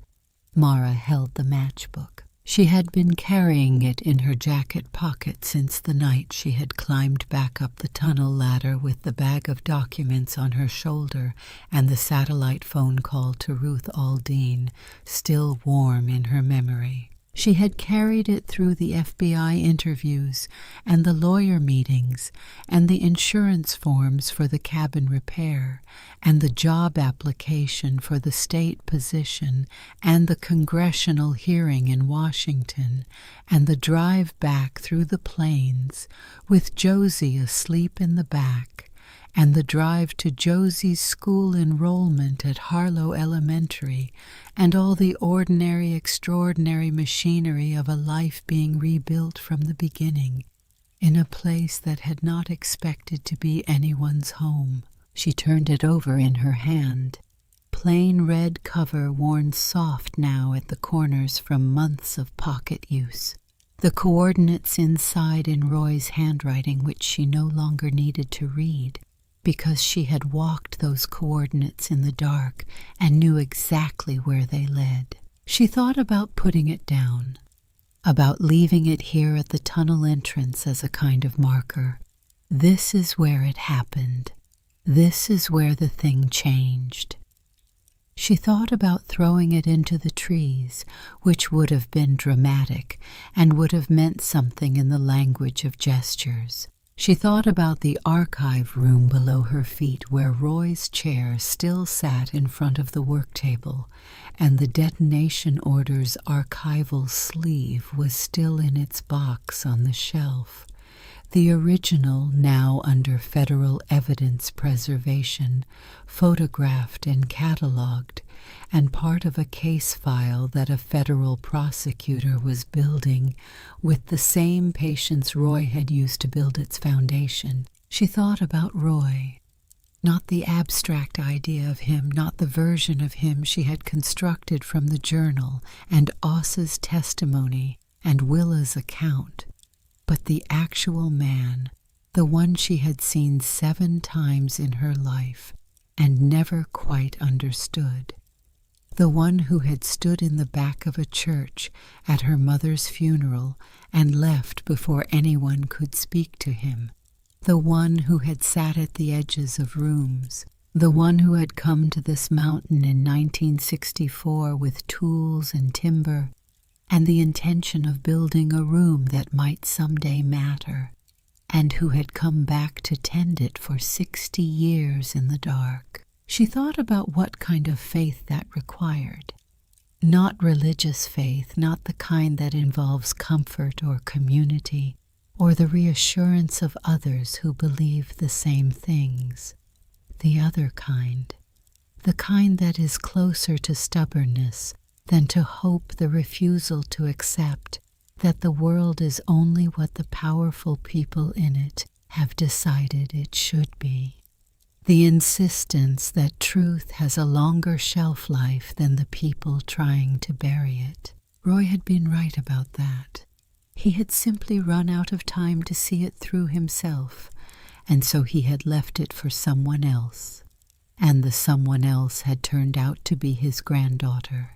Mara held the matchbook. She had been carrying it in her jacket pocket since the night she had climbed back up the tunnel ladder with the bag of documents on her shoulder and the satellite phone call to Ruth Aldine still warm in her memory. She had carried it through the FBI interviews and the lawyer meetings and the insurance forms for the cabin repair and the job application for the state position and the congressional hearing in Washington and the drive back through the plains with Josie asleep in the back and the drive to Josie's school enrollment at Harlow Elementary, and all the ordinary, extraordinary machinery of a life being rebuilt from the beginning, in a place that had not expected to be anyone's home. She turned it over in her hand. Plain red cover worn soft now at the corners from months of pocket use. The coordinates inside in Roy's handwriting which she no longer needed to read, because she had walked those coordinates in the dark and knew exactly where they led. She thought about putting it down, about leaving it here at the tunnel entrance as a kind of marker. This is where it happened. This is where the thing changed. She thought about throwing it into the trees, which would have been dramatic and would have meant something in the language of gestures. She thought about the archive room below her feet where Roy's chair still sat in front of the work table, and the detonation order's archival sleeve was still in its box on the shelf. The original, now under federal evidence preservation, photographed and catalogued, and part of a case file that a federal prosecutor was building with the same patience Roy had used to build its foundation. She thought about Roy, not the abstract idea of him, not the version of him she had constructed from the journal and Ossa's testimony and Willa's account, but the actual man, the one she had seen 7 times in her life and never quite understood. The one who had stood in the back of a church at her mother's funeral and left before anyone could speak to him. The one who had sat at the edges of rooms. The one who had come to this mountain in 1964 with tools and timber and the intention of building a room that might someday matter, and who had come back to tend it for 60 years in the dark. She thought about what kind of faith that required. Not religious faith, not the kind that involves comfort or community, or the reassurance of others who believe the same things. The other kind, the kind that is closer to stubbornness than to hope, the refusal to accept that the world is only what the powerful people in it have decided it should be. The insistence that truth has a longer shelf life than the people trying to bury it. Roy had been right about that. He had simply run out of time to see it through himself, and so he had left it for someone else. And the someone else had turned out to be his granddaughter,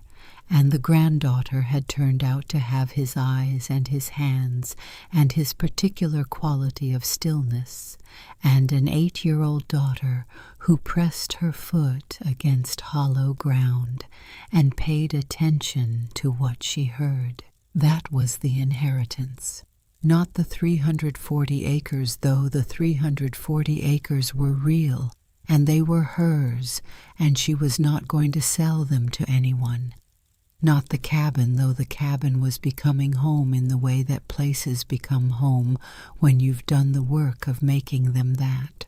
and the granddaughter had turned out to have his eyes and his hands and his particular quality of stillness, and an 8-year-old daughter who pressed her foot against hollow ground and paid attention to what she heard. That was the inheritance. Not the 340 acres, though the 340 acres were real, and they were hers, and she was not going to sell them to anyone. Not the cabin, though the cabin was becoming home in the way that places become home when you've done the work of making them that.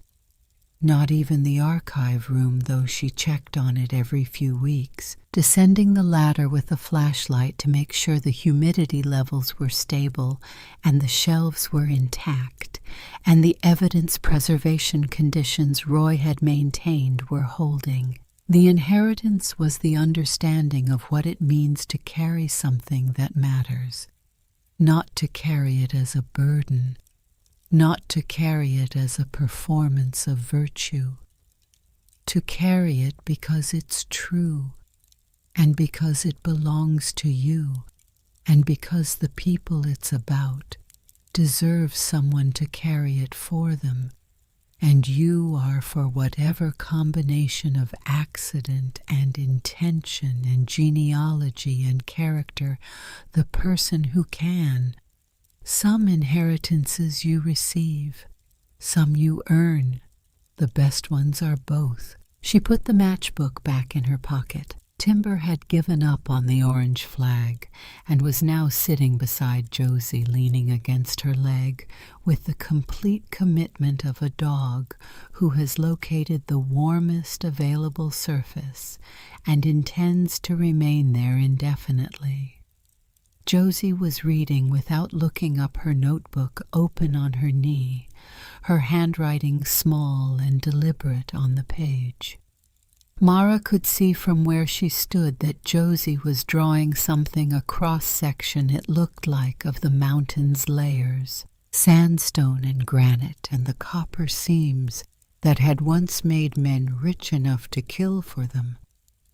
Not even the archive room, though she checked on it every few weeks, descending the ladder with a flashlight to make sure the humidity levels were stable and the shelves were intact, and the evidence preservation conditions Roy had maintained were holding. The inheritance was the understanding of what it means to carry something that matters, not to carry it as a burden, not to carry it as a performance of virtue, to carry it because it's true, and because it belongs to you, and because the people it's about deserve someone to carry it for them, and you are, for whatever combination of accident and intention and genealogy and character, the person who can. Some inheritances you receive, some you earn. The best ones are both. She put the matchbook back in her pocket. Timber had given up on the orange flag and was now sitting beside Josie, leaning against her leg, with the complete commitment of a dog who has located the warmest available surface and intends to remain there indefinitely. Josie was reading without looking up, her notebook open on her knee, her handwriting small and deliberate on the page. Mara could see from where she stood that Josie was drawing something, a cross-section, it looked like, of the mountain's layers, sandstone and granite, and the copper seams that had once made men rich enough to kill for them,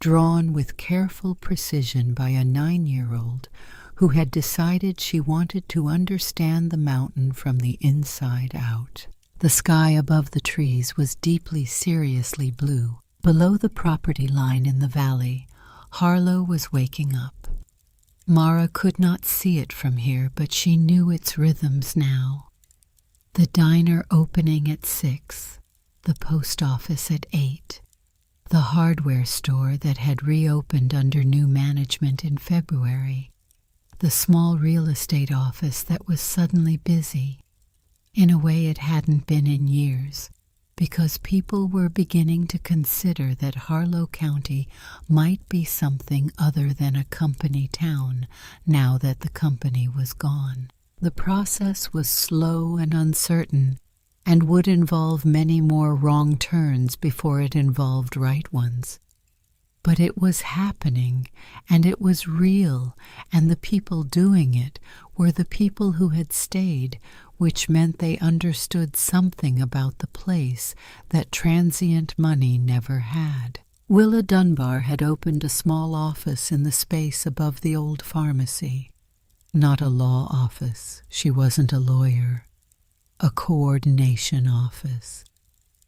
drawn with careful precision by a 9-year-old who had decided she wanted to understand the mountain from the inside out. The sky above the trees was deeply, seriously blue. Below the property line in the valley, Harlow was waking up. Mara could not see it from here, but she knew its rhythms now. The diner opening at 6, the post office at 8, the hardware store that had reopened under new management in February, the small real estate office that was suddenly busy, in a way it hadn't been in years, because people were beginning to consider that Harlow County might be something other than a company town now that the company was gone. The process was slow and uncertain, and would involve many more wrong turns before it involved right ones. But it was happening, and it was real, and the people doing it were the people who had stayed, which meant they understood something about the place that transient money never had. Willa Dunbar had opened a small office in the space above the old pharmacy. Not a law office, she wasn't a lawyer. A coordination office.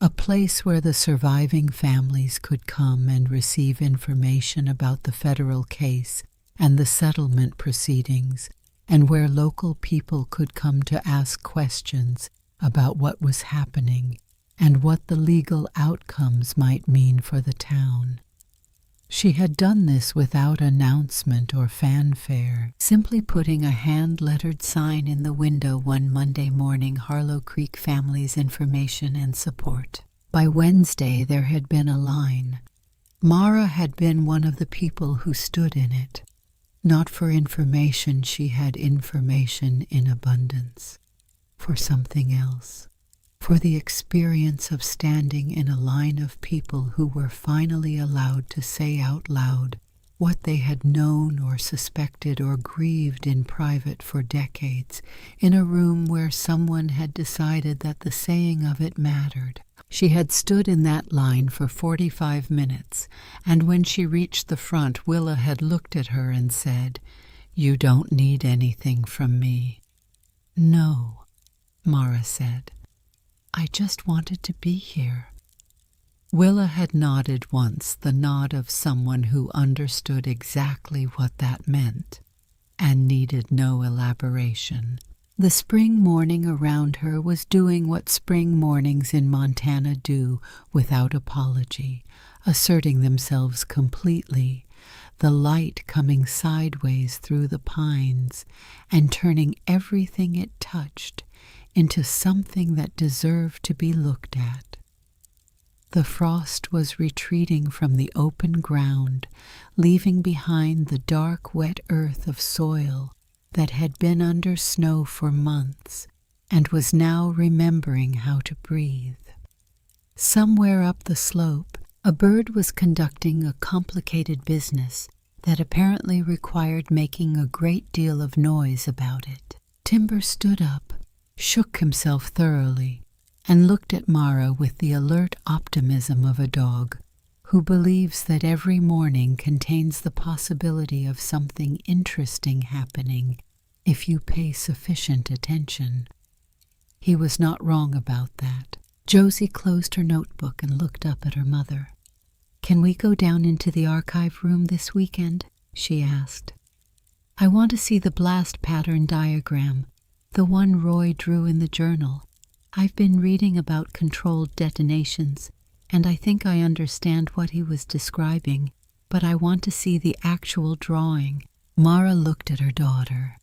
A place where the surviving families could come and receive information about the federal case and the settlement proceedings, and where local people could come to ask questions about what was happening and what the legal outcomes might mean for the town. She had done this without announcement or fanfare, simply putting a hand-lettered sign in the window one Monday morning, Harlow Creek Families Information and Support. By Wednesday there had been a line. Mara had been one of the people who stood in it. Not for information, she had information in abundance. For something else. For the experience of standing in a line of people who were finally allowed to say out loud what they had known or suspected or grieved in private for decades, in a room where someone had decided that the saying of it mattered. She had stood in that line for 45 minutes, and when she reached the front, Willa had looked at her and said, "You don't need anything from me." "No," Mara said. "I just wanted to be here." Willa had nodded once, the nod of someone who understood exactly what that meant, and needed no elaboration. The spring morning around her was doing what spring mornings in Montana do without apology, asserting themselves completely, the light coming sideways through the pines and turning everything it touched into something that deserved to be looked at. The frost was retreating from the open ground, leaving behind the dark, wet earth of soil that had been under snow for months and was now remembering how to breathe. Somewhere up the slope, a bird was conducting a complicated business that apparently required making a great deal of noise about it. Timber stood up, shook himself thoroughly, and looked at Mara with the alert optimism of a dog who believes that every morning contains the possibility of something interesting happening if you pay sufficient attention. He was not wrong about that. Josie closed her notebook and looked up at her mother. "Can we go down into the archive room this weekend?" she asked. "I want to see the blast pattern diagram, the one Roy drew in the journal. I've been reading about controlled detonations, and I think I understand what he was describing, but I want to see the actual drawing." Mara looked at her daughter.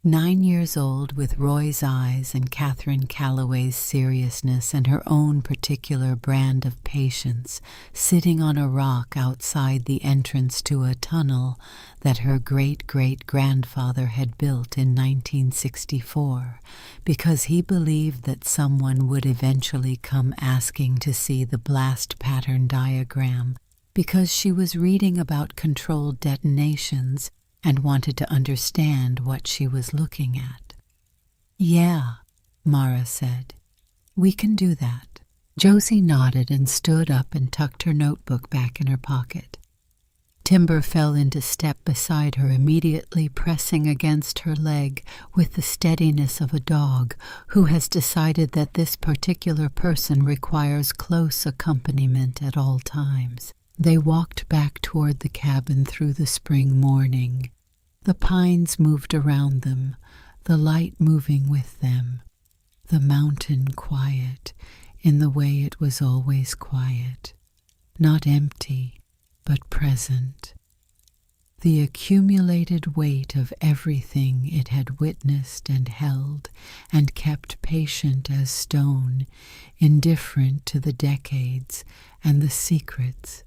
9 years old, with Roy's eyes and Catherine Calloway's seriousness and her own particular brand of patience, sitting on a rock outside the entrance to a tunnel that her great-great-grandfather had built in 1964, because he believed that someone would eventually come asking to see the blast pattern diagram, because she was reading about controlled detonations and wanted to understand what she was looking at. "Yeah," Mara said. "We can do that." Josie nodded and stood up and tucked her notebook back in her pocket. Timber fell into step beside her, immediately pressing against her leg with the steadiness of a dog who has decided that this particular person requires close accompaniment at all times. They walked back toward the cabin through the spring morning. The pines moved around them, the light moving with them, the mountain quiet in the way it was always quiet, not empty, but present. The accumulated weight of everything it had witnessed and held and kept patient as stone, indifferent to the decades and the secrets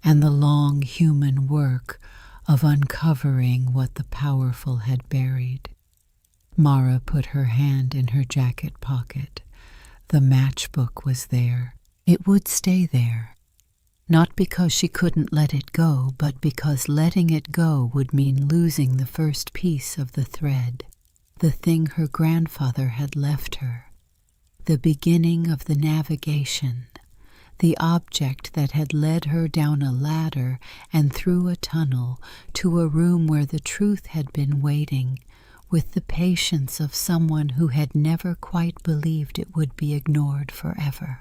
and the long human work of uncovering what the powerful had buried. Mara put her hand in her jacket pocket. The matchbook was there. It would stay there. Not because she couldn't let it go, but because letting it go would mean losing the first piece of the thread, the thing her grandfather had left her, the beginning of the navigation, the object that had led her down a ladder and through a tunnel to a room where the truth had been waiting, with the patience of someone who had never quite believed it would be ignored forever.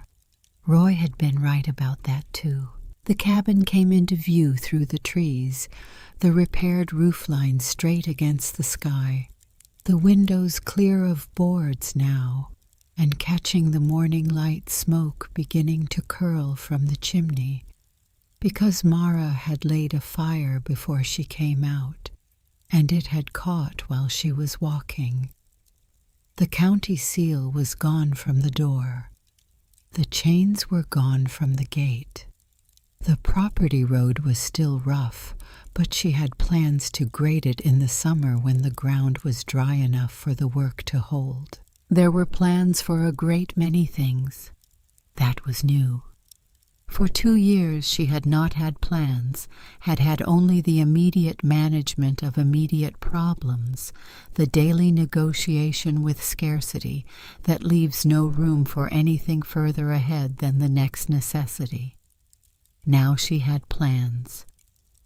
Roy had been right about that too. The cabin came into view through the trees, the repaired roofline straight against the sky, the windows clear of boards now, and catching the morning light smoke beginning to curl from the chimney, because Mara had laid a fire before she came out, and it had caught while she was walking. The county seal was gone from the door. The chains were gone from the gate. The property road was still rough, but she had plans to grade it in the summer when the ground was dry enough for the work to hold. There were plans for a great many things. That was new. For 2 years she had not had plans, had had only the immediate management of immediate problems, the daily negotiation with scarcity that leaves no room for anything further ahead than the next necessity. Now she had plans.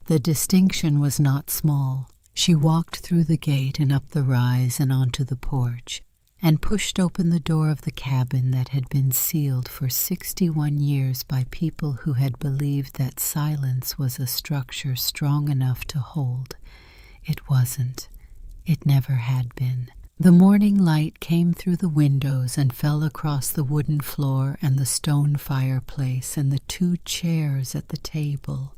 The distinction was not small. She walked through the gate and up the rise and onto the porch, and pushed open the door of the cabin that had been sealed for 61 years by people who had believed that silence was a structure strong enough to hold. It wasn't. It never had been. The morning light came through the windows and fell across the wooden floor and the stone fireplace and the 2 chairs at the table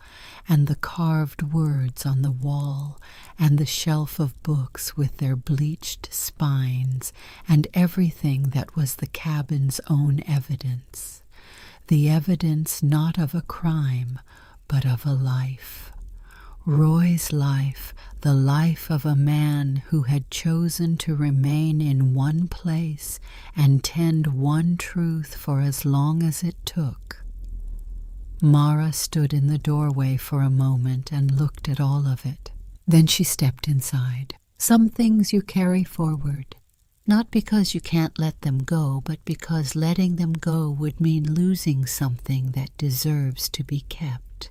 and the carved words on the wall and the shelf of books with their bleached spines and everything that was the cabin's own evidence. The evidence not of a crime, but of a life. Roy's life, the life of a man who had chosen to remain in one place and tend one truth for as long as it took. Mara stood in the doorway for a moment and looked at all of it. Then she stepped inside. Some things you carry forward, not because you can't let them go, but because letting them go would mean losing something that deserves to be kept.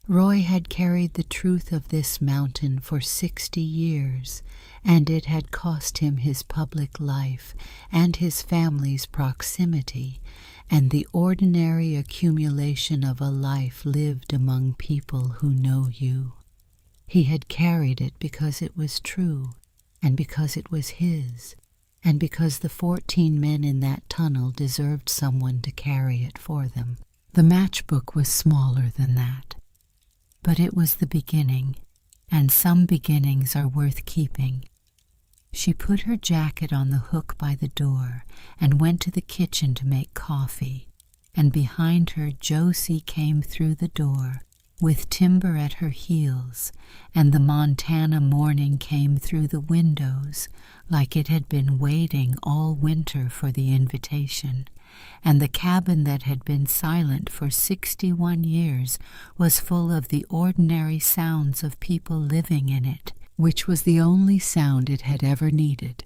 Roy had carried the truth of this mountain for 60 years, and it had cost him his public life and his family's proximity, and the ordinary accumulation of a life lived among people who know you. He had carried it because it was true, and because it was his, and because the 14 men in that tunnel deserved someone to carry it for them. The matchbook was smaller than that. But it was the beginning, and some beginnings are worth keeping. She put her jacket on the hook by the door and went to the kitchen to make coffee, and behind her Josie came through the door, with Timber at her heels, and the Montana morning came through the windows like it had been waiting all winter for the invitation, and the cabin that had been silent for 61 years was full of the ordinary sounds of people living in it, which was the only sound it had ever needed.